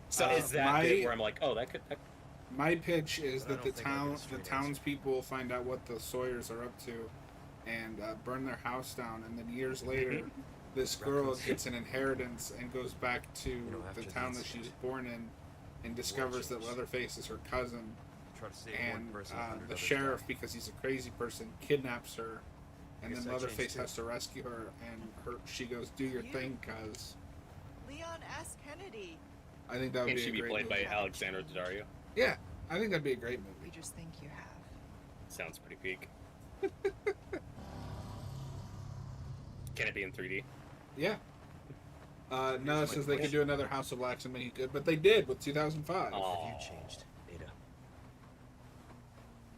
So is that bit where I'm like, oh, that could. My pitch is But I that don't think I get a straight townspeople find out what the Sawyers are up to, and burn their house down, and then years later, this girl gets an inheritance and goes back to the town that she was born in, and discovers that Leatherface is her cousin, Try to save and one person, 100 the others sheriff, die. because he's a crazy person, kidnaps her, and Guess then that Leatherface changed too. has to rescue her, and she goes, "Do your You- thing, cuz." Leon S. Kennedy. I think that would And be she a be great played by movie. Alexander Daddario. Yeah, I think that'd be a great We movie. just think you have. Sounds pretty peak. Can it be in 3D? Yeah. No, it says they could do another House of Wax and make it good, but they did with 2005. Oh. Have you changed, Ada?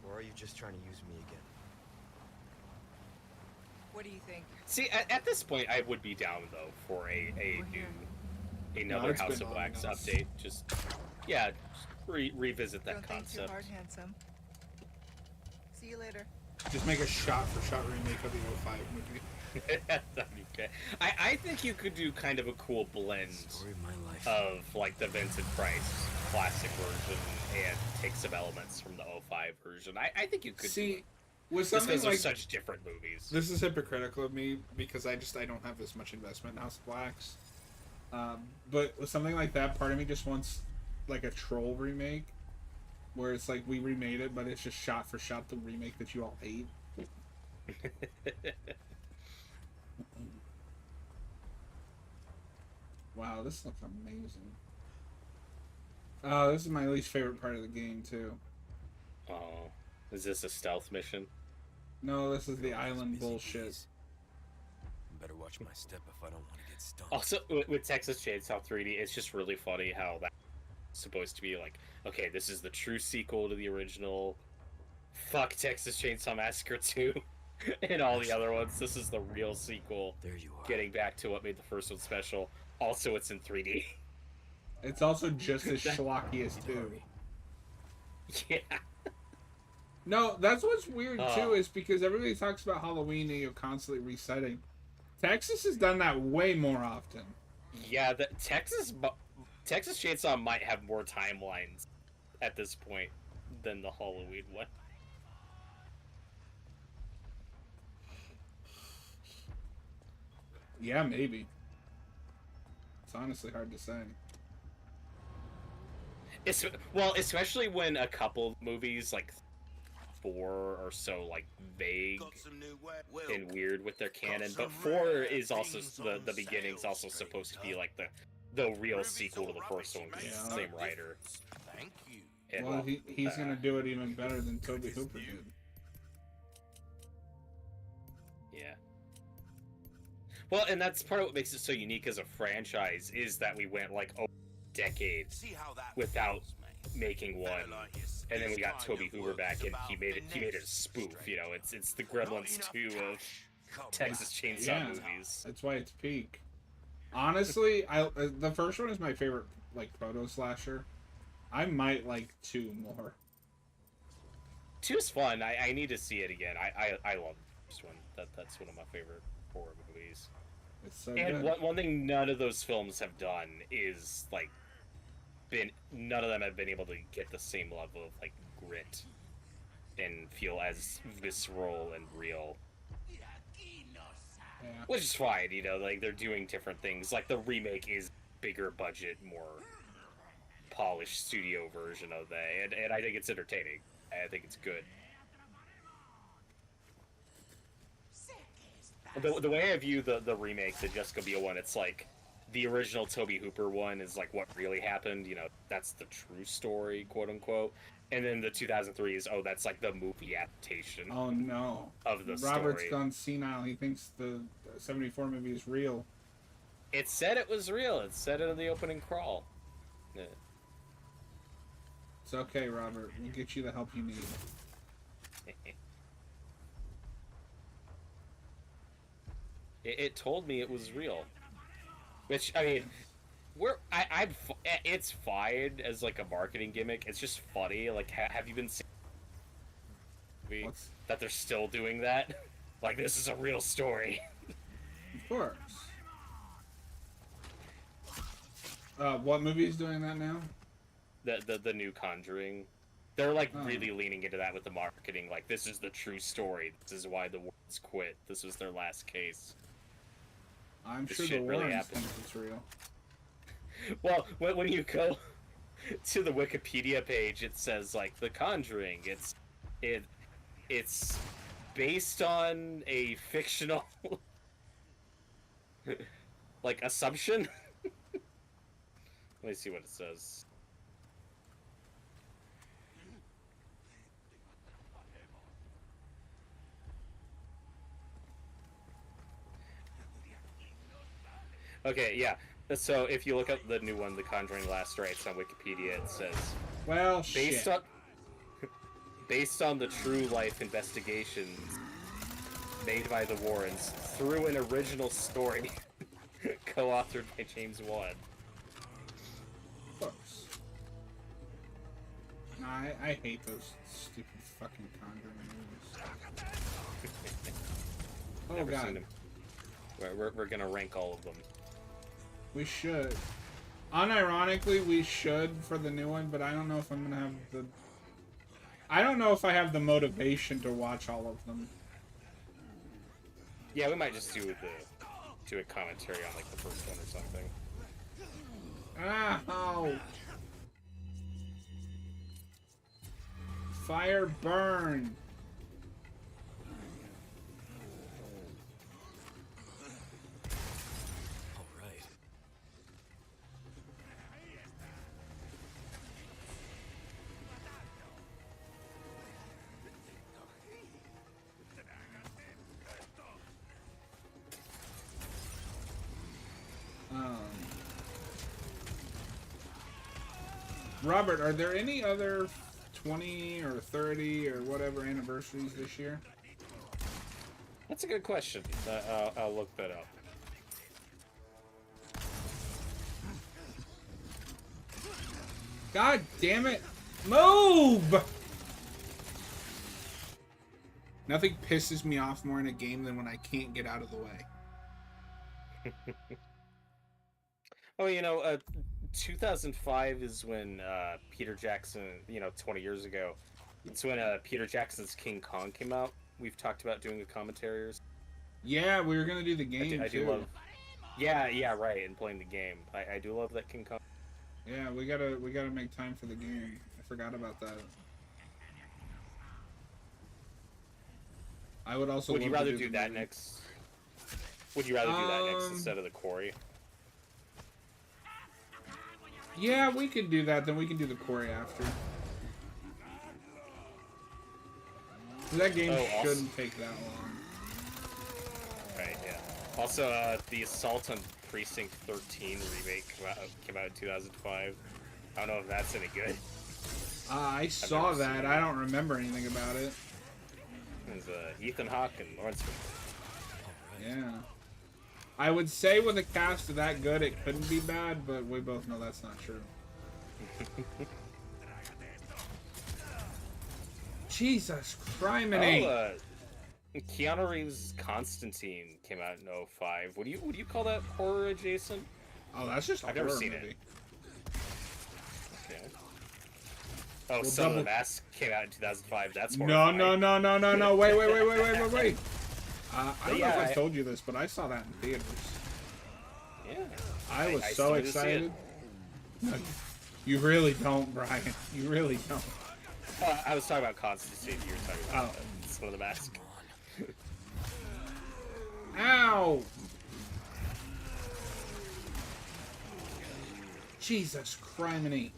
Or are you just trying to use me again? What do you think? See, at this point, I would be down though for a another it's House been of long Wax enough. update. Just revisit that Don't think too concept. hard, handsome. See you later. Just make a shot-for-shot remake of the 05 movie. That'd be okay. I think you could do kind of a cool blend Story of my life. of like the Vincent Price classic version and take some elements from the 05 version. I think you could See, do with it. Just something because they're like such different movies. this is hypocritical of me because I don't have this much investment in House of Wax. But with something like that, part of me just wants like a troll remake, where it's like we remade it, but it's just shot for shot the remake that you all hate. Wow, this looks amazing. This is my least favorite part of the game too. Oh, is this a stealth mission? No, this is the island bullshit. Better watch my step if I don't want to get stunned. Also, with Texas Chainsaw 3D, it's just really funny how that's supposed to be like, okay, this is the true sequel to the original. Fuck Texas Chainsaw Massacre 2 and all the other ones. This is the real sequel. There you are. Getting back to what made the first one special. Also, it's in 3D. It's also just as schlocky as 2. Yeah. No, that's what's weird too, is because everybody talks about Halloween and you're constantly resetting. Texas has done that way more often. Yeah, the Texas Chainsaw might have more timelines at this point than the Halloween one. Yeah, maybe. It's honestly hard to say. Well, especially when a couple movies, like 4 or so, like vague and weird with their canon, but 4 is also the beginning's also supposed to be like the real sequel to the first one because it's the same writer. Thank you. And, Well, he's gonna do it even better than Toby Hooper did. yeah. Well, and that's part of what makes it so unique as a franchise is that we went like decades See how that without feels, mate. making one, Better like this. and then we This got kind Toby of Hooper work back, is and about he made it a finesse, spoof. You know, it's the Not Gremlins enough 2 of cash. Come Texas on. Chainsaw Yeah. movies. That's why it's peak. Honestly, the first one is my favorite, like, proto slasher. I might like 2 more. 2's fun. I need to see it again. I love the first one. That's one of my favorite horror movies. It's so And good. one thing none of those films have done is like none of them have been able to get the same level of like grit and feel as visceral and real. Yeah. Which is fine, you know, like they're doing different things. Like the remake is bigger budget, more polished studio version of that, and I think it's entertaining. I think it's good. The way I view the remake, the Jessica Biel one, it's like the original Toby Hooper one is like what really happened. You know, that's the true story, quote unquote. And then the 2003 is that's like the movie adaptation. Oh no. Of the Robert's story. gone senile. He thinks the 74 movie is real. It said it was real. It said it in the opening crawl. Yeah. It's okay, Robert. We'll get you the help you need. It told me it was real. Which, I mean, it's fine as like a marketing gimmick. It's just funny. Like, have you been seeing What's... that they're still doing that? Like, this is a real story. Of course. What movie is doing that now? The new Conjuring. They're like Oh. really leaning into that with the marketing. Like, this is the true story. This is why the Warrens quit. This was their last case. I'm This sure the shit really Warrens happened. think it's real. Well, when you go to the Wikipedia page, it says like The Conjuring. It's based on a fictional like assumption. Let me see what it says. Okay, yeah. So if you look up the new one, The Conjuring Last Rites on Wikipedia, it says Well, shit. based on the true life investigations made by the Warrens through an original story co-authored by James Wan. Of course. No, I hate those stupid fucking Conjuring movies. Oh Never god. seen them. We're gonna rank all of them. We should. Unironically, we should for the new one, but I don't know if I'm gonna have the... I don't know if I have the motivation to watch all of them. Yeah, we might just do a commentary on like the first one or something. Ow! Fire burn! All right. Robert, are there any other 20 or 30 or whatever anniversaries this year? That's a good question. I'll look that up. God damn it! Move! Nothing pisses me off more in a game than when I can't get out of the way. Oh, 2005 is when Peter Jackson, 20 years ago, it's when Peter Jackson's King Kong came out. We've talked about doing a commentary. Yeah, we were gonna do the game I too. do love. Yeah, right. And playing the game, I do love that King Kong. Yeah, we gotta make time for the game. I forgot about that. I would also. Would you rather do that next? Would you rather do that next instead of the quarry? Yeah, we can do that. Then we can do the quarry after. That game shouldn't take that long. Right. Yeah. Also, the Assault on Precinct 13 remake came out in 2005. I don't know if that's any good. I saw that. I don't remember anything about it. It was Ethan Hawke and Lawrence. Yeah. I would say with a cast that good, it couldn't be bad, but we both know that's not true. Jesus criminy! Keanu Reeves' Constantine came out in 2005. Would you call that horror adjacent? Oh, that's just a I've horror never seen movie. it. Okay. Oh, Son of the Mask came out in 2005. That's horrifying. No. Wait. I don't know if I told you this, but I saw that in theaters. Yeah. I was so excited. You really don't, Brian. You really don't. I was talking about Constantine. You were talking about Son of the Mask. Ow! Jesus criminy.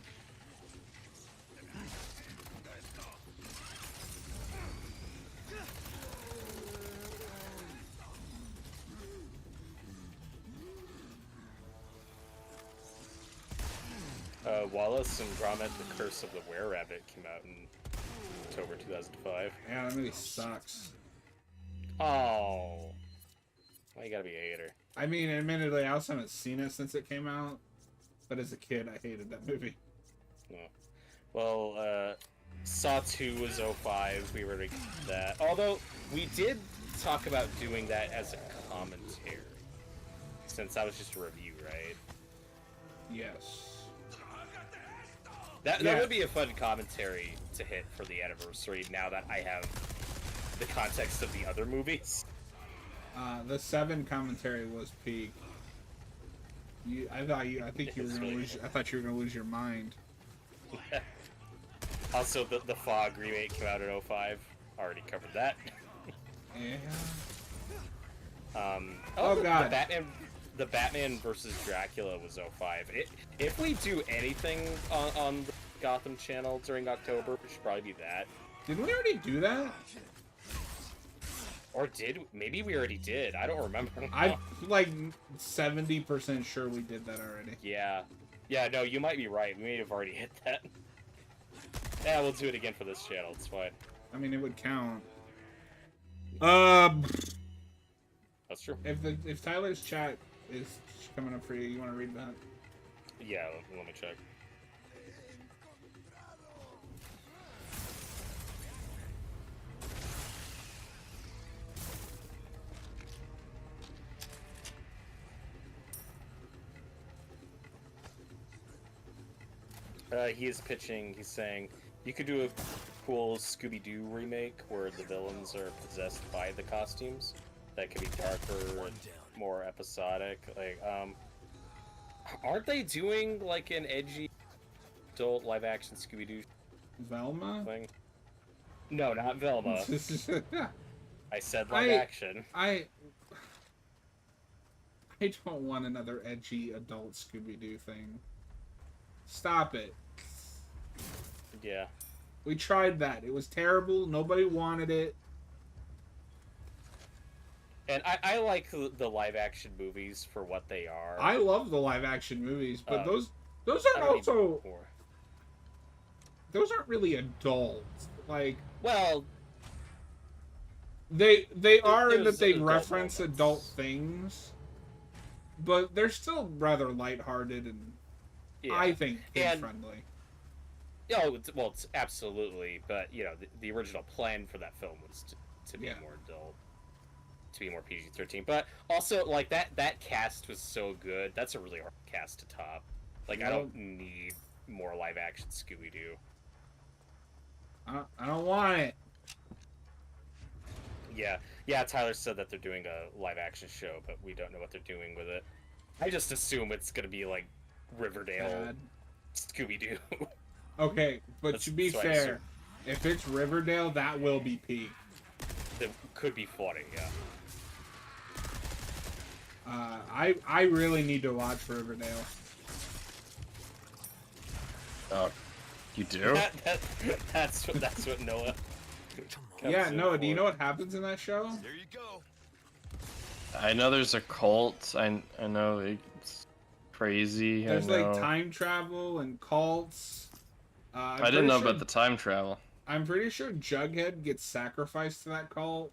Wallace and Gromit: The Curse of the Were-Rabbit came out in October 2005. Yeah, that movie sucks. Oh. Why you gotta be a hater? I mean, admittedly, I also haven't seen it since it came out, but as a kid, I hated that movie. No. Well, Saw 2 was 2005. We were to that. Although, we did talk about doing that as a commentary. Since that was just a review, right? Yes. That would be a fun commentary to hit for the anniversary, now that I have the context of the other movies. The 7 commentary was peak. I thought you were gonna lose. I thought you were gonna lose your mind. Also, the Fog remake came out in 2005. Already covered that. Yeah. Oh God. The Batman versus Dracula was 2005. If we do anything on the Gotham channel during October, it should probably be that. Didn't we already do that? Or maybe we already did. I don't remember. I'm like 70% sure we did that already. Yeah, no, you might be right. We may have already hit that. Yeah, we'll do it again for this channel. It's fine. I mean, it would count. That's true. If Tyler's chat is coming up for you, you want to read that? Yeah, let me check. He is pitching, he's saying, you could do a cool Scooby-Doo remake where the villains are possessed by the costumes. That could be darker and more episodic. Like, aren't they doing, like, an edgy adult live-action Scooby-Doo Velma? thing? No, not Velma. I said live action. I don't want another edgy adult Scooby-Doo thing. Stop it. Yeah. We tried that. It was terrible. Nobody wanted it. And I like the live action movies for what they are. I love the live action movies, but those I aren't don't need also more. those aren't really adults. Like Well, they are in there's that they adult reference moments. adult things, but they're still rather lighthearted and yeah. I think kid And- friendly. Oh, it's absolutely, but you know, the original plan for that film was to be Yeah. more adult, to be more PG-13. But also, like that cast was so good. That's a really hard cast to top. Like, I don't need more live action Scooby Doo. I don't want it. Yeah. Tyler said that they're doing a live action show, but we don't know what they're doing with it. I just assume it's gonna be like Riverdale Bad. Scooby Doo. Okay, but That's to be what I fair, assume. if it's Riverdale, that will be peak. That could be funny. Yeah. I really need to watch Riverdale. Oh, you do? That's what Noah. Yeah, comes in no. Do you for. know what happens in that show? There you go. I know there's a cult. I know it's crazy. There's I know. like time travel and cults. I didn't know about the time travel. I'm pretty sure Jughead gets sacrificed to that cult.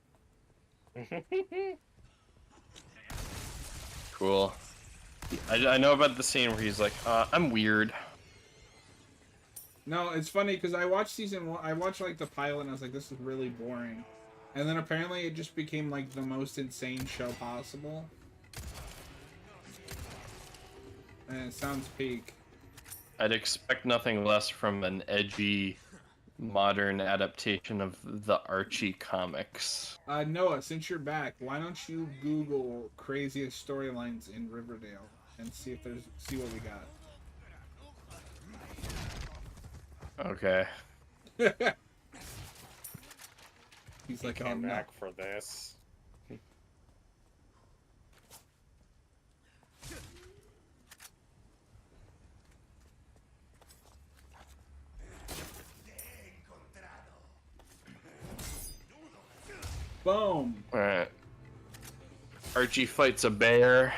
Cool. I know about the scene where he's like, I'm weird. No, it's funny because I watched season 1. I watched like the pilot and I was like, this is really boring. And then apparently it just became like the most insane show possible. And it sounds peak. I'd expect nothing less from an edgy, modern adaptation of the Archie comics. Noah, since you're back, why don't you Google craziest storylines in Riverdale and see what we got. Okay. He's like, oh Came no. back for this. Boom. Alright. Archie fights a bear.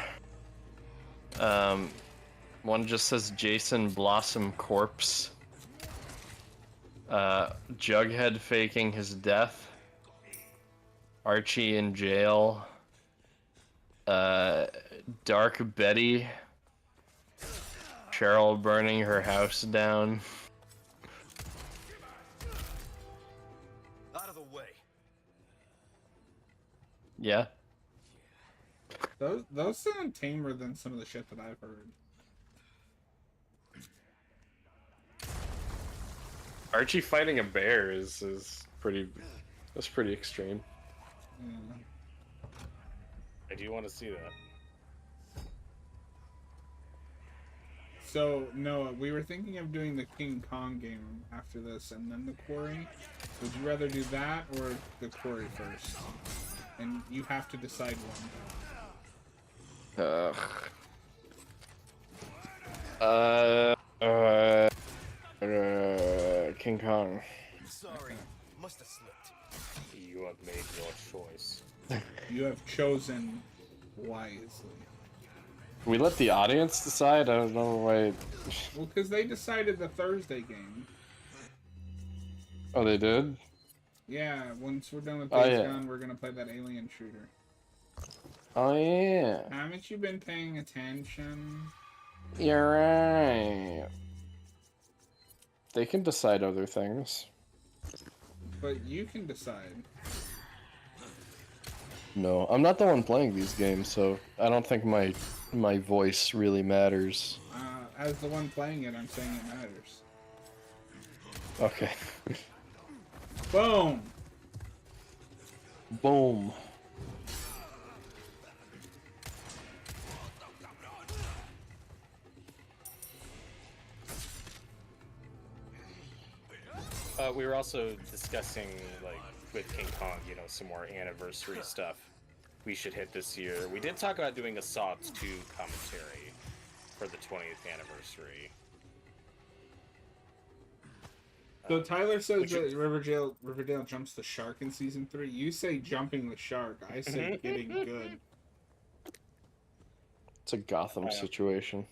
One just says Jason Blossom Corpse. Jughead faking his death. Archie in jail. Dark Betty. Cheryl burning her house down. Out of the way. Yeah. Those sound tamer than some of the shit that I've heard. Archie fighting a bear is pretty. That's pretty extreme. Yeah. I do want to see that. So, Noah, we were thinking of doing the King Kong game after this and then the Quarry. Would you rather do that or the Quarry first? And you have to decide one. King Kong. Sorry, must have slipped. You have made your choice. You have chosen wisely. We let the audience decide? I don't know why. Well, because they decided the Thursday game. Oh, they did? Yeah, once we're done with Oh, Days yeah. Gone, we're gonna play that alien shooter. Oh, yeah. Haven't you been paying attention? You're right. They can decide other things. But you can decide. No, I'm not the one playing these games, so I don't think my voice really matters. As the one playing it, I'm saying it matters. Okay. Boom! Boom. We were also discussing, like, with King Kong, you know, some more anniversary stuff we should hit this year. We did talk about doing a Saw 2 commentary for the 20th anniversary. So Tyler says Which- that Riverdale jumps the shark in season 3. You say jumping the shark. I say getting good. It's a Gotham situation.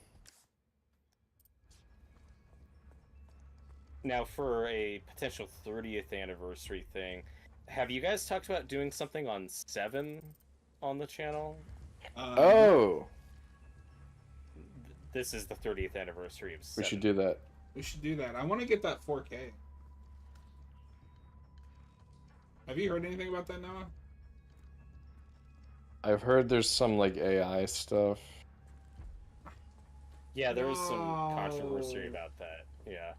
Now, for a potential 30th anniversary thing, have you guys talked about doing something on 7 on the channel? Oh, This is the 30th anniversary of 7. we should do that. We should do that. I want to get that 4K. Have you heard anything about that, Noah? I've heard there's some like AI stuff. Yeah, there was some controversy No. about that. Yeah.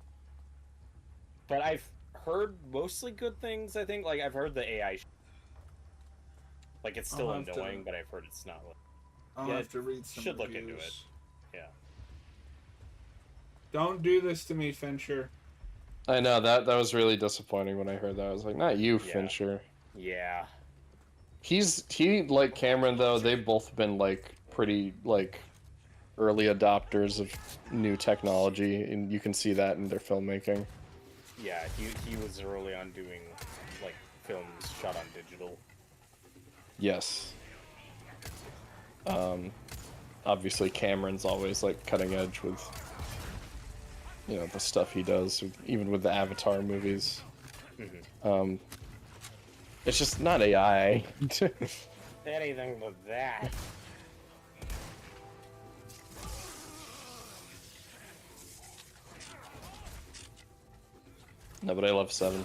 But I've heard mostly good things, I think. Like, I've heard the AI... Like, it's still I'll have to- annoying, but I've heard it's not... I'll Yeah, have to read some should reviews. look into it. Yeah. Don't do this to me, Fincher. I know that was really disappointing when I heard that. I was like, not you, Yeah. Fincher. Yeah. He like Cameron though. They've both been like pretty like early adopters of new technology, and you can see that in their filmmaking. Yeah, he was early on doing, like, films shot on digital. Yes. Obviously Cameron's always like cutting edge with, you know, the stuff he does, even with the Avatar movies. It's just not AI. Anything but that. No, but I love 7.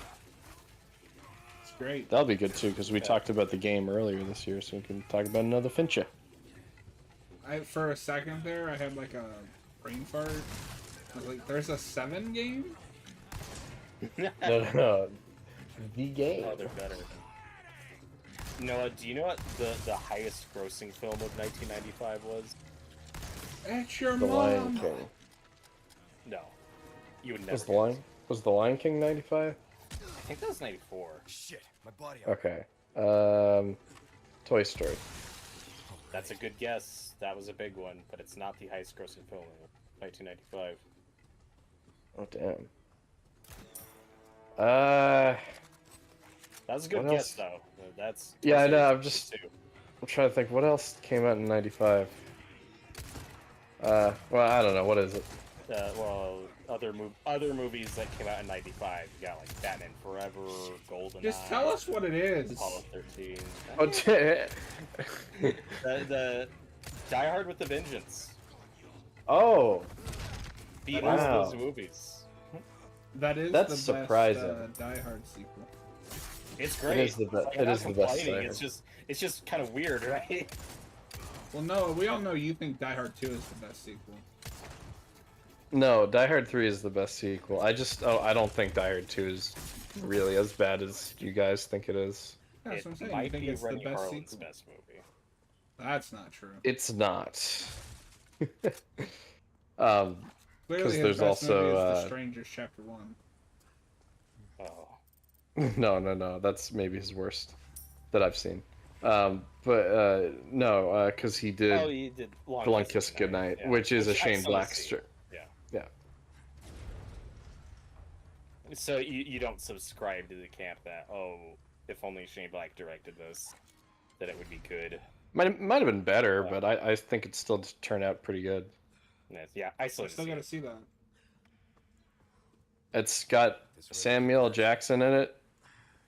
It's great. That'll be good too, because we talked about the game earlier this year, so we can talk about another Fincher. For a second there, I had like a brain fart. I was like, "There's a 7 game." No. The game. Oh, they're better. Noah, do you know what the highest grossing film of 1995 was? That's your The Lion mom. King. No. You would never Was guess. the Lion King 95? I think that was 94. Shit, my body. Okay. Toy Story. That's a good guess. That was a big one, but it's not the highest grossing film of 1995. Oh damn. That was a good What guess, else? though. That's Yeah, I know, I'm that's just- too. I'm trying to think what else came out in 95. Well, I don't know. What is it? Well, other movies that came out in '95. You got like Batman Forever, Golden. Just tell us what it is. Apollo 13. Oh, The Die Hard with a Vengeance. oh, Beat Wow. those movies. That's That's the surprising. best Die Hard sequel. It's great. is the be- Like, it I'm not is the best complaining, Die It's just kind of weird, right? Well, no, we all know you think Die Hard 2 is the best sequel. no, Die Hard 3 is the best sequel. I don't think Die Hard 2 is really as bad as you guys think it is. That's what I'm It saying. You might think be it's the Rennie best Harlan's sequel. best movie. That's not true. It's not. Clearly, his there's best also, movie is The Strangers Chapter 1. Oh. No, that's maybe his worst that I've seen. No, because he did Oh, you did Long Kiss Goodnight, yeah. which is a Which I Shane still Black see. strip. Yeah. Yeah. So you don't subscribe to the camp that, oh, if only Shane Black directed this, that it would be good. Might have been better, but I think it still turned out pretty good. Yeah, I still, I still gotta see that. It's got Samuel Jackson in it,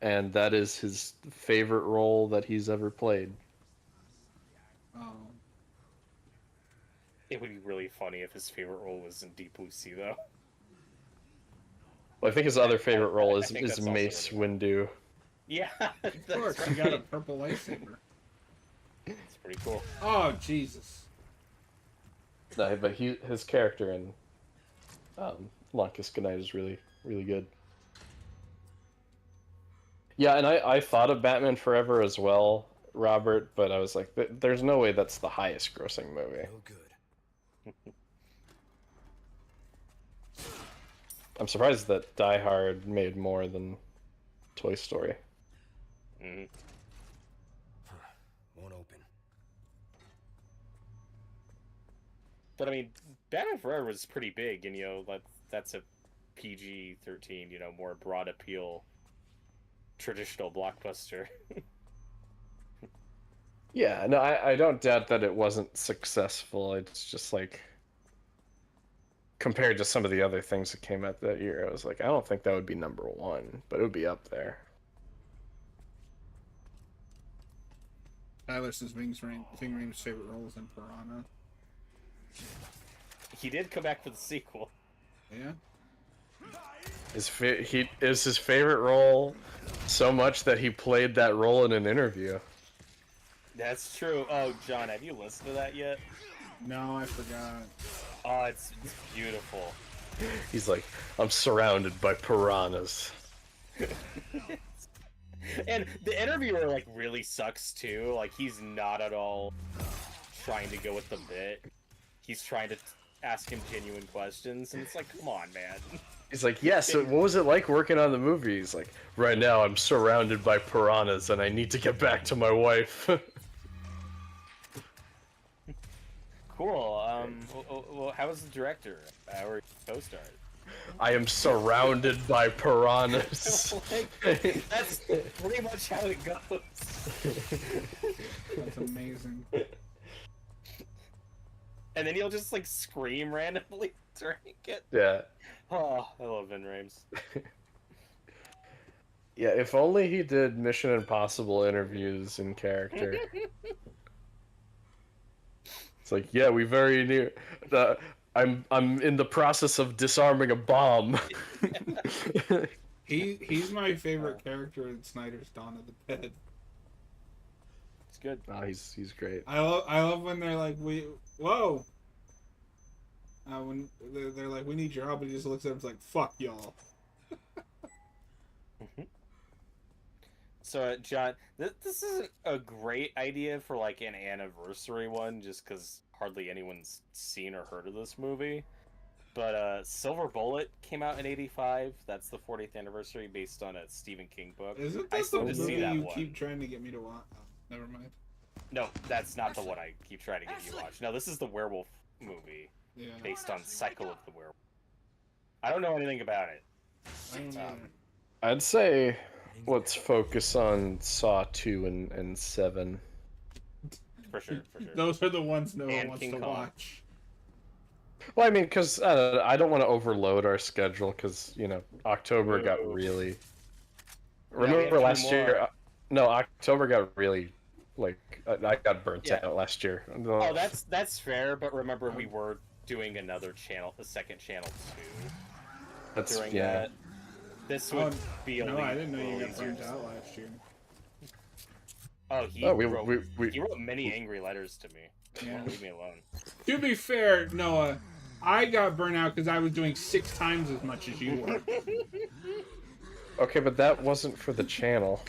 and that is his favorite role that he's ever played. Oh. It would be really funny if his favorite role was in Deep Blue Sea, though. Well, I think his other favorite role I is think that's also Mace really Windu. Yeah, Of course, he got a purple lightsaber. It's pretty cool. Oh, Jesus. No, but his character in Long Kiss Goodnight is really, really good. Yeah, and I thought of Batman Forever as well, Robert, but I was like, there's no way that's the highest grossing movie. No good. I'm surprised that Die Hard made more than Toy Story. Hmm. Won't open. But I mean, Batman Forever was pretty big, and that's a PG-13, more broad appeal, traditional blockbuster. Yeah, no, I don't doubt that it wasn't successful. It's just like, compared to some of the other things that came out that year, I was like, I don't think that would be number one, but it would be up there. Tyler says Ving Rhames' favorite role is in Piranha. He did come back for the sequel. Yeah. He is his favorite role so much that he played that role in an interview. That's true. Oh, John, have you listened to that yet? No, I forgot. Oh, it's beautiful. He's like, I'm surrounded by piranhas. And the interviewer, like, really sucks, too. Like, he's not at all trying to go with the bit. He's trying to ask him genuine questions, and it's like, come on, man. He's like, yeah, so what was it like working on the movie? He's like, right now I'm surrounded by piranhas and I need to get back to my wife. Cool. Well, how was the director? Or co-star? I am surrounded by piranhas. Like, that's pretty much how it goes. That's amazing. And then he'll just, like, scream randomly during it. Yeah. Oh, I love Vin Rhames. Yeah, if only he did Mission Impossible interviews in character. It's like, yeah, we very near. I'm in the process of disarming a bomb. He's my favorite character in Snyder's Dawn of the Dead. It's good. Oh, he's great. I love when they're like, whoa. When they're like, we need your help, and he just looks at him and is like, fuck y'all. So, John, this is a great idea for, like, an anniversary one, just because hardly anyone's seen or heard of this movie. But Silver Bullet came out in '85. That's the 40th anniversary, based on a Stephen King book. Isn't I that still the just see movie that you one. keep trying to get me to watch? Oh, never mind. No, that's not the one I keep trying to get you to watch. No, this is the werewolf movie, Yeah. based on Cycle of the Werewolf. I don't know anything about it. I don't know. I'd say let's focus on Saw 2 and 7. For sure, for sure. Those are the ones no one And wants King to Kong. watch. Well, I mean, because I don't want to overload our schedule, because, October got really... we have Remember two last more. year? No, October got really, I got burnt Yeah. out last year. Oh, that's fair, but remember we were doing another channel, the second channel too. That's, During yeah. that, this would be a No, I didn't know you got easier. burnt out last year. Oh, he Oh, wrote we he wrote many angry letters to me. Yeah. Leave me alone. To be fair, Noah, I got burnt out because I was doing 6 times as much as you were. Okay, but that wasn't for the channel.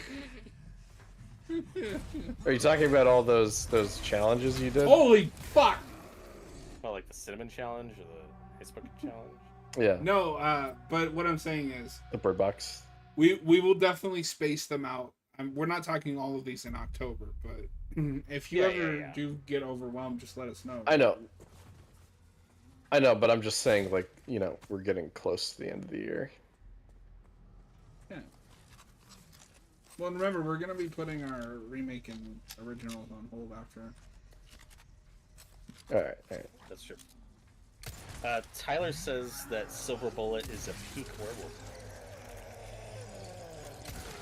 Are you talking about all those challenges you did? Holy fuck! Oh, like the cinnamon challenge or the Facebook challenge. Yeah, No, but what I'm saying is, the Bird Box. we will definitely space them out. We're not talking all of these in October, but if you Yeah, ever yeah. do get overwhelmed, just let us know. I know, but I'm just saying, like, we're getting close to the end of the year. Yeah. Well, and remember, we're gonna be putting our remake and originals on hold after. All right. That's true. Tyler says that Silver Bullet is a peak werewolf.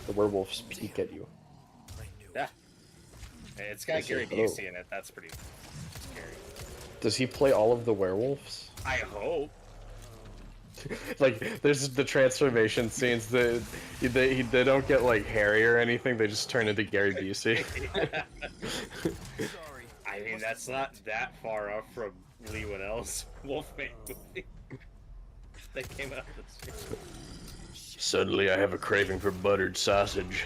The werewolves peek at you. Yeah. It's got Is Gary it? Busey in it. That's pretty scary. Does he play all of the werewolves? I hope. Like, there's the transformation scenes that they don't get like hairy or anything. They just turn into Gary Busey. I mean, that's not that far off from Lee Winnell's Wolfman movie that came out this year. Suddenly, I have a craving for buttered sausage.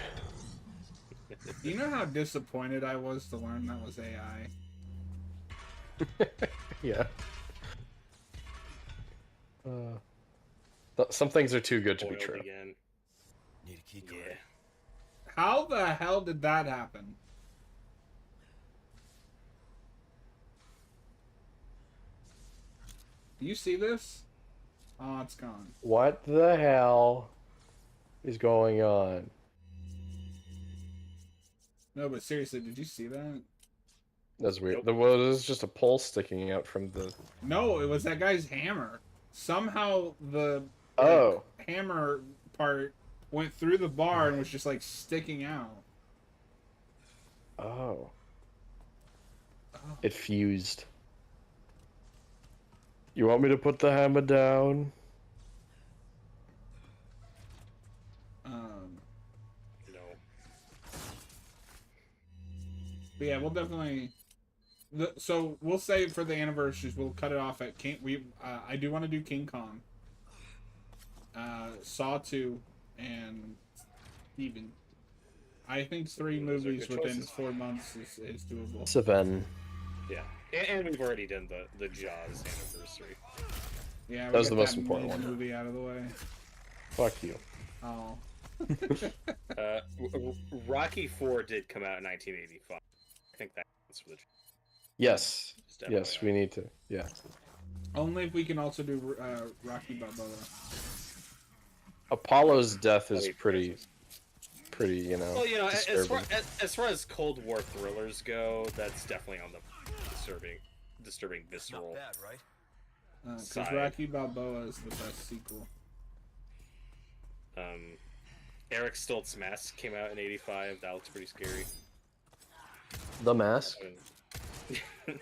Do you know how disappointed I was to learn that was AI? Yeah. Some things are too good to be Boiled true. again. Need a key card. Yeah. How the hell did that happen? Do you see this? Oh, it's gone. What the hell is going on? No, but seriously, did you see that? That's weird. Nope. There was just a pole sticking out from the... No, it was that guy's hammer. Somehow the Oh. hammer part went through the bar and was just like sticking out. Oh. It fused. You want me to put the hammer down? No. But yeah, we'll definitely. So we'll say for the anniversaries, we'll cut it off at King. I do want to do King Kong, Saw 2, and Steven. I think 3 Those are movies good within choices. 4 months is doable. Seven. Yeah. And we've already done the Jaws anniversary. Yeah, we That was got the most that important main one. movie out of the way. Fuck you. Oh. Rocky 4 did come out in 1985. I think that counts for the. Yes. It's definitely Yes, out. we need to. Yeah. Only if we can also do Rocky Balboa. Apollo's death is Wait, pretty, you know, Well, you know, disturbing. as far as Cold War thrillers go, that's definitely on the disturbing visceral. Not bad, right? Because Side. Rocky Balboa is the best sequel. Eric Stoltz's Mask came out in '85. That looks pretty scary. The Mask? I mean, It's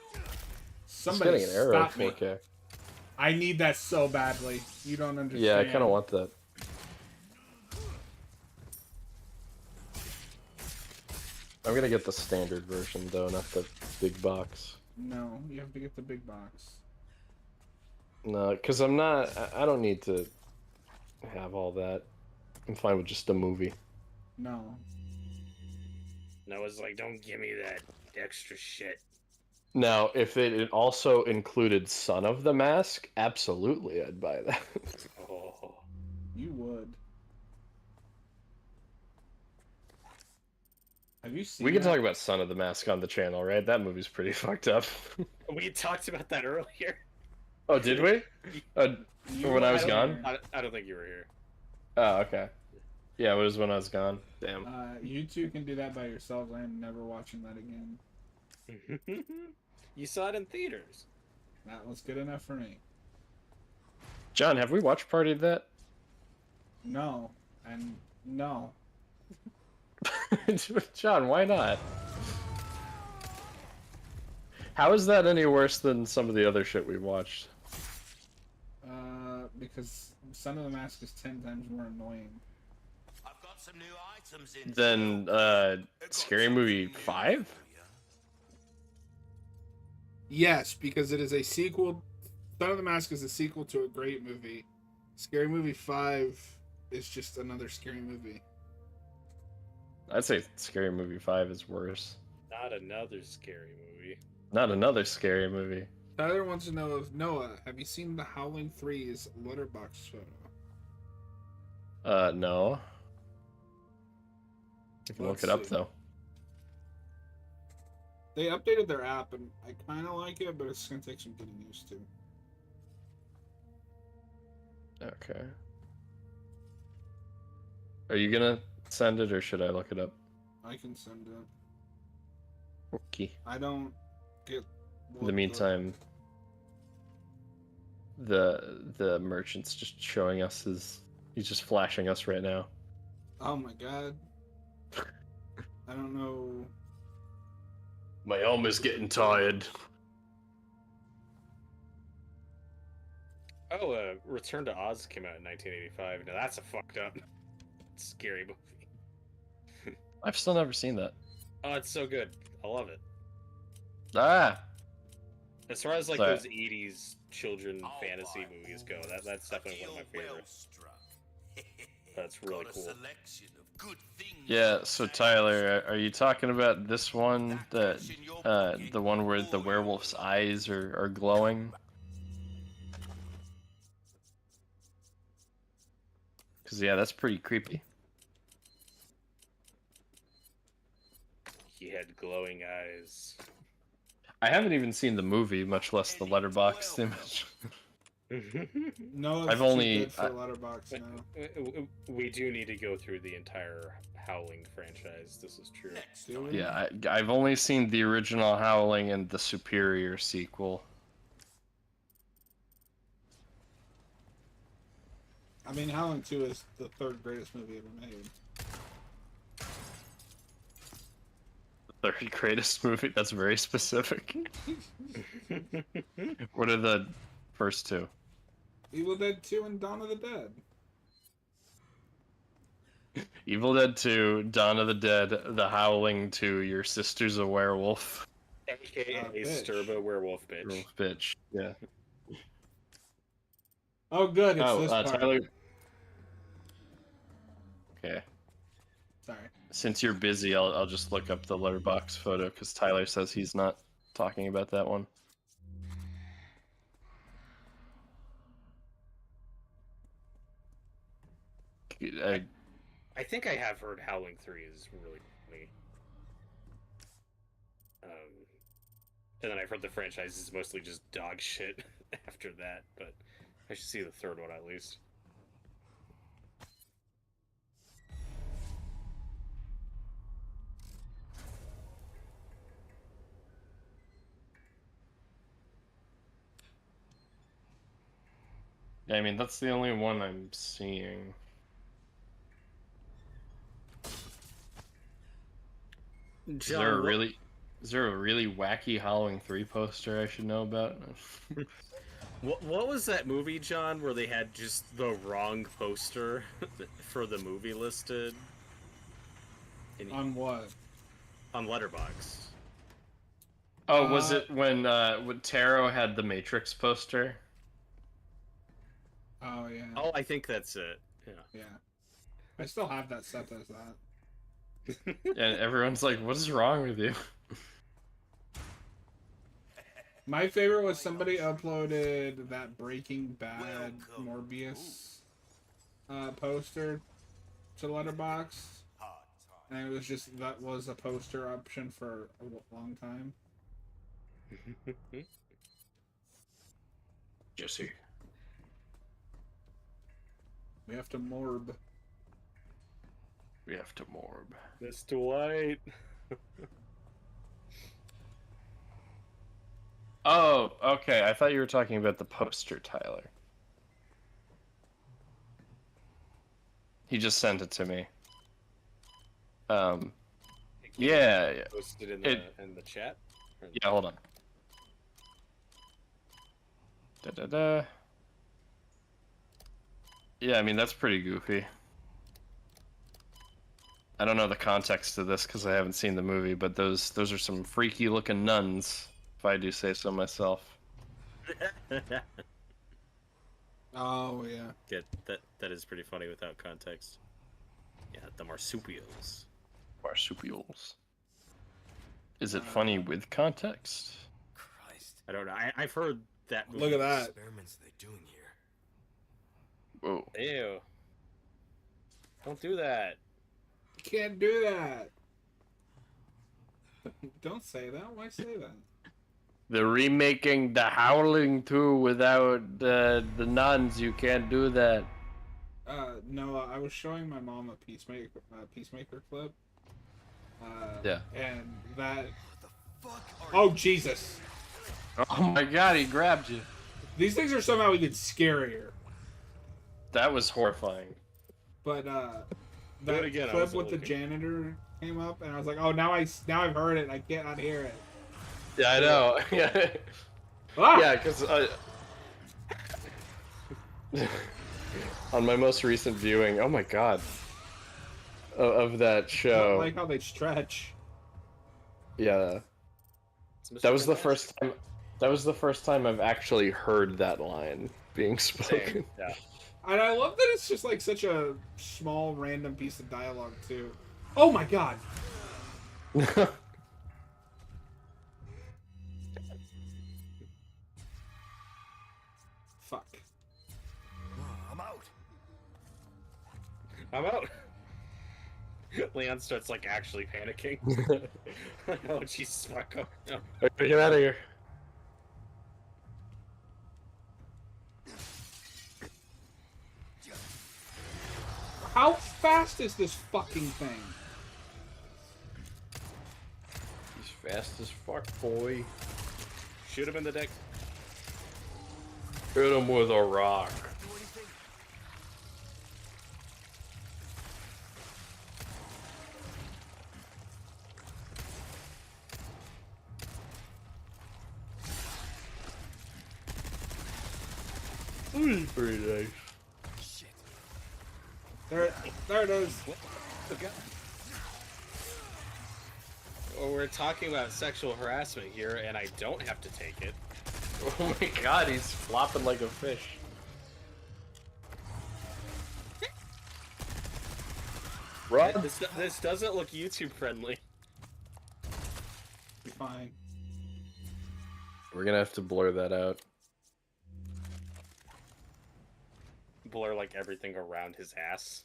Somebody getting an arrow stop me. 4K. I need that so badly. You don't understand. Yeah, I kind of want that. I'm gonna get the standard version though, not the big box. No, you have to get the big box. No, because I'm not. I don't need to have all that. I'm fine with just a movie. No. Noah's like, don't give me that extra shit. Now, if it also included Son of the Mask, absolutely, I'd buy that. Oh, You would. Have you seen We can that? talk about Son of the Mask on the channel, right? That movie's pretty fucked up. we talked about that earlier. Oh, did we? You when I was don't gone? care. I don't think you were here. Oh, okay. Yeah, it was when I was gone. Damn. You two can do that by yourselves. I am never watching that again. You saw it in theaters. That was good enough for me. John, have we watched Party of that? No. And no. John, why not? How is that any worse than some of the other shit we watched? Because Son of the Mask is 10 times more annoying. I've got some new items in. Then, Scary Movie 5? Yes, because it is a sequel. Son of the Mask is a sequel to a great movie. Scary Movie 5 is just another scary movie. I'd say Scary Movie 5 is worse. Not another scary movie. Not another scary movie. Tyler wants to know if Noah, have you seen The Howling 3's letterbox photo? No. You can Let's look it up, see. though. They updated their app, and I kind of like it, but it's going to take some getting used to. Okay. Are you gonna send it, or should I look it up? I can send it. Okay. I don't get... In the meantime, the merchant's just showing us his... He's just flashing us right now. Oh my god. I don't know... My arm is getting tired. Oh, Return to Oz came out in 1985. Now that's a fucked up, scary movie. I've still never seen that. Oh, it's so good. I love it. Ah! As far as like Sorry. those 80s children fantasy movies go, that's definitely one of my favorites. That's really cool. Yeah, so Tyler, are you talking about this one, the one where the werewolf's eyes are glowing? Because, yeah, that's pretty creepy. He had glowing eyes. I haven't even seen the movie, much less the letterboxd image. No, I've only- good for Letterbox now. We do need to go through the entire Howling franchise. This is true. Do we? Yeah, I've only seen the original Howling and the Superior sequel. I mean, Howling 2 is the third greatest movie ever made. The third greatest movie? That's very specific. What are the first two? Evil Dead 2 and Dawn of the Dead. Evil Dead 2, Dawn of the Dead, The Howling 2, Your Sister's a Werewolf. AKA bitch. Sturba Werewolf Bitch. Werewolf bitch, yeah. Oh, good. It's Oh, this part. Tyler. Okay. Sorry. Since you're busy, I'll just look up the letterbox photo because Tyler says he's not talking about that one. I think I have heard Howling 3 is really funny. And then I've heard the franchise is mostly just dog shit after that, but I should see the third one at least. Yeah, I mean that's the only one I'm seeing. Is there a really wacky Howling 3 poster I should know about? What was that movie, John, where they had just the wrong poster for the movie listed? On what? On Letterboxd. Oh, was it when Taro had the Matrix poster? Oh, yeah. Oh, I think that's it. Yeah. Yeah. I still have that set as that. And everyone's like, what is wrong with you? My favorite was somebody uploaded that Breaking Bad Morbius poster to Letterboxd. And it was just, that was a poster option for a long time. Jesse. We have to morb. We have to morb. Mr. White. Oh, okay. I thought you were talking about the poster, Tyler. He just sent it to me. Yeah. Posted in the chat. Yeah, hold on. Da-da-da. Yeah, I mean, that's pretty goofy. I don't know the context of this because I haven't seen the movie, but those are some freaky looking nuns, if I do say so myself. Oh, yeah. That is pretty funny without context. Yeah, the marsupials. Marsupials. Is it funny with context? Christ. I don't know. I've heard that movie. Look at that. Experiments are they doing here? Whoa. Ew. Don't do that. You can't do that. Don't say that. Why say that? They're remaking The Howling 2 without the nuns. You can't do that. No, I was showing my mom a Peacemaker clip. Yeah. And that... What the fuck are Oh, Jesus. Oh my god, he grabbed you. These things are somehow even scarier. That was horrifying. But, Do it that again, I clip wasn't with the looking. janitor came up, and I was like, oh, now I've heard it. I can't unhear it. Yeah, I know. Yeah, Ah! yeah, because on my most recent viewing, oh my god, of that I show. like how they stretch. Yeah, that was the first time. That was the first time I've actually heard that line being spoken. Same. Yeah. And I love that it's just like such a small random piece of dialogue too. Oh my god! Fuck. I'm out. I'm out. Leon starts like actually panicking. Oh Jesus, fuck! Oh, no. Get out of here. fast is this fucking thing? He's fast as fuck, boy. Shoot him in the dick. Hit him with a rock. Pretty nice. There it is. Well, we're talking about sexual harassment here, and I don't have to take it. Oh my god, he's flopping like a fish. Run! This doesn't look YouTube friendly. Fine. We're gonna have to blur that out. Blur like everything around his ass.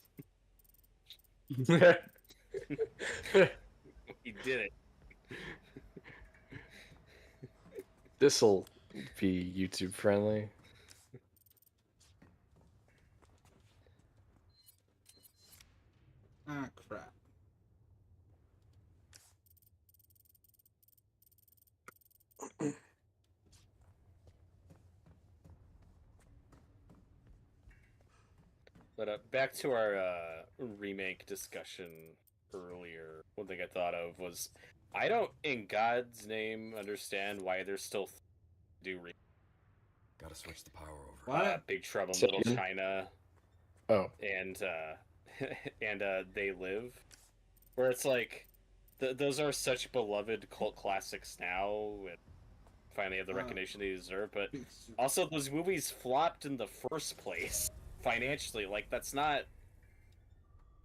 He did it. This'll be YouTube friendly. Ah, crap. But back to our remake discussion earlier. One thing I thought of was, I don't, in God's name, understand why they're still do remake. Gotta switch the power over. What? Big Trouble in Say Little again? China Oh. and and They Live, where it's like those are such beloved cult classics now, and finally have the recognition they deserve. But also, those movies flopped in the first place financially. Like, that's not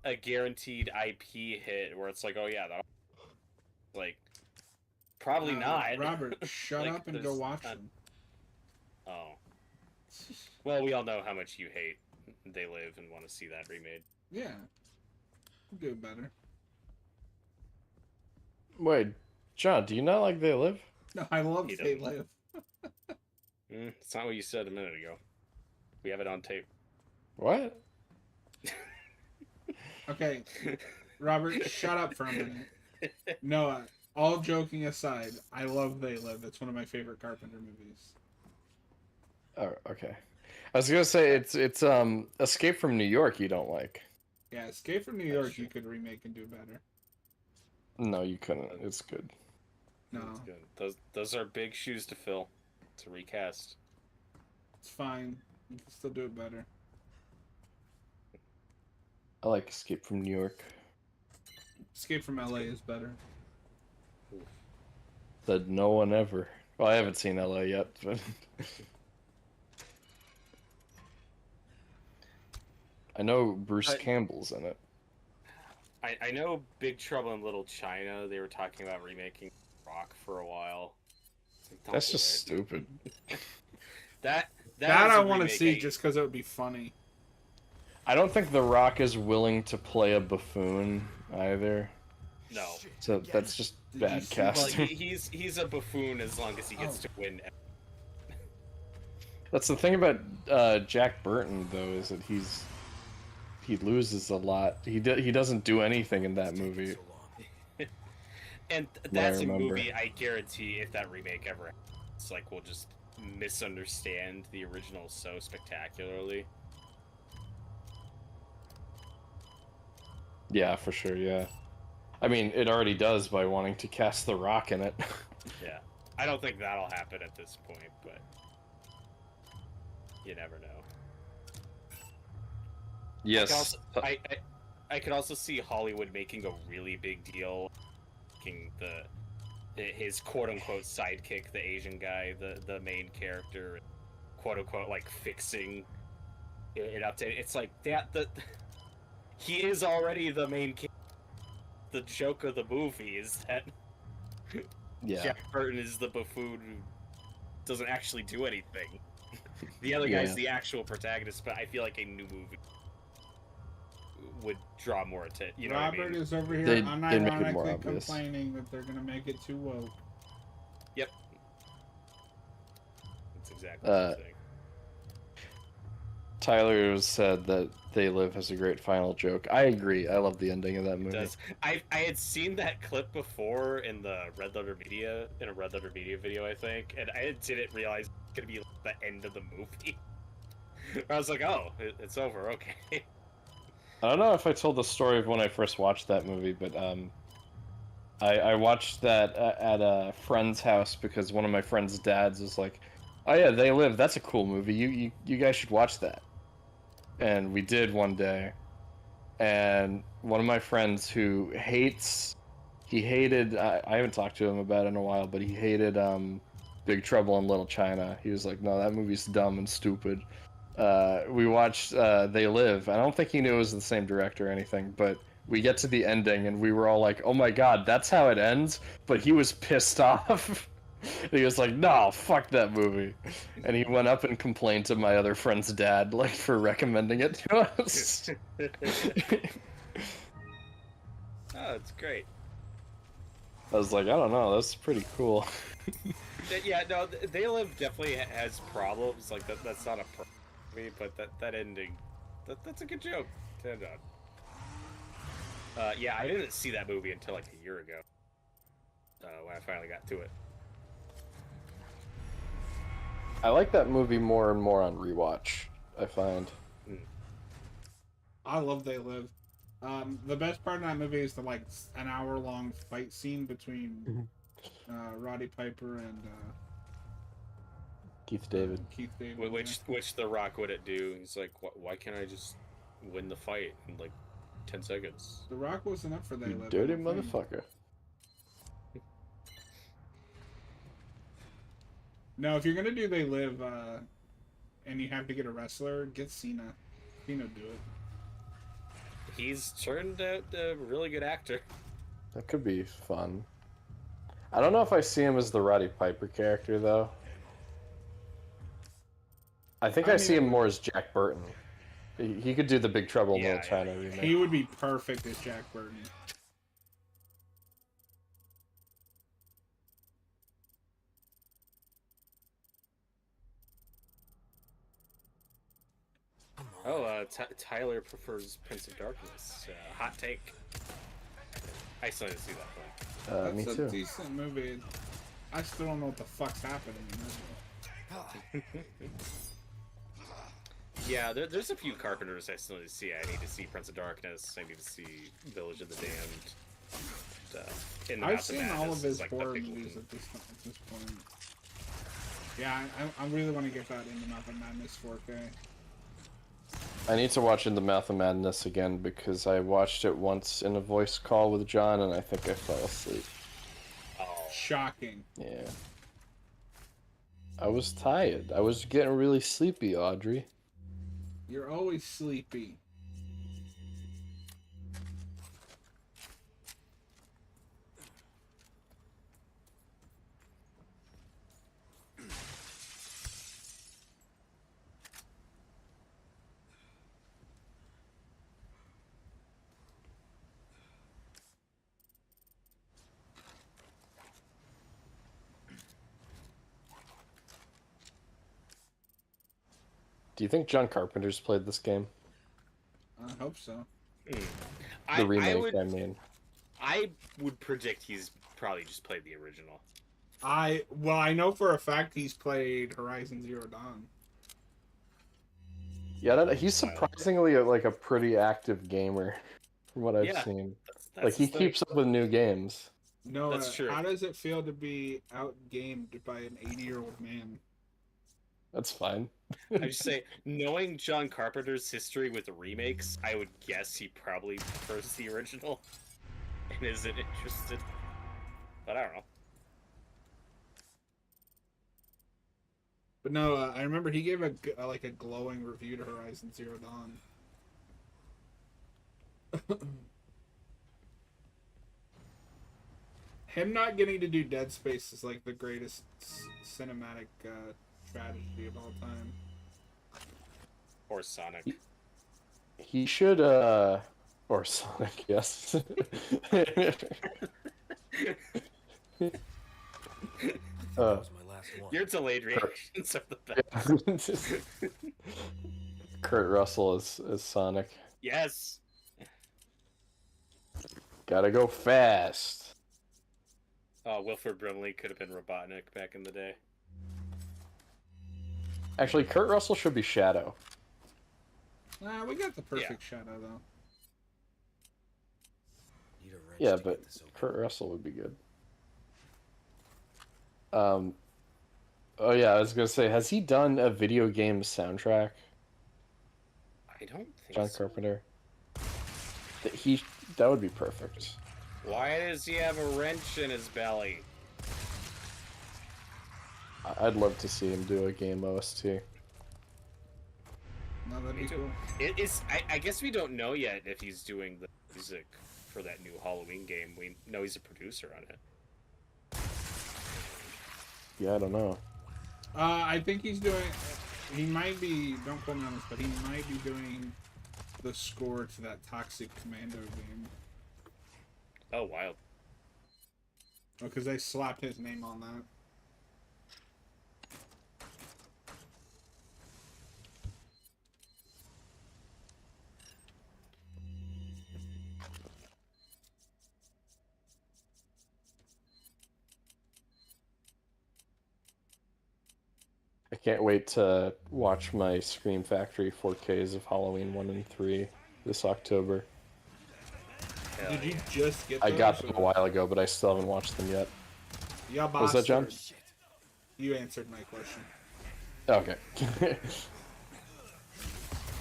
a guaranteed IP hit where it's like, oh yeah, that, like, probably not. Robert, shut Like, up and go there's watch not- them. Oh. Well, we all know how much you hate They Live and want to see that remade. Yeah. Do better. Wait, John, do you not like They Live? No, I love He They doesn't. Live. It's not what you said a minute ago. We have it on tape. What? Okay, Robert, shut up for a minute. Noah, all joking aside, I love They Live. It's one of my favorite Carpenter movies. Oh, okay. I was gonna say it's Escape from New York you don't like. Yeah, Escape from New York you could remake and do better. No, you couldn't. It's good. No, That's good. Those are big shoes to fill. To recast. it's fine. You can still do it better. I like Escape from New York. Escape from LA is better. Said no one ever. Well, I haven't seen LA yet, but I know Bruce Campbell's in it. I know Big Trouble in Little China, they were talking about remaking Rock for a while. Like, don't That's do just it. stupid. That That is I a want to remake see I- just because it would be funny. I don't think The Rock is willing to play a buffoon either. No. So that's just Did you bad see- Well, casting. he's a buffoon as long as he gets to win. That's the thing about Jack Burton, though, is that he loses a lot. He doesn't do anything in that movie. And that's a remember. movie I guarantee if that remake ever happens, it's like we'll just misunderstand the original so spectacularly. Yeah, for sure. Yeah, I mean, it already does by wanting to cast The Rock in it. Yeah. I don't think that'll happen at this point, but you never know. Yes. I could also see Hollywood making a really big deal, making his quote unquote sidekick, the Asian guy, the main character, quote unquote, like fixing it up to. It's like that. He is already the main. The joke of the movie is that Yeah. Jack Burton is the buffoon who doesn't actually do anything. The other guy's Yeah. the actual protagonist, but I feel like a new movie would draw more attention. You know Robert what I mean? is over here They'd make it more unironically obvious. complaining that they're gonna make it too woke. That's exactly what I'm saying. Tyler said that They Live has a great final joke. I agree. I love the ending of that movie. Does I had seen that clip before in the Red Letter Media video, I think, and I didn't realize it was gonna be like the end of the movie. I was like, oh, it's over. Okay. I don't know if I told the story of when I first watched that movie, but I watched that at a friend's house because one of my friend's dads was like, "Oh yeah, They Live. That's a cool movie. You guys should watch that." And we did one day. And one of my friends who hated I haven't talked to him about it in a while, but he hated Big Trouble in Little China. He was like, "No, that movie's dumb and stupid." We watched They Live. I don't think he knew it was the same director or anything, but we get to the ending and we were all like, "Oh my god, that's how it ends?" But he was pissed off. He was like, "No, fuck that movie." And he went up and complained to my other friend's dad, like, for recommending it to us. Oh, it's great. I was like, I don't know, that's pretty cool. Yeah, no, They Live definitely has problems. Like that's not a problem for me, but that ending, that's a good joke to end on. Yeah, I didn't see that movie until like a year ago. When I finally got to it. I like that movie more and more on rewatch, I find. I love They Live. The best part of that movie is the like an hour-long fight scene between Roddy Piper and Keith David. Keith David. Which The Rock wouldn't do. He's like, why can't I just win the fight in like 10 seconds? The Rock wasn't up for They You Live. dirty I don't think. motherfucker. No, if you're gonna do They Live, and you have to get a wrestler, get Cena. Cena do it. He's turned out a really good actor. That could be fun. I don't know if I see him as the Roddy Piper character, though. I think I see him more as Jack Burton. He could do the Big Trouble in Little China remake. He would be perfect as Jack Burton. Oh, Tyler prefers Prince of Darkness. Hot take. I still didn't see that one. Me That's too. a decent movie. I still don't know what the fuck's happening in this one. Yeah, there's a few Carpenters I still need to see. I need to see Prince of Darkness. I need to see Village of the Damned. I've seen all of his horror movies at this point. Yeah, I really want to get that into Mouth of Madness 4K. I need to watch Into Mouth of Madness again because I watched it once in a voice call with John and I think I fell asleep. Oh. Shocking. Yeah. I was tired. I was getting really sleepy, Audrey. You're always sleepy. Do you think John Carpenter's played this game? I hope so. The remake, I mean. I would predict he's probably just played the original. I know for a fact he's played Horizon Zero Dawn. Yeah, he's surprisingly like a pretty active gamer, from what I've seen. That's like he keeps up with new games. No, That's true. How does it feel to be outgamed by an 80-year-old man? That's fine. I just say, knowing John Carpenter's history with remakes, I would guess he probably prefers the original and isn't interested. But I don't know. But no, I remember he gave a glowing review to Horizon Zero Dawn. Him not getting to do Dead Space is like the greatest cinematic tragedy of all time. Or Sonic. He should, or Sonic, yes. That was my last one. Your delayed reactions are the best. Kurt Russell as Sonic. Yes. Gotta go fast. Oh, Wilford Brimley could have been Robotnik back in the day. Actually, Kurt Russell should be Shadow. Nah, we got the perfect shadow though. Need a wrench Yeah, to but get this open. Kurt Russell would be good. Oh yeah, I was gonna say, has he done a video game soundtrack? I don't think John so. Carpenter. That would be perfect. Why does he have a wrench in his belly? I'd love to see him do a game OST. No, that'd Me be too. cool. It is. I guess we don't know yet if he's doing the music for that new Halloween game. We know he's a producer on it. Yeah, I don't know. I think he's doing. He might be. Don't quote me on this, but he might be doing the score to that Toxic Commando game. Oh, wild. Oh, because they slapped his name on that. I can't wait to watch my Scream Factory 4Ks of Halloween 1 and 3 this October. Hell Did you yeah. just get? I Those, got them a or- while ago, but I still haven't watched them yet. Yeah, What was that, John? bastard. You answered my question. Okay.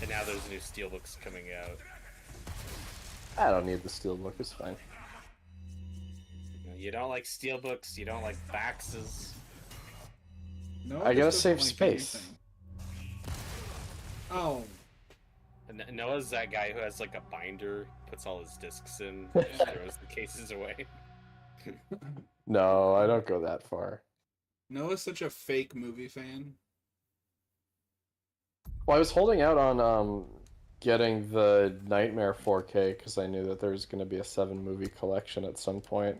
And now there's new steelbooks coming out. I don't need the steelbook, it's fine. You don't like steelbooks. You don't like boxes. No, I this gotta doesn't save like space. anything. Oh, And Noah's that guy who has like a binder, puts all his discs in, and throws the cases away. No, I don't go that far. Noah's such a fake movie fan. Well, I was holding out on getting the Nightmare 4K because I knew that there was going to be a 7-movie collection at some point.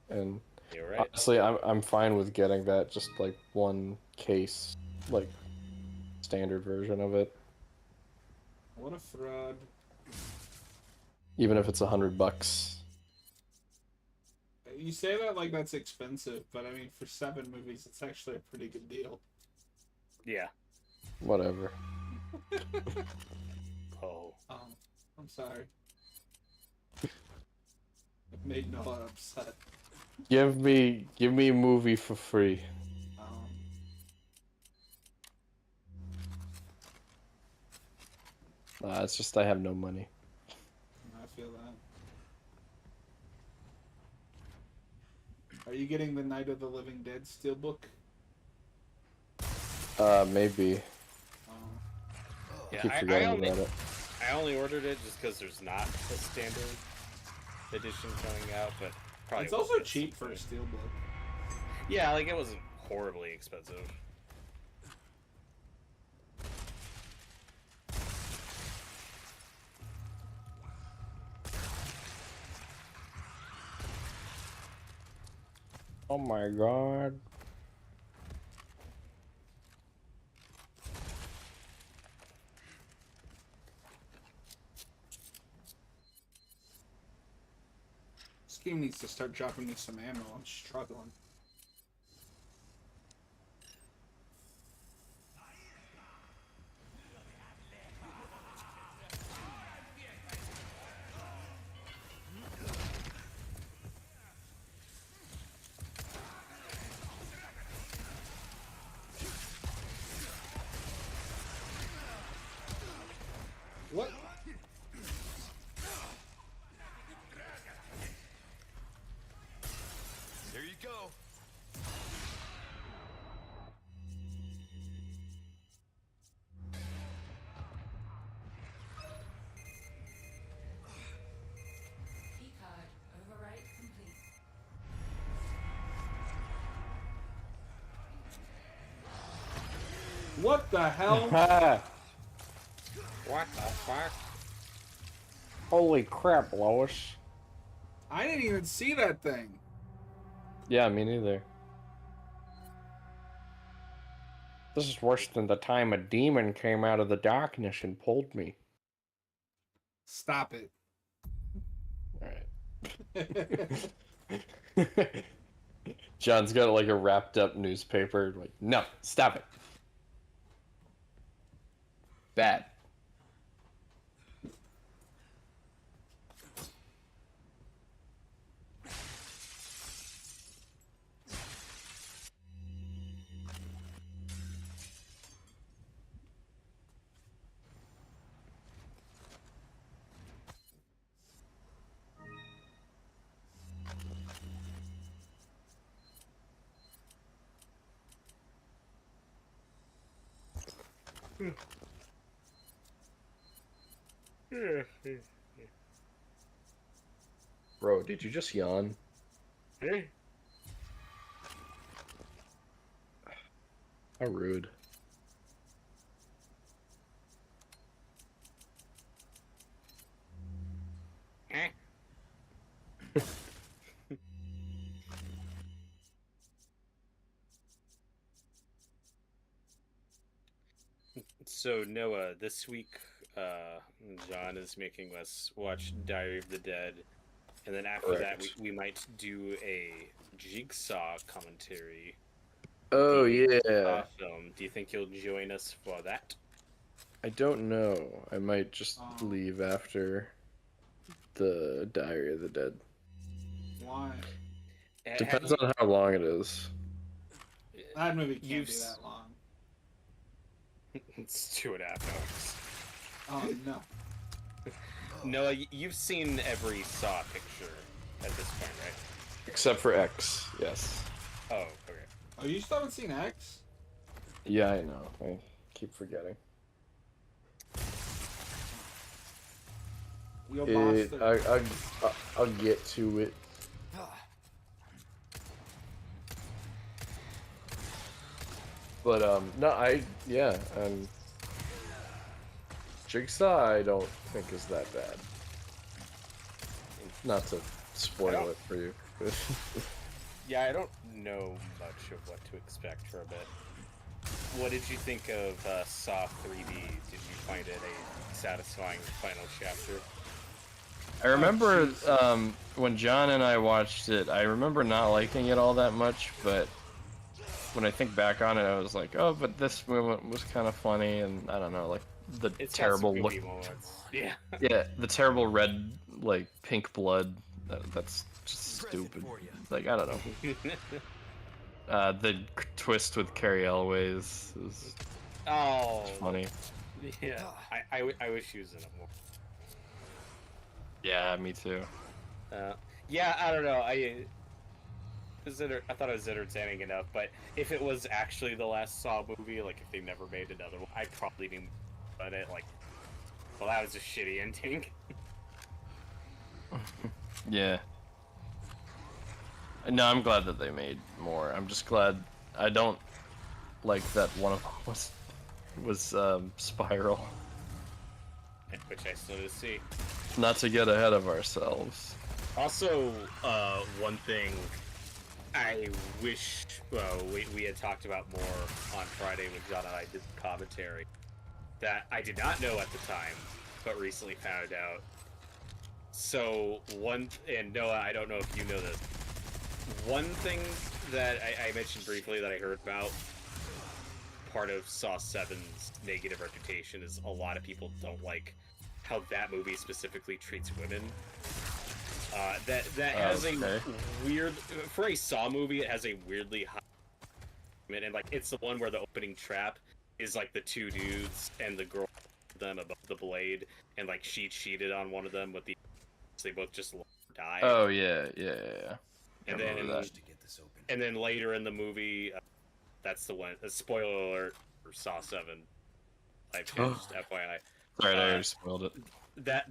And You're right. honestly, I'm fine with getting that, just like one case, like standard version of it, What a fraud. even if it's $100. You say that like that's expensive, but I mean, for 7 movies, it's actually a pretty good deal. Yeah. Whatever. Oh. I'm sorry. It made Noah upset. Give me a movie for free. It's just I have no money. I feel that. Are you getting the Night of the Living Dead steelbook? Maybe. I keep forgetting about it. I only ordered it just because there's not a standard edition coming out, but probably It's also wasn't cheap for a expensive. steelbook. Yeah, like it wasn't horribly expensive. Oh my god. This game needs to start dropping me some ammo. I'm struggling. What? There you go. Keycard override complete. What the hell? What the fuck? Holy crap, Lois. I didn't even see that thing. Yeah, me neither. This is worse than the time a demon came out of the darkness and pulled me. Stop it. Alright. John's got like a wrapped up newspaper. Like, no, stop it. Bad. Bro, did you just yawn? How rude. So Noah, this week, John is making us watch Diary of the Dead, and then after that, we might do a Jigsaw commentary. Oh, The yeah. film. Do you think you'll join us for that? I don't know. I might just leave after the Diary of the Dead. Why? Depends on how long it is. That movie can't be that long. It's 2.5 hours. Oh, no. Noah, you've seen every Saw picture at this point, right? Except for X, yes. Oh, okay. Oh, you still haven't seen X? Yeah, I know. I keep forgetting. I'll get to it. But no, Jigsaw I don't think is that bad. Not to spoil it for you. Yeah, I don't know much of what to expect for a bit. What did you think of Saw 3D? Did you find it a satisfying final chapter? I remember when John and I watched it, I remember not liking it all that much, but when I think back on it, I was like, oh, but this moment was kind of funny, and I don't know, like, It's terrible got some look. goofy moments. Yeah. Yeah, the terrible red, like, pink blood, that's just stupid. Like, I don't know. The twist with Carrie Elways is funny. Yeah, I wish she was in it more. Yeah, me too. Yeah, I don't know. I thought it was entertaining enough, but if it was actually the last Saw movie, like if they never made another one, I'd probably be on it. Like, well, that was a shitty ending. Yeah. No, I'm glad that they made more. I'm just glad I don't like that one of them was Spiral. Which I still need to see. Not to get ahead of ourselves. Also, one thing I wish we had talked about more on Friday when John and I did the commentary that I did not know at the time, but recently found out. So and Noah, I don't know if you know this. One thing that I mentioned briefly that I heard about, part of Saw 7's negative reputation is a lot of people don't like how that movie specifically treats women. That has a weird, for a Saw movie, it has a weirdly high, and like it's the one where the opening trap is like the two dudes and the girl them above the blade, and like she cheated on one of them with they both just died. Oh yeah. And then later in the movie, that's the one. Spoiler alert for Saw 7. I changed, FYI. Sorry, I already spoiled it.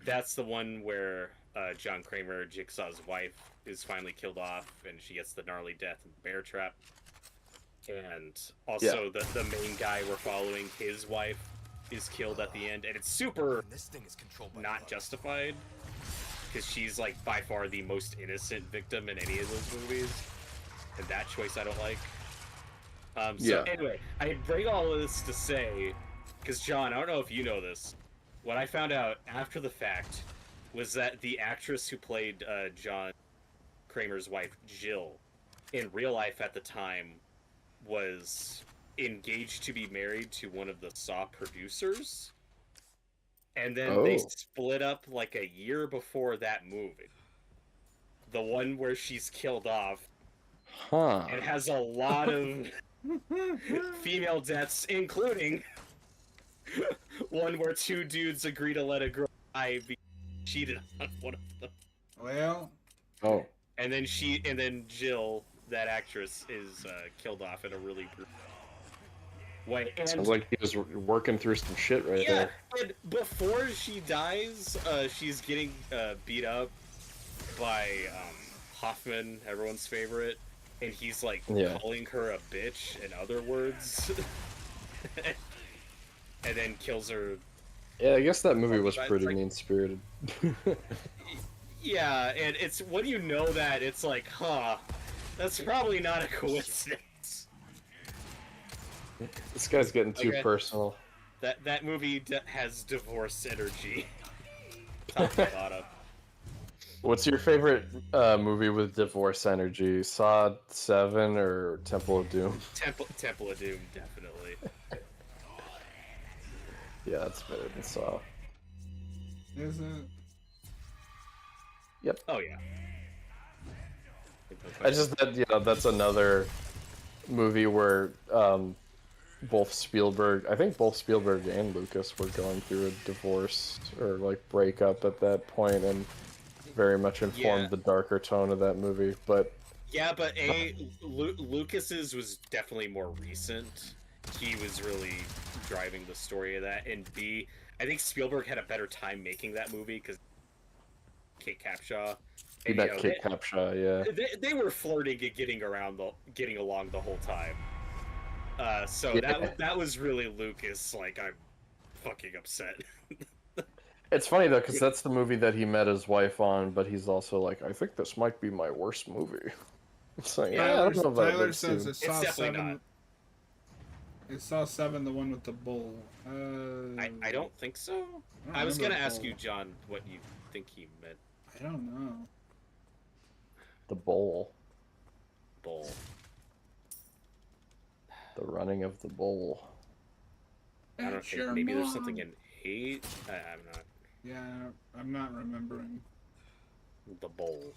That's the one where John Kramer, Jigsaw's wife, is finally killed off, and she gets the gnarly death in the bear trap. And also the main guy we're following, his wife, is killed at the end, and it's super not justified, because she's like by far the most innocent victim in any of those movies, and that choice I don't like. Yeah. Anyway, I bring all of this to say, because John, I don't know if you know this, what I found out after the fact was that the actress who played John Kramer's wife, Jill, in real life at the time, was engaged to be married to one of the Saw producers, and then they split up like a year before that movie. The one where she's killed off. Huh. It has a lot of female deaths, including one where two dudes agree to let a girl die because she cheated on one of them. Well. Oh. And then Jill, that actress, is killed off in a really brutal way. And Sounds like he was working through some shit right there. And before she dies, she's getting beat up by Hoffman, everyone's favorite, and he's like calling her a bitch and other words, and then kills her. Yeah, I guess that movie was pretty mean-spirited. Yeah, and it's when you know that, it's like, that's probably not a coincidence. This guy's getting too personal. That movie has divorce energy. Top to bottom. What's your favorite movie with divorce energy? Saw 7 or Temple of Doom? Temple of Doom, definitely. Yeah, that's better than Saw. Is it? Yep. Oh yeah. I just that's another movie where both Spielberg and Lucas were going through a divorce or like breakup at that point, and very much informed the darker tone of that movie. But Lucas's was definitely more recent. He was really driving the story of that, and B, I think Spielberg had a better time making that movie because Kate Capshaw. He met Kate Capshaw, yeah. They were flirting and getting along the whole time. That was really Lucas. Like, I'm fucking upset. It's funny though, because that's the movie that he met his wife on, but he's also like, I think this might be my worst movie. It's like, I don't know about Tyler that says too. it Saw 7. It Saw 7, the one with the bull. I don't think so. I was gonna ask you, John, what you think he meant. I don't know. The bowl. Bull. The running of the bowl. I don't think maybe there's something in 8. I'm not. Yeah, I'm not remembering. The bowl.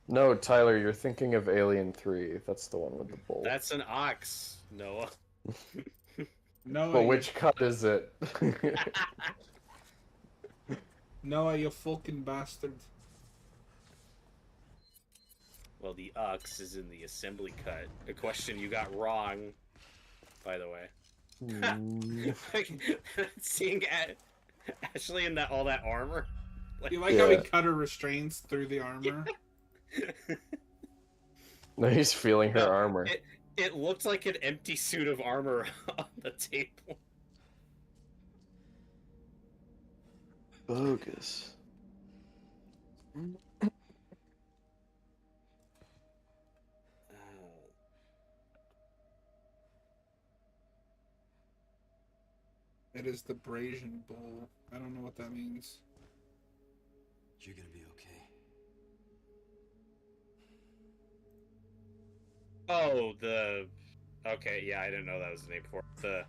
No, Tyler, you're thinking of Alien 3. That's the one with the bowl. That's an ox, Noah. Noah, but which cut is it? Noah, you fucking bastard. Well, the ox is in the assembly cut. A question you got wrong, by the way. Seeing Ashley in all that armor. You like how he cut her restraints through the armor? No, he's feeling her armor. It looked like an empty suit of armor on the table. Bogus. It is the Brazian Bowl. I don't know what that means. You're gonna be okay. Oh, okay, yeah, I didn't know that was the name for it.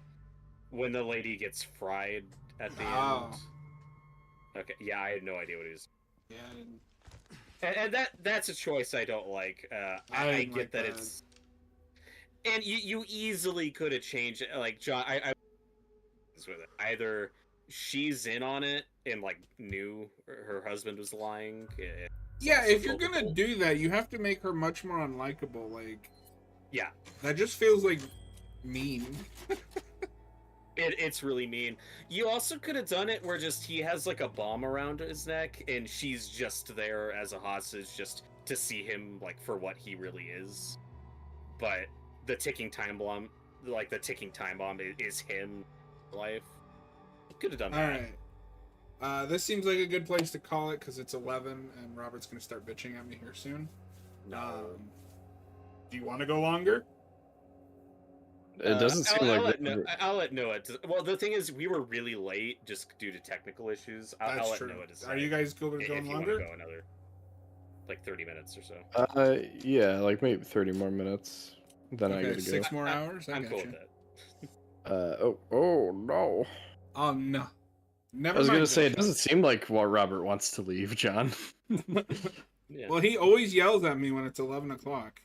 When the lady gets fried at the end. Okay, yeah, I had no idea what it is. Yeah, and that's a choice I don't like. I get like that it's, and you easily could have changed it. Like John, I with it. Either she's in on it and like knew her husband was lying. Yeah, if you're gonna do that, you have to make her much more unlikable. Like, yeah, that just feels like mean. It's really mean. You also could have done it where just he has like a bomb around his neck and she's just there as a hostage just to see him like for what he really is. But the ticking time bomb, is him life. You could have done that. Alright. This seems like a good place to call it because it's 11 and Robert's going to start bitching at me here soon. No. Do you want to go longer? It doesn't seem I'll like I'll let Noah. Well, the thing is, we were really late just due to technical issues. I'll That's let true. Noah decide. Are you guys going if you want longer? to go another, like 30 minutes or so? Yeah, like maybe 30 more minutes. Then I Okay, gotta go. 6 more hours. I'm I cool got with you. that. Oh no. Oh no. Never I was mind. gonna say it Joshua. doesn't seem like what Robert wants to leave, John. Yeah. Well, he always yells at me when it's 11 o'clock.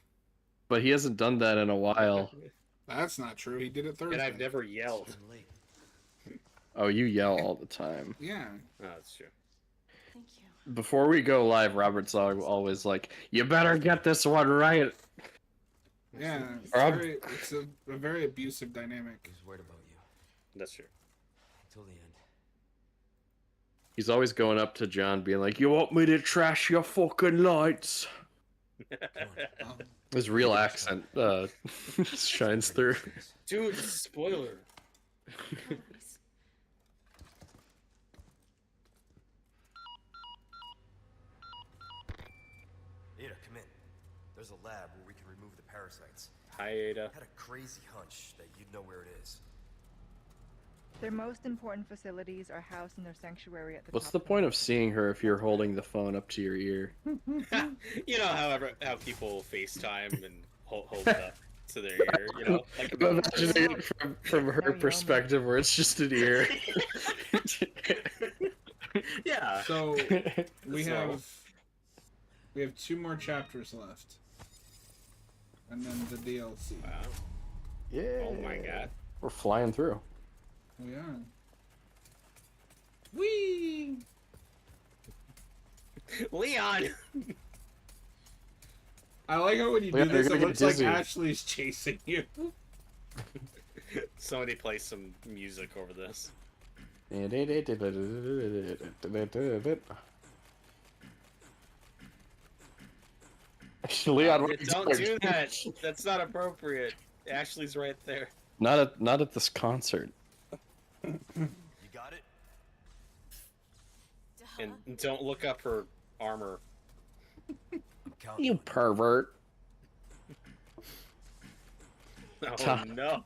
But he hasn't done that in a while. That's not true. He did it Thursday. And I've never yelled. Oh, you yell all the time. Yeah. Oh, that's true. Thank you. Before we go live, Robert's always like, "You better get this one right." Yeah. Rob? It's a very abusive dynamic. He was worried about you That's true. until the end. He's always going up to John, being like, "You want me to trash your fucking lights?" Um, His real accent shines through. Dude, spoiler. Please. Ada, come in. There's a lab where we can remove the parasites. Hi, Ada. I had a crazy hunch that you'd know where it is. Their most important facilities are housed in their sanctuary at the What's top the of point of seeing her if you're holding the phone up to your ear? You know, how people FaceTime and hold it up to their ear, you know? Like I'm imagining it from her perspective, where it's just an ear. yeah. So we So- have 2 more chapters left, and then the DLC. Wow. Yeah. Oh my god. We're flying through. We are. Whee! Leon! I like how when you do Leon, you're this, it gonna get looks like dizzy. Ashley's chasing you. Somebody play some music over this. Leon, what are you Don't doing? do that. That's not appropriate. Ashley's right there. Not at this concert. You got it? And don't look up her armor. I'm counting. You pervert. Oh Tom. no.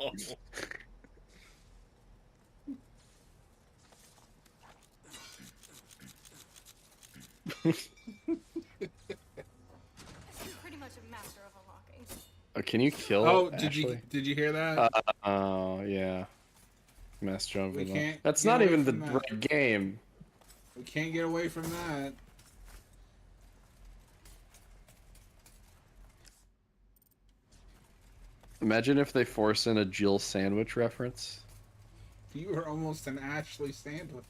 Pretty much a master of unlocking. Can you kill? Oh, Ashley? did you hear that? Oh yeah. Mass jump. We can't That's get not away even the from that. right game. We can't get away from that. Imagine if they force in a Jill sandwich reference. You were almost an Ashley sandwich.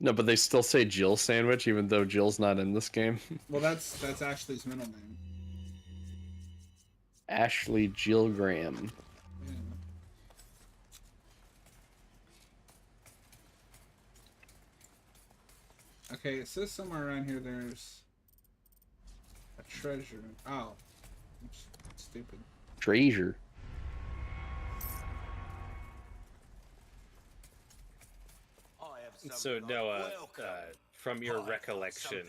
No, but they still say Jill sandwich even though Jill's not in this game. Well, that's Ashley's middle name. Ashley Jill Graham. Yeah. Okay, it says somewhere around here there's a treasure. Oh, oops, stupid. Treasure. So Noah, from your recollection,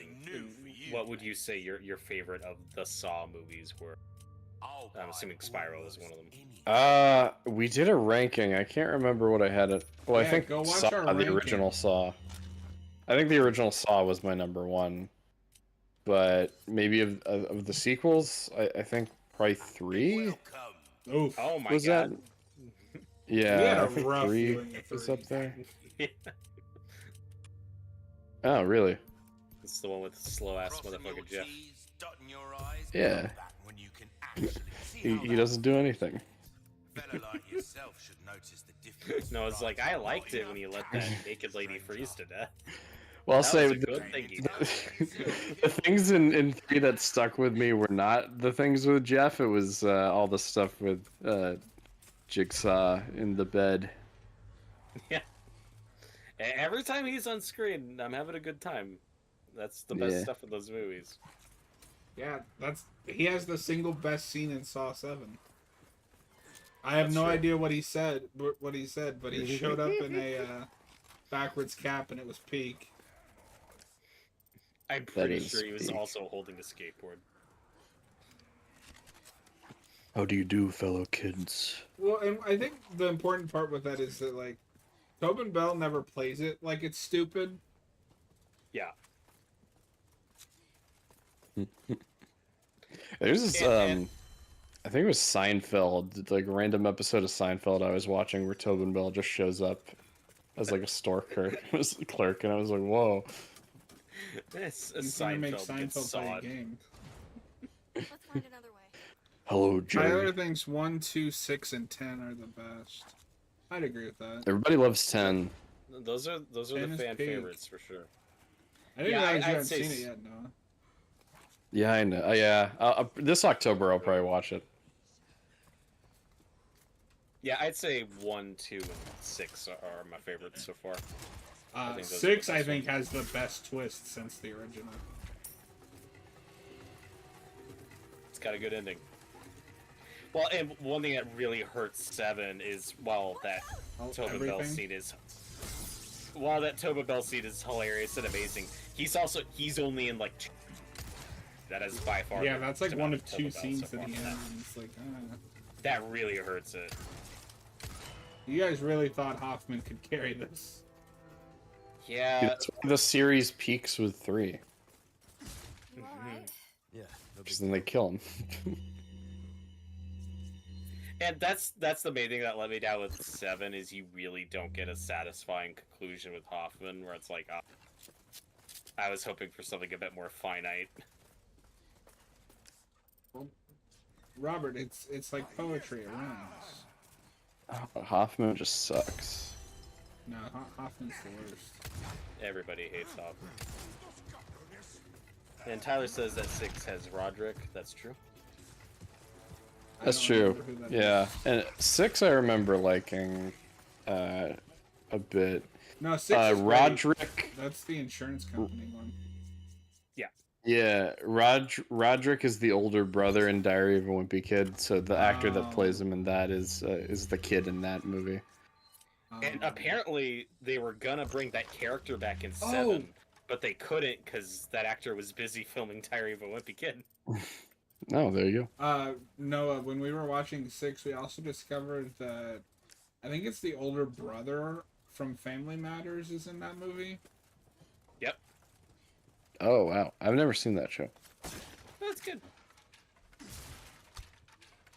what would you say your favorite of the Saw movies were? I'm assuming Spiral is one of them. We did a ranking. I can't remember what I had it. Well, I Yeah, think go watch Saw, our the ranking. original Saw. I think the original Saw was my number one. But maybe of the sequels, I think probably 3. Oof. Oh my Was god. that? We had Yeah, a I think rough 3 viewing of is 3. up there. Yeah. Oh, really? It's the one with the slow ass motherfucker Jeff. Yeah. He doesn't do anything. No, it's like I liked it when you let that naked lady freeze to death. Well, I'll That say was a good thing he the things in 3 that stuck with me were not the things with Jeff. It was all the stuff with Jigsaw in the bed. Yeah. Every time he's on screen, I'm having a good time. That's the best Yeah. stuff in those movies. Yeah, he has the single best scene in Saw 7. I have That's no true. idea what he said, but he showed up in a backwards cap and it was peak. I'm pretty is sure he was peak. also holding a skateboard. How do you do, fellow kids? Well, and I think the important part with that is that, like, Tobin Bell never plays it like it's stupid. Yeah. There's this, And- I think it was Seinfeld, like a random episode of Seinfeld I was watching where Tobin Bell just shows up as like a store clerk, and I was like, whoa. It's a He's gonna make Seinfeld gets Seinfeld play a sawed. game. Let's find another way. Hello, Tyler Jerry. thinks 1, 2, 6, and 10 are the best. I'd agree with that. Everybody loves 10. Those are 10 the is fan peak. favorites for sure. I didn't Yeah, realize you I'd hadn't say seen it s- yet, Noah. Yeah, I know. Yeah, this October I'll probably watch it. Yeah, I'd say 1, 2, and 6 are my favorites so far. I think those are the 6, I best think, has the best twist since the original. It's got a good ending. Well, and one thing that really hurts 7 is while that Tobin Bell everything? scene is hilarious and amazing, he's only in like 2. That is by far. Yeah, that's like the one amount of Tobin 2 Bell scenes so at the far. end. And it's like, That really hurts it. you guys really thought Hoffman could carry this. Yeah. That's why the series peaks with 3. You alright? Yeah. No big Because then they kill him. And that's the main thing that let me down with 7 is you really don't get a satisfying conclusion with Hoffman, where it's like, I was hoping for something a bit more finite. Robert, it's like poetry. It rhymes. Hoffman just sucks. No, Hoffman's the worst. Everybody hates Hoffman. And Tyler says that 6 has Roderick. That's true. I That's don't true. remember who that Yeah, is. and 6 I remember liking a bit. No, 6 is great. Roderick. That's the insurance company one. Yeah, Roderick is the older brother in Diary of a Wimpy Kid. So the actor that plays him in that is the kid in that movie. And apparently they were gonna bring that character back in 7, but they couldn't because that actor was busy filming Diary of a Wimpy Kid. Oh, there you go. Noah, when we were watching 6, we also discovered that I think it's the older brother from Family Matters is in that movie. Yep. Oh wow, I've never seen that show. That's good.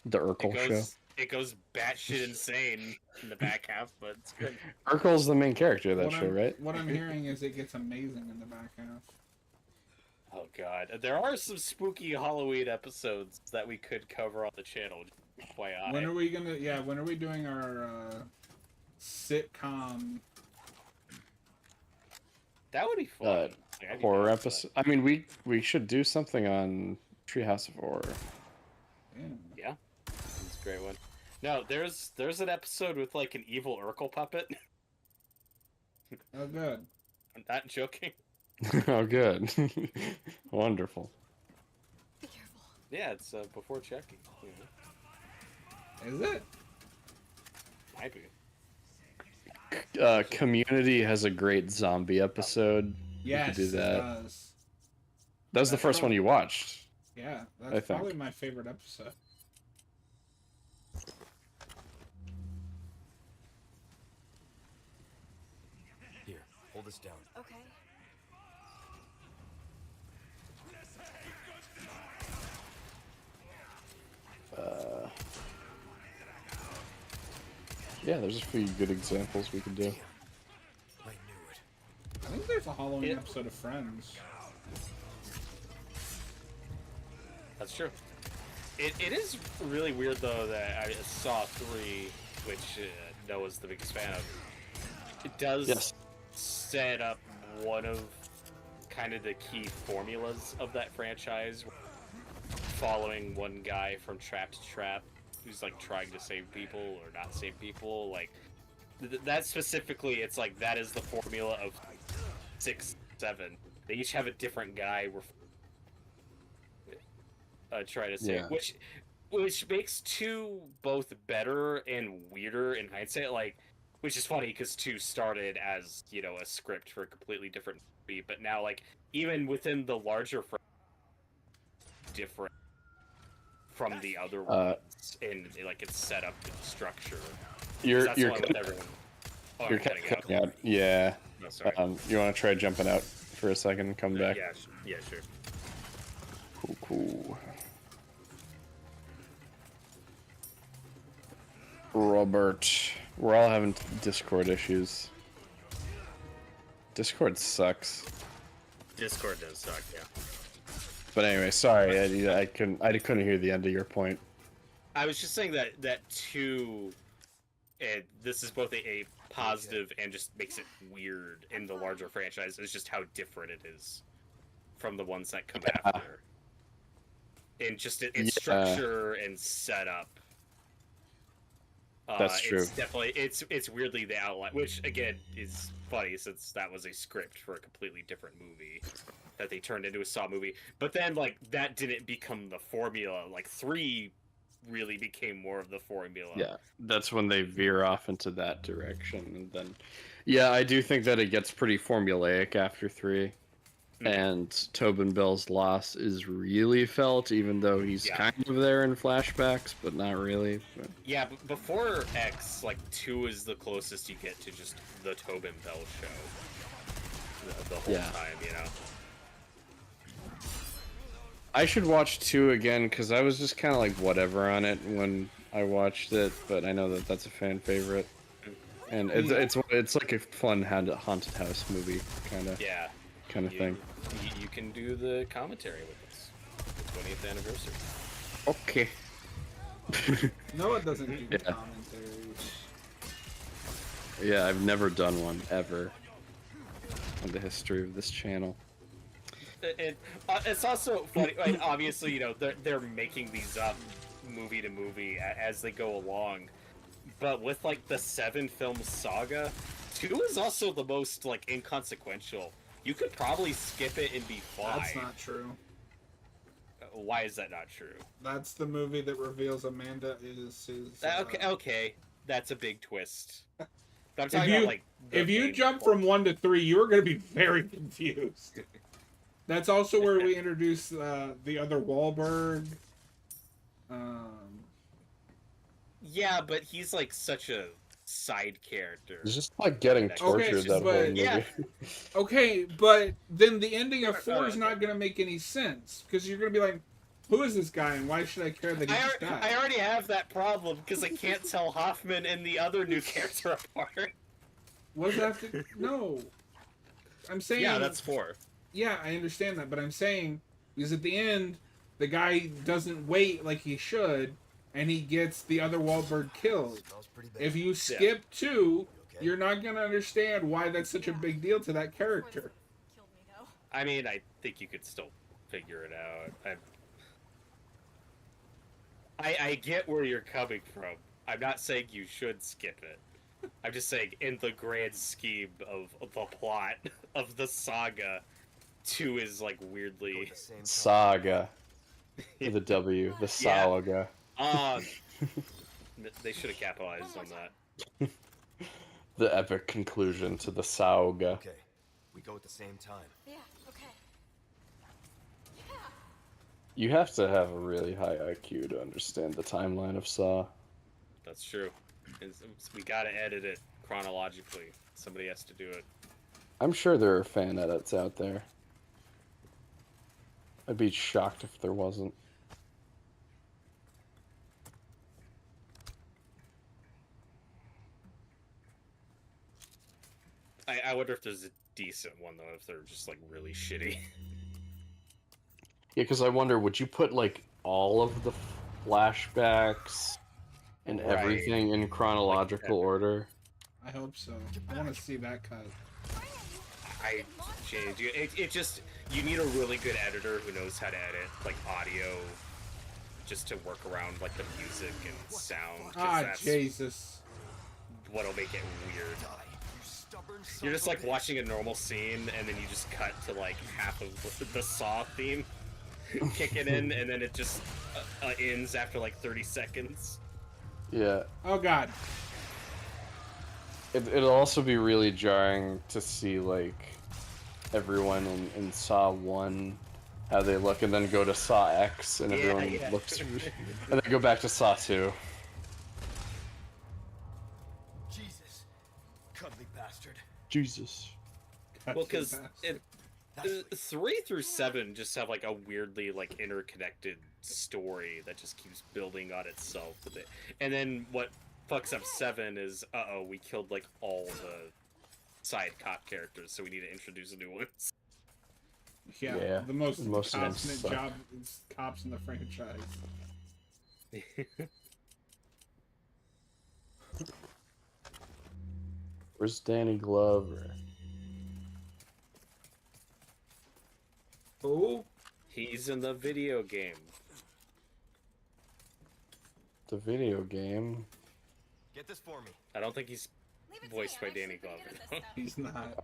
The Urkel show. It goes batshit insane in the back half, but it's good. Urkel's the main character of that show, right? What I'm hearing is it gets amazing in the back half. Oh god, there are some spooky Halloween episodes that we could cover on the channel. FYI. When are we gonna? Yeah, when are we doing our sitcom? That would be fun. Like, I'd be Horror down for that. episode. I mean, we should do something on Treehouse of Horror. Yeah, it's a great one. No, there's an episode with like an evil Urkel puppet. Oh, good. I'm not joking. Oh, good. Wonderful. Be careful. Yeah, it's before checking. You know. Is it? Might be. Community has a great zombie episode. Yes, we could do that. it does. That was the That's first one probably- you watched. Yeah, I that's think. probably my favorite episode. Here, hold this down. Okay. Yeah, there's a few good examples we could do. I knew it. I think there's a Halloween Yeah. episode of Friends. That's true. It is really weird though that I saw 3, which Noah's the biggest fan of. It does Yes. set up one of kind of the key formulas of that franchise, following one guy from trap to trap who's like trying to save people or not save people. Like that specifically, it's like that is the formula of 6, 7. They each have a different guy. Try to say, Yeah. which makes 2 both better and weirder in hindsight. Like, which is funny because 2 started as a script for a completely different movie, but now like even within the larger different from the other ones, and like it's set up in structure. You're That's why with everyone. Oh, you're I'm cutting out. cutting out. Yeah. No, sorry. You want to try jumping out for a second and come back? Yeah, sure. Cool. Robert, we're all having Discord issues. Discord sucks. Discord does suck, yeah. But anyway, sorry, I couldn't hear the end of your point. I was just saying that too, and this is both a positive and just makes it weird in the larger franchise. Is just how different it is from the ones that come after, and just its structure and setup. That's true. It's definitely it's weirdly the outline, which again is funny since that was a script for a completely different movie that they turned into a Saw movie. But then like that didn't become the formula. Like 3 really became more of the formula. Yeah, that's when they veer off into that direction, and then, yeah, I do think that it gets pretty formulaic after 3, and Tobin Bell's loss is really felt, even though he's kind of there in flashbacks, but not really. But... Yeah, but before X, like 2 is the closest you get to just the Tobin Bell show the whole time, you know. I should watch 2 again, because I was just kind of like whatever on it when I watched it, but I know that that's a fan favorite. And it's like a fun haunted house movie, kind of thing. You can do the commentary with us. The 20th anniversary. Okay. No, it doesn't do commentaries. Yeah, I've never done one, ever, in the history of this channel. It's also funny, like, obviously, you know, they're making these up movie to movie as they go along, but with like the 7-film saga, 2 is also the most like inconsequential. You could probably skip it and be fine. That's not true. Why is that not true? That's the movie that reveals Amanda is his... Okay, that's a big twist. But I'm talking about like... If you jump from 1 to 3, you're going to be very confused. That's also where we introduce the other Wahlberg. Yeah, but he's like such a side character. It's just like getting tortured that whole movie. Yeah. Okay, but then the ending of 4 is not going to make any sense, because you're going to be like, who is this guy and why should I care that he just died? I already have that problem because I can't tell Hoffman and the other new character apart. What does that have to... No. I'm saying... Yeah, that's 4. Yeah, I understand that, but I'm saying, because at the end, the guy doesn't wait like he should, and he gets the other Wahlberg killed. If you skip 2, you're not going to understand why that's such a big deal to that character. I mean, I think you could still figure it out. I get where you're coming from. I'm not saying you should skip it. I'm just saying, in the grand scheme of the plot of the saga, 2 is like weirdly... Saga. With a W. The saga. They should have capitalized on that. The epic conclusion to the saga. Okay, we go at the same time. Yeah, okay. Yeah. You have to have a really high IQ to understand the timeline of Saw. That's true. We gotta edit it chronologically. Somebody has to do it. I'm sure there are fan edits out there. I'd be shocked if there wasn't. I wonder if there's a decent one, though, if they're just, like, really shitty. Yeah, because I wonder, would you put, like, all of the flashbacks and everything in chronological order? I hope so. I want to see that cut. It just... You need a really good editor who knows how to edit, like, audio, just to work around, like, the music and sound. Jesus. What'll make it weird. You're just like watching a normal scene, and then you just cut to like half of the Saw theme kicking in, and then it just ends after like 30 seconds. Yeah. Oh god. It'll also be really jarring to see like everyone in Saw 1 how they look, and then go to Saw X, and everyone looks, and then go back to Saw 2. Jesus, cuddly bastard. Jesus. Well, because 3 through 7 just have like a weirdly like interconnected story that just keeps building on itself with it. And then what fucks up 7 is, we killed like all the side cop characters, so we need to introduce new ones. Yeah, the most of them constant suck. job is cops in the franchise. Where's Danny Glover? Oh, He's in the video game. The video game. Get this for me. I don't think he's voiced by Danny Glover, though. he's not.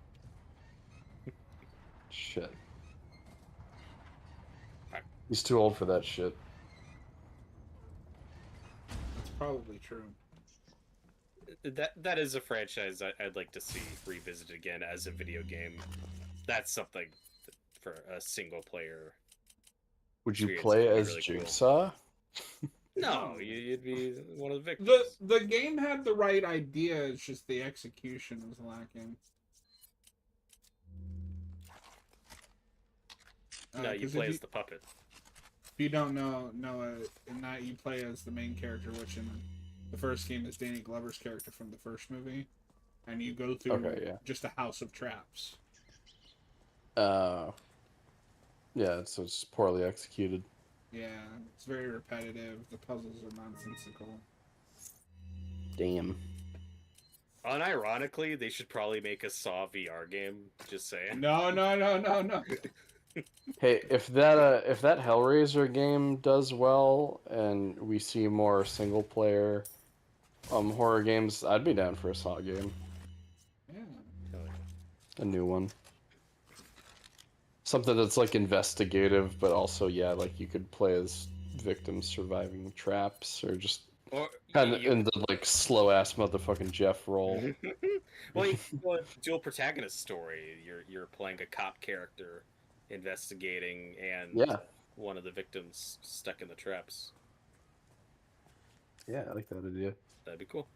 Shit. Alright. He's too old for that shit. That's probably true. That is a franchise I'd like to see revisited again as a video game. That's something for a single player. Would you experience play would be as really cool. Jigsaw? No, you'd be one of the victims. The game had the right idea, it's just the execution was lacking. No, you 'cause play if as the puppet. If you don't know, in that you play as the main character, which in the first game is Danny Glover's character from the first movie, and you go through just a house of traps. Yeah, so it's poorly executed. Yeah, it's very repetitive. The puzzles are nonsensical. Damn. Unironically, they should probably make a Saw VR game. Just saying. No. Hey, if that Hellraiser game does well and we see more single player horror games, I'd be down for a Saw game. Yeah. A new one. Something that's like investigative, but also like you could play as victims surviving traps, or just kind of in the like slow ass motherfucking Jeff role. Well, you can a dual protagonist story. You're playing a cop character investigating, and one of the victims stuck in the traps. Yeah, I like that idea. That'd be cool.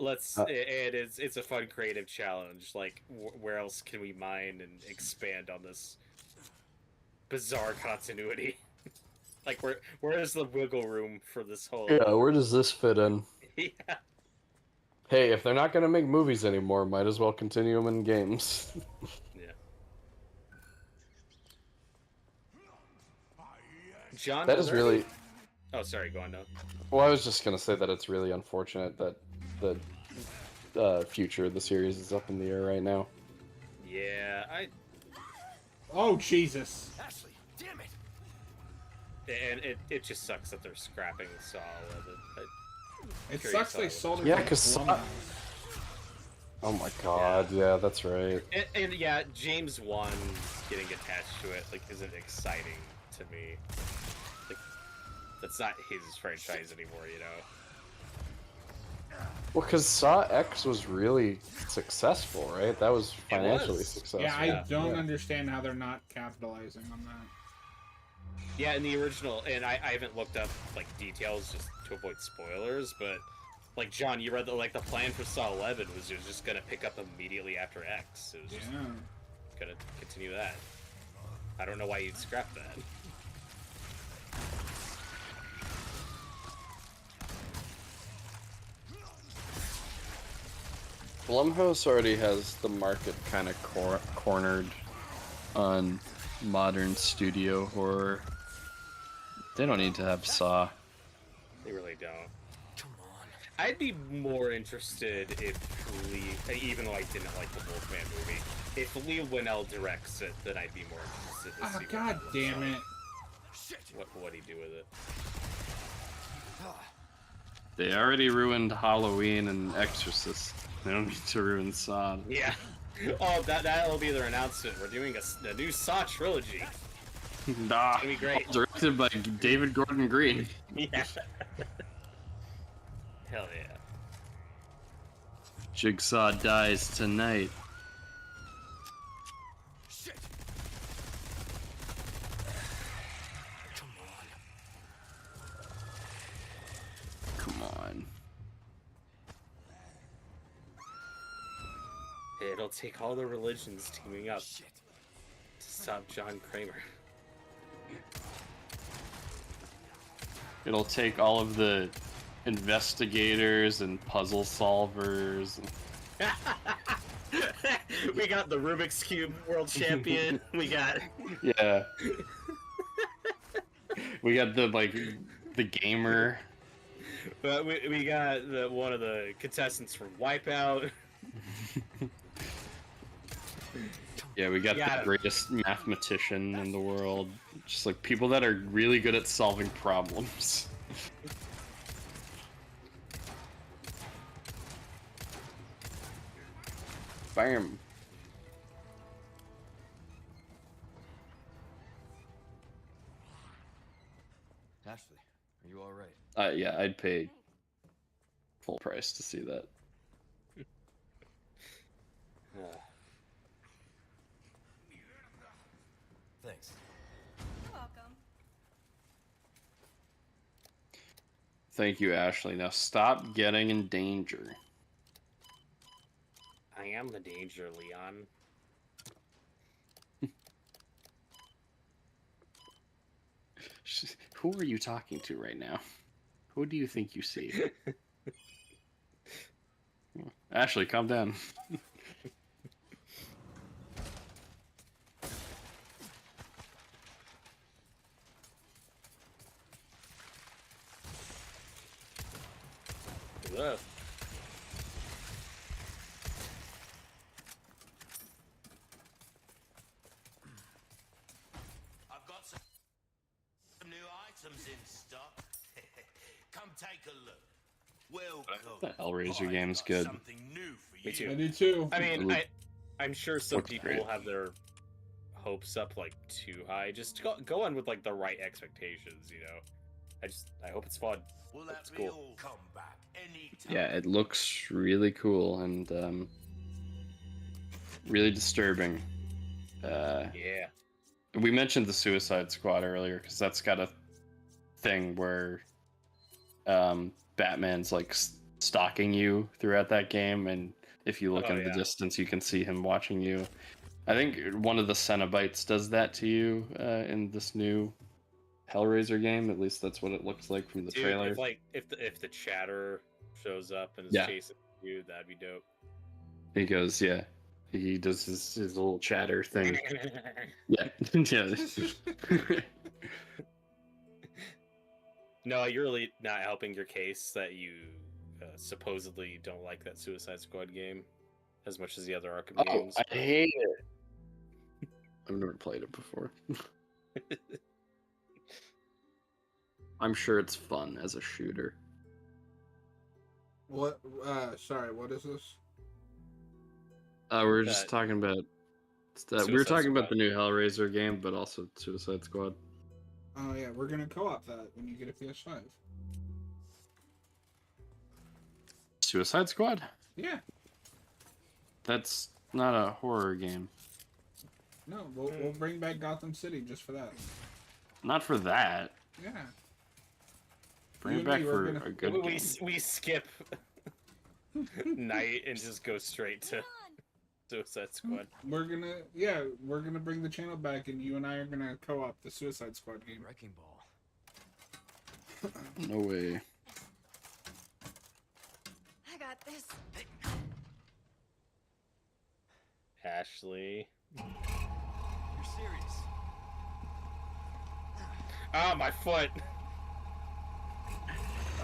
It's a fun creative challenge. Like, where else can we mine and expand on this bizarre continuity? Like, where is the wiggle room for this whole? Yeah, where does this fit in? Yeah. Hey, if they're not gonna make movies anymore, might as well continue them in games. Yeah. John. That is really. Oh, sorry. Go on now. Well, I was just gonna say that it's really unfortunate that the future of the series is up in the air right now. Yeah, Oh Jesus! Ashley, damn it! And it just sucks that they're scrapping Saw 11. It sucks they sold it. Yeah, to 'cause Saw- Blumhouse. Oh my god, yeah, that's right. And yeah, James Wan getting attached to it isn't exciting to me. Like, that's not his franchise anymore, you know. Well, because Saw X was really successful, right? That was financially successful. Yeah, I don't understand how they're not capitalizing on that. Yeah, in the original, and I haven't looked up details just to avoid spoilers, but John, you read that the plan for Saw 11 was it was just gonna pick up immediately after X. It was just gonna continue that. I don't know why you'd scrap that. Blumhouse already has the market kind of cornered on modern studio horror. They don't need to have Saw. They really don't. Come on. I'd be more interested if Lee, even though I didn't like the Wolfman movie, if Lee Winnell directs it, then I'd be more interested to see what God that looks damn like. it. What'd he do with it? They already ruined Halloween and Exorcist. They don't need to ruin Saw. Yeah. Oh, that'll be their announcement. We're doing a new Saw trilogy. Nah. It's gonna be great. Directed by David Gordon Green. Yeah. Hell yeah. Jigsaw dies tonight. It'll take all the religions teaming up to stop John Kramer. It'll take all of the investigators and puzzle solvers. We got the Rubik's Cube world champion. We got Yeah. We got the gamer. but we got one of the contestants from Wipeout. Yeah, we got the greatest mathematician in the world. Just like people that are really good at solving problems. Bam. Ashley, are you all right? Yeah, I'd pay full price to see that. Thanks. You're welcome. Thank you, Ashley. Now stop getting in danger. I am the danger, Leon. Who are you talking to right now? Who do you think you see? Ashley, calm down. Ugh. I've got some new items in stock. Come take a look. Welcome. The Hellraiser I've game's got good. Something new for Me you. too. I do too. I mean, I'm sure some Looks people great. have their hopes up like too high. Just go on with like the right expectations, you know. I hope it's fun. We'll That's have me cool. all come back anytime. Yeah, it looks really cool and really disturbing. Yeah. We mentioned the Suicide Squad earlier because that's got a thing where Batman's like stalking you throughout that game, and if you look Oh, into the yeah. distance, you can see him watching you. I think one of the Cenobites does that to you in this new Hellraiser game. At least that's what it looks like from the Dude, trailer. if the chatter shows up and is Yeah. chasing you, that'd be dope. He goes, yeah. He does his little chatter thing. Yeah. Yeah. No, you're really not helping your case that you supposedly don't like that Suicide Squad game as much as the other Arkham Oh, games. I hate it. I've never played it before. I'm sure it's fun as a shooter. What? Sorry, what is this? We're just talking about we were Suicide talking about Squad. the new Hellraiser game, but also Suicide Squad. Oh yeah, we're gonna co-op that when you get a PS5. Suicide Squad? Yeah. That's not a horror game. No, we'll bring back Gotham City just for that. Not for that. Yeah. Bring You it and back me, we're for gonna- a good we game. we skip night and just go straight to Suicide Squad. We're gonna bring the channel back, and you and I are gonna co-op the Suicide Squad game. Wrecking ball. No way. I got this. Ashley. You're serious? Ah, my foot.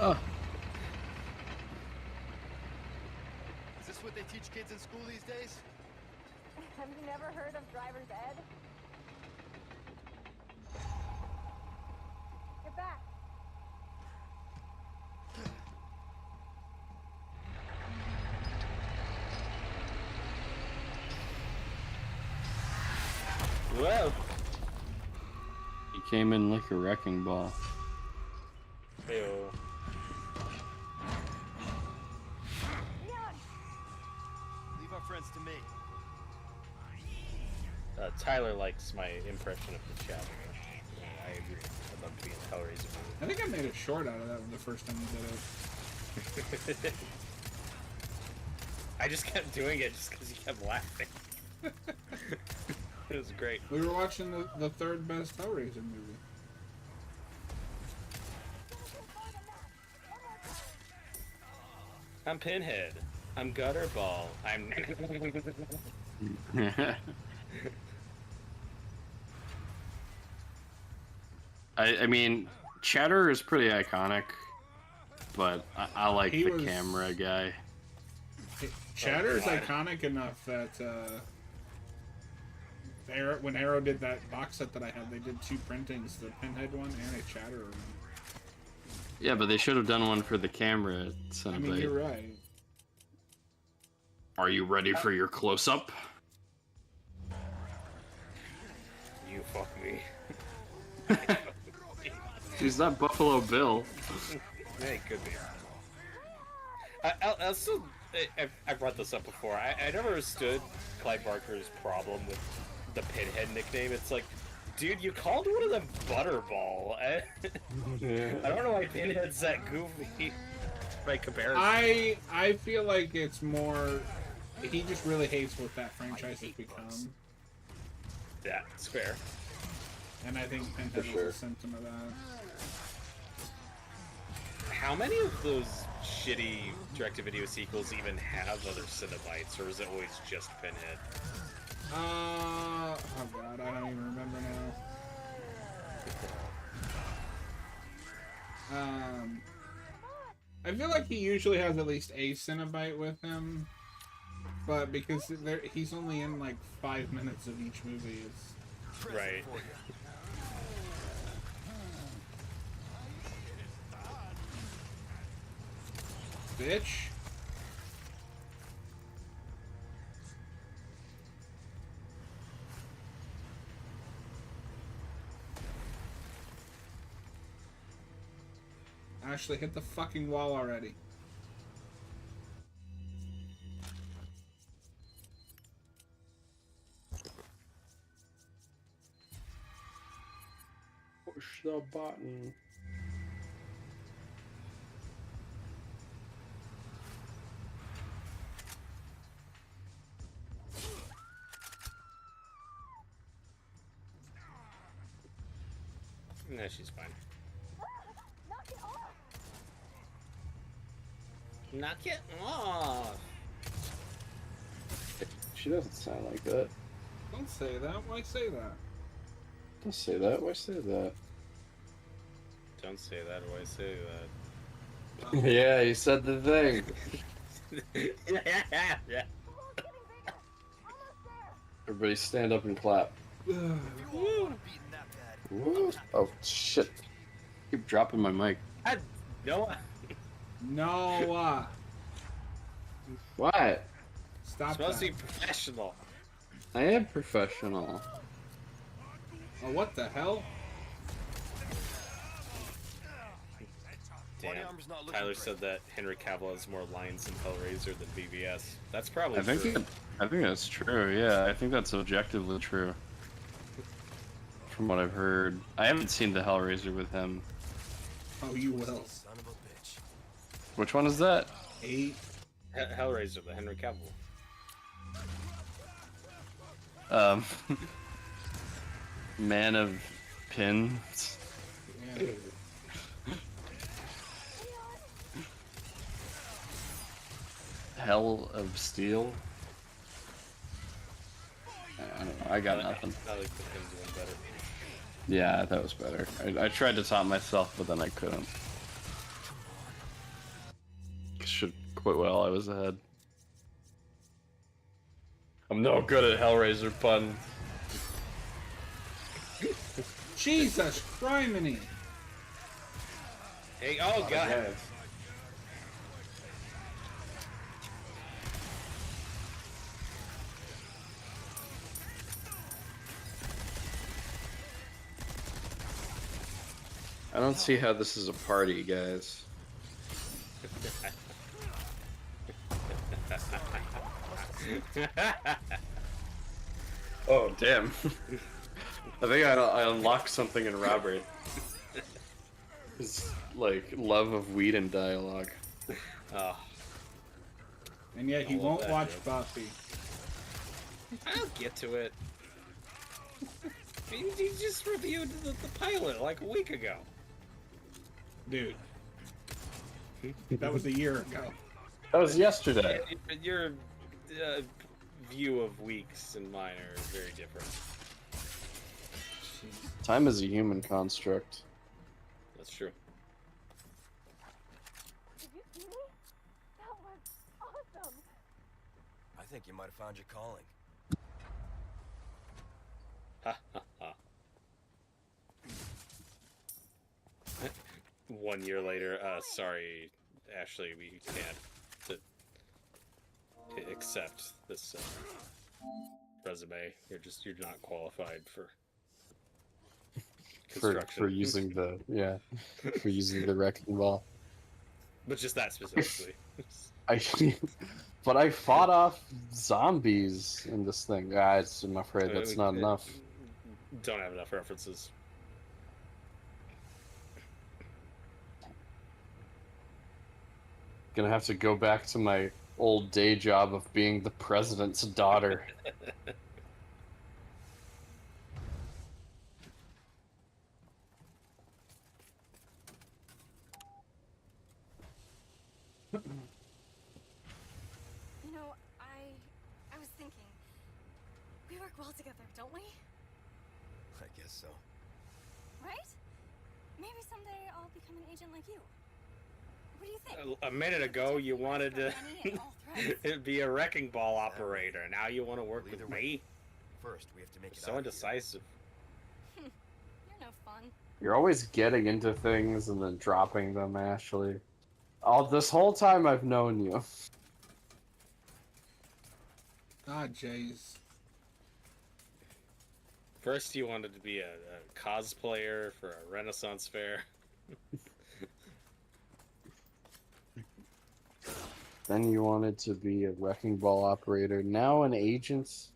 Oh. Is this what they teach kids in school these days? Have you never heard of driver's ed? Get back. Whoa. He came in like a wrecking ball. Ew. Leave our friends to me. Tyler likes my impression of the chatter. I agree. I'd love to be in the Hellraiser movie. I think I made a short out of that the first time we did it. I just kept doing it just because you kept laughing. It was great. We were watching the third best Hellraiser movie. I'm Pinhead. I'm Gutterball. I'm. I mean, Chatter is pretty iconic, but I like He the was- camera guy. Chatter is God. iconic enough that when Arrow did that box set that I had, they did 2 printings, the Pinhead one and a Chatter one. Yeah, but they should have done one for the camera. I mean, you're right. Are you ready for your close-up? You fuck me. He's not Buffalo Bill. Yeah, it could be. I still, I've brought this up before. I never understood Clive Barker's problem with the Pinhead nickname. It's like, dude, you called one of them Butterball. I don't know why Pinhead's that goofy by comparison. I feel like it's more. He just really hates what that franchise has become, Yeah, it's fair. and I think Pinhead was a symptom of that. How many of those shitty direct-to-video sequels even have other Cenobites, or is it always just Pinhead? Oh god, I don't even remember now. I feel like he usually has at least a Cenobite with him, but because he's only in like 5 minutes of each movie, it's... Right. Bitch. Ashley, hit the fucking wall already. Push the button. No, she's fine. Knock it off! She doesn't sound like that. Don't say that. Why say that? Don't say that. Why say that? Don't say that, or I say that. Yeah, you said the thing. Yeah. Everybody stand up and clap. Woo. Oh, shit. Keep dropping my mic. No. No. What? Stop Supposed to that. be professional. I am professional. Oh, what the hell? Damn. Tyler said that Henry Cavill has more lines in Hellraiser than BVS. That's probably true. I think that's true. Yeah, I think that's objectively true. From what I've heard, I haven't seen the Hellraiser with him. Oh, you will. Which one is that? 8. Hellraiser, the Henry Cavill. Man of Pins. Yeah. Hell of Steel. I don't know. I got nothing. I like the Pim's one better. Yeah, that was better. I tried to top myself, but then I couldn't. Should quit while I was ahead. I'm no good at Hellraiser puns. Jesus criminy! Hey, oh god! I don't see how this is a party, guys. Oh, damn. I think I unlocked something in Robert. His, like, love of weed and dialogue. Oh. And yet he I love won't that watch joke. Buffy. I'll get to it. You just reviewed the pilot like a week ago. Dude. That was a year ago. That was yesterday. Your view of weeks and mine are very different. Time is a human construct. That's true. Did you see me? That was awesome. I think you might have found your calling. Ha ha ha. 1 year later, sorry, Ashley, we can't accept this resume. You're not qualified for construction. For using the for using the wrecking ball. But just that specifically. But I fought off zombies in this thing. Guys, I'm afraid that's not enough. Don't have enough references. Gonna have to go back to my old day job of being the president's daughter. You know, I was thinking, we work well together, don't we? I guess so. Right? Maybe someday I'll become an agent like you. What do you think? A minute ago, you wanted to be a wrecking ball operator. Now you want to work with me? First, we have to make it So out. indecisive. You're no fun. You're always getting into things and then dropping them, Ashley. All this whole time I've known you. God, Jays. First, you wanted to be a cosplayer for a Renaissance fair. Then you wanted to be a wrecking ball operator. Now an agent.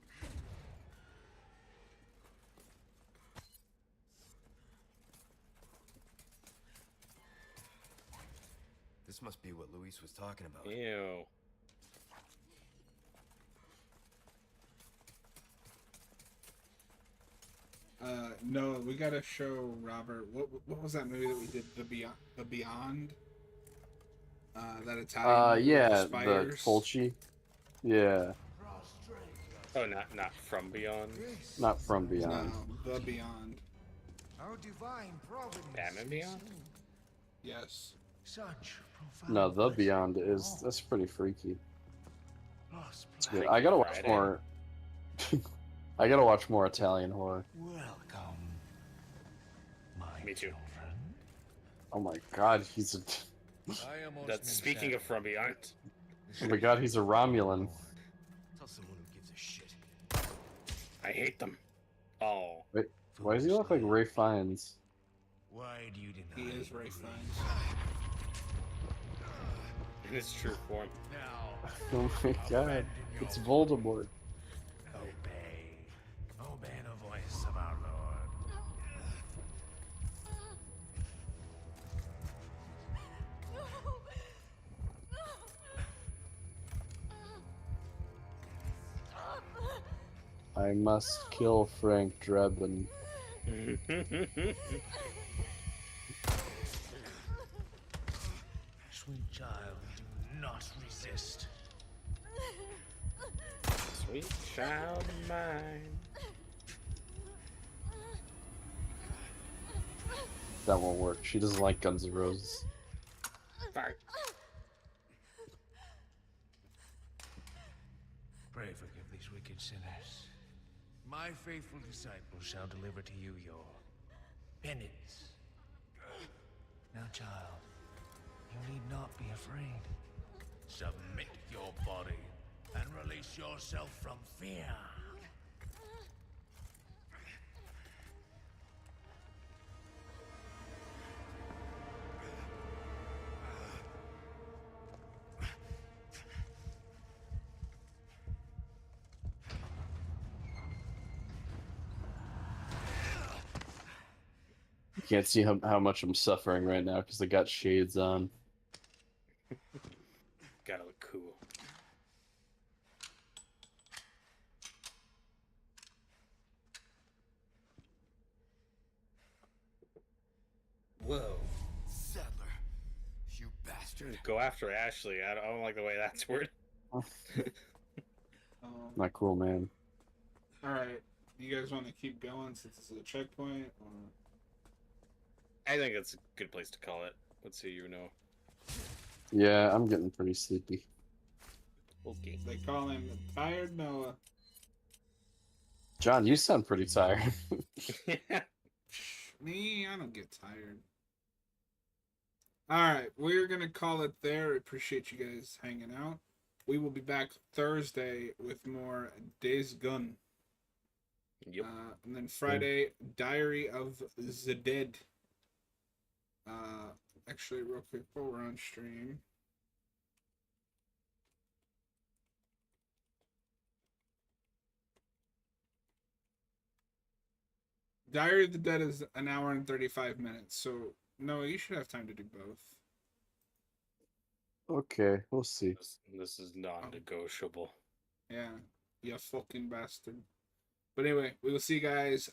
This must be what Luis was talking about. Ew. No, we gotta show Robert what was that movie that we did, the Beyond? That Italian Yeah, the spiders. Fulci. Yeah, Oh, not From Beyond. not From Beyond. No, the Beyond. Our divine providence. Batman Beyond? Yes. Such profound. No, The Beyond that's pretty freaky. Lost It's blood. good. I gotta watch Friday. more. I gotta watch more Italian horror. Welcome, my Me too. children. Oh my god, he's a. I am That's speaking of From Beyond. Oh my god, he's a Romulan. Tell someone who gives a shit. I hate them. Oh. Why does he look like Ray Fiennes? Why do you He deny? is Ray Fiennes. In its true form. Now, Oh my god, it's Voldemort. obey. Obey the voice of our Lord. I must kill Frank Drebin. Sweet child, do not resist. Sweet child of mine. That won't work. She doesn't like Guns N' Roses. Fuck. Pray forgive these wicked sinners. My faithful disciples shall deliver to you your penance. Now, child, you need not be afraid. Submit your body and release yourself from fear. You can't see how much I'm suffering right now because I got shades on. Gotta look cool. Go after Ashley. I don't like the way that's worded. Not cool, man. All right. You guys want to keep going since it's a checkpoint? Or... I think that's a good place to call it. Let's see, you know. Yeah, I'm getting pretty sleepy. Okay. They call him Tired Noah. John, you sound pretty tired. Me, I don't get tired. All right, we're going to call it there. Appreciate you guys hanging out. We will be back Thursday with more Days Gone. Yep. And then Friday, Diary of the Dead. Actually, real quick, while we're on stream. Diary of the Dead is an hour and 35 minutes, so no, you should have time to do both. Okay, we'll see. This is non-negotiable. Yeah, you fucking bastard. But anyway, we will see you guys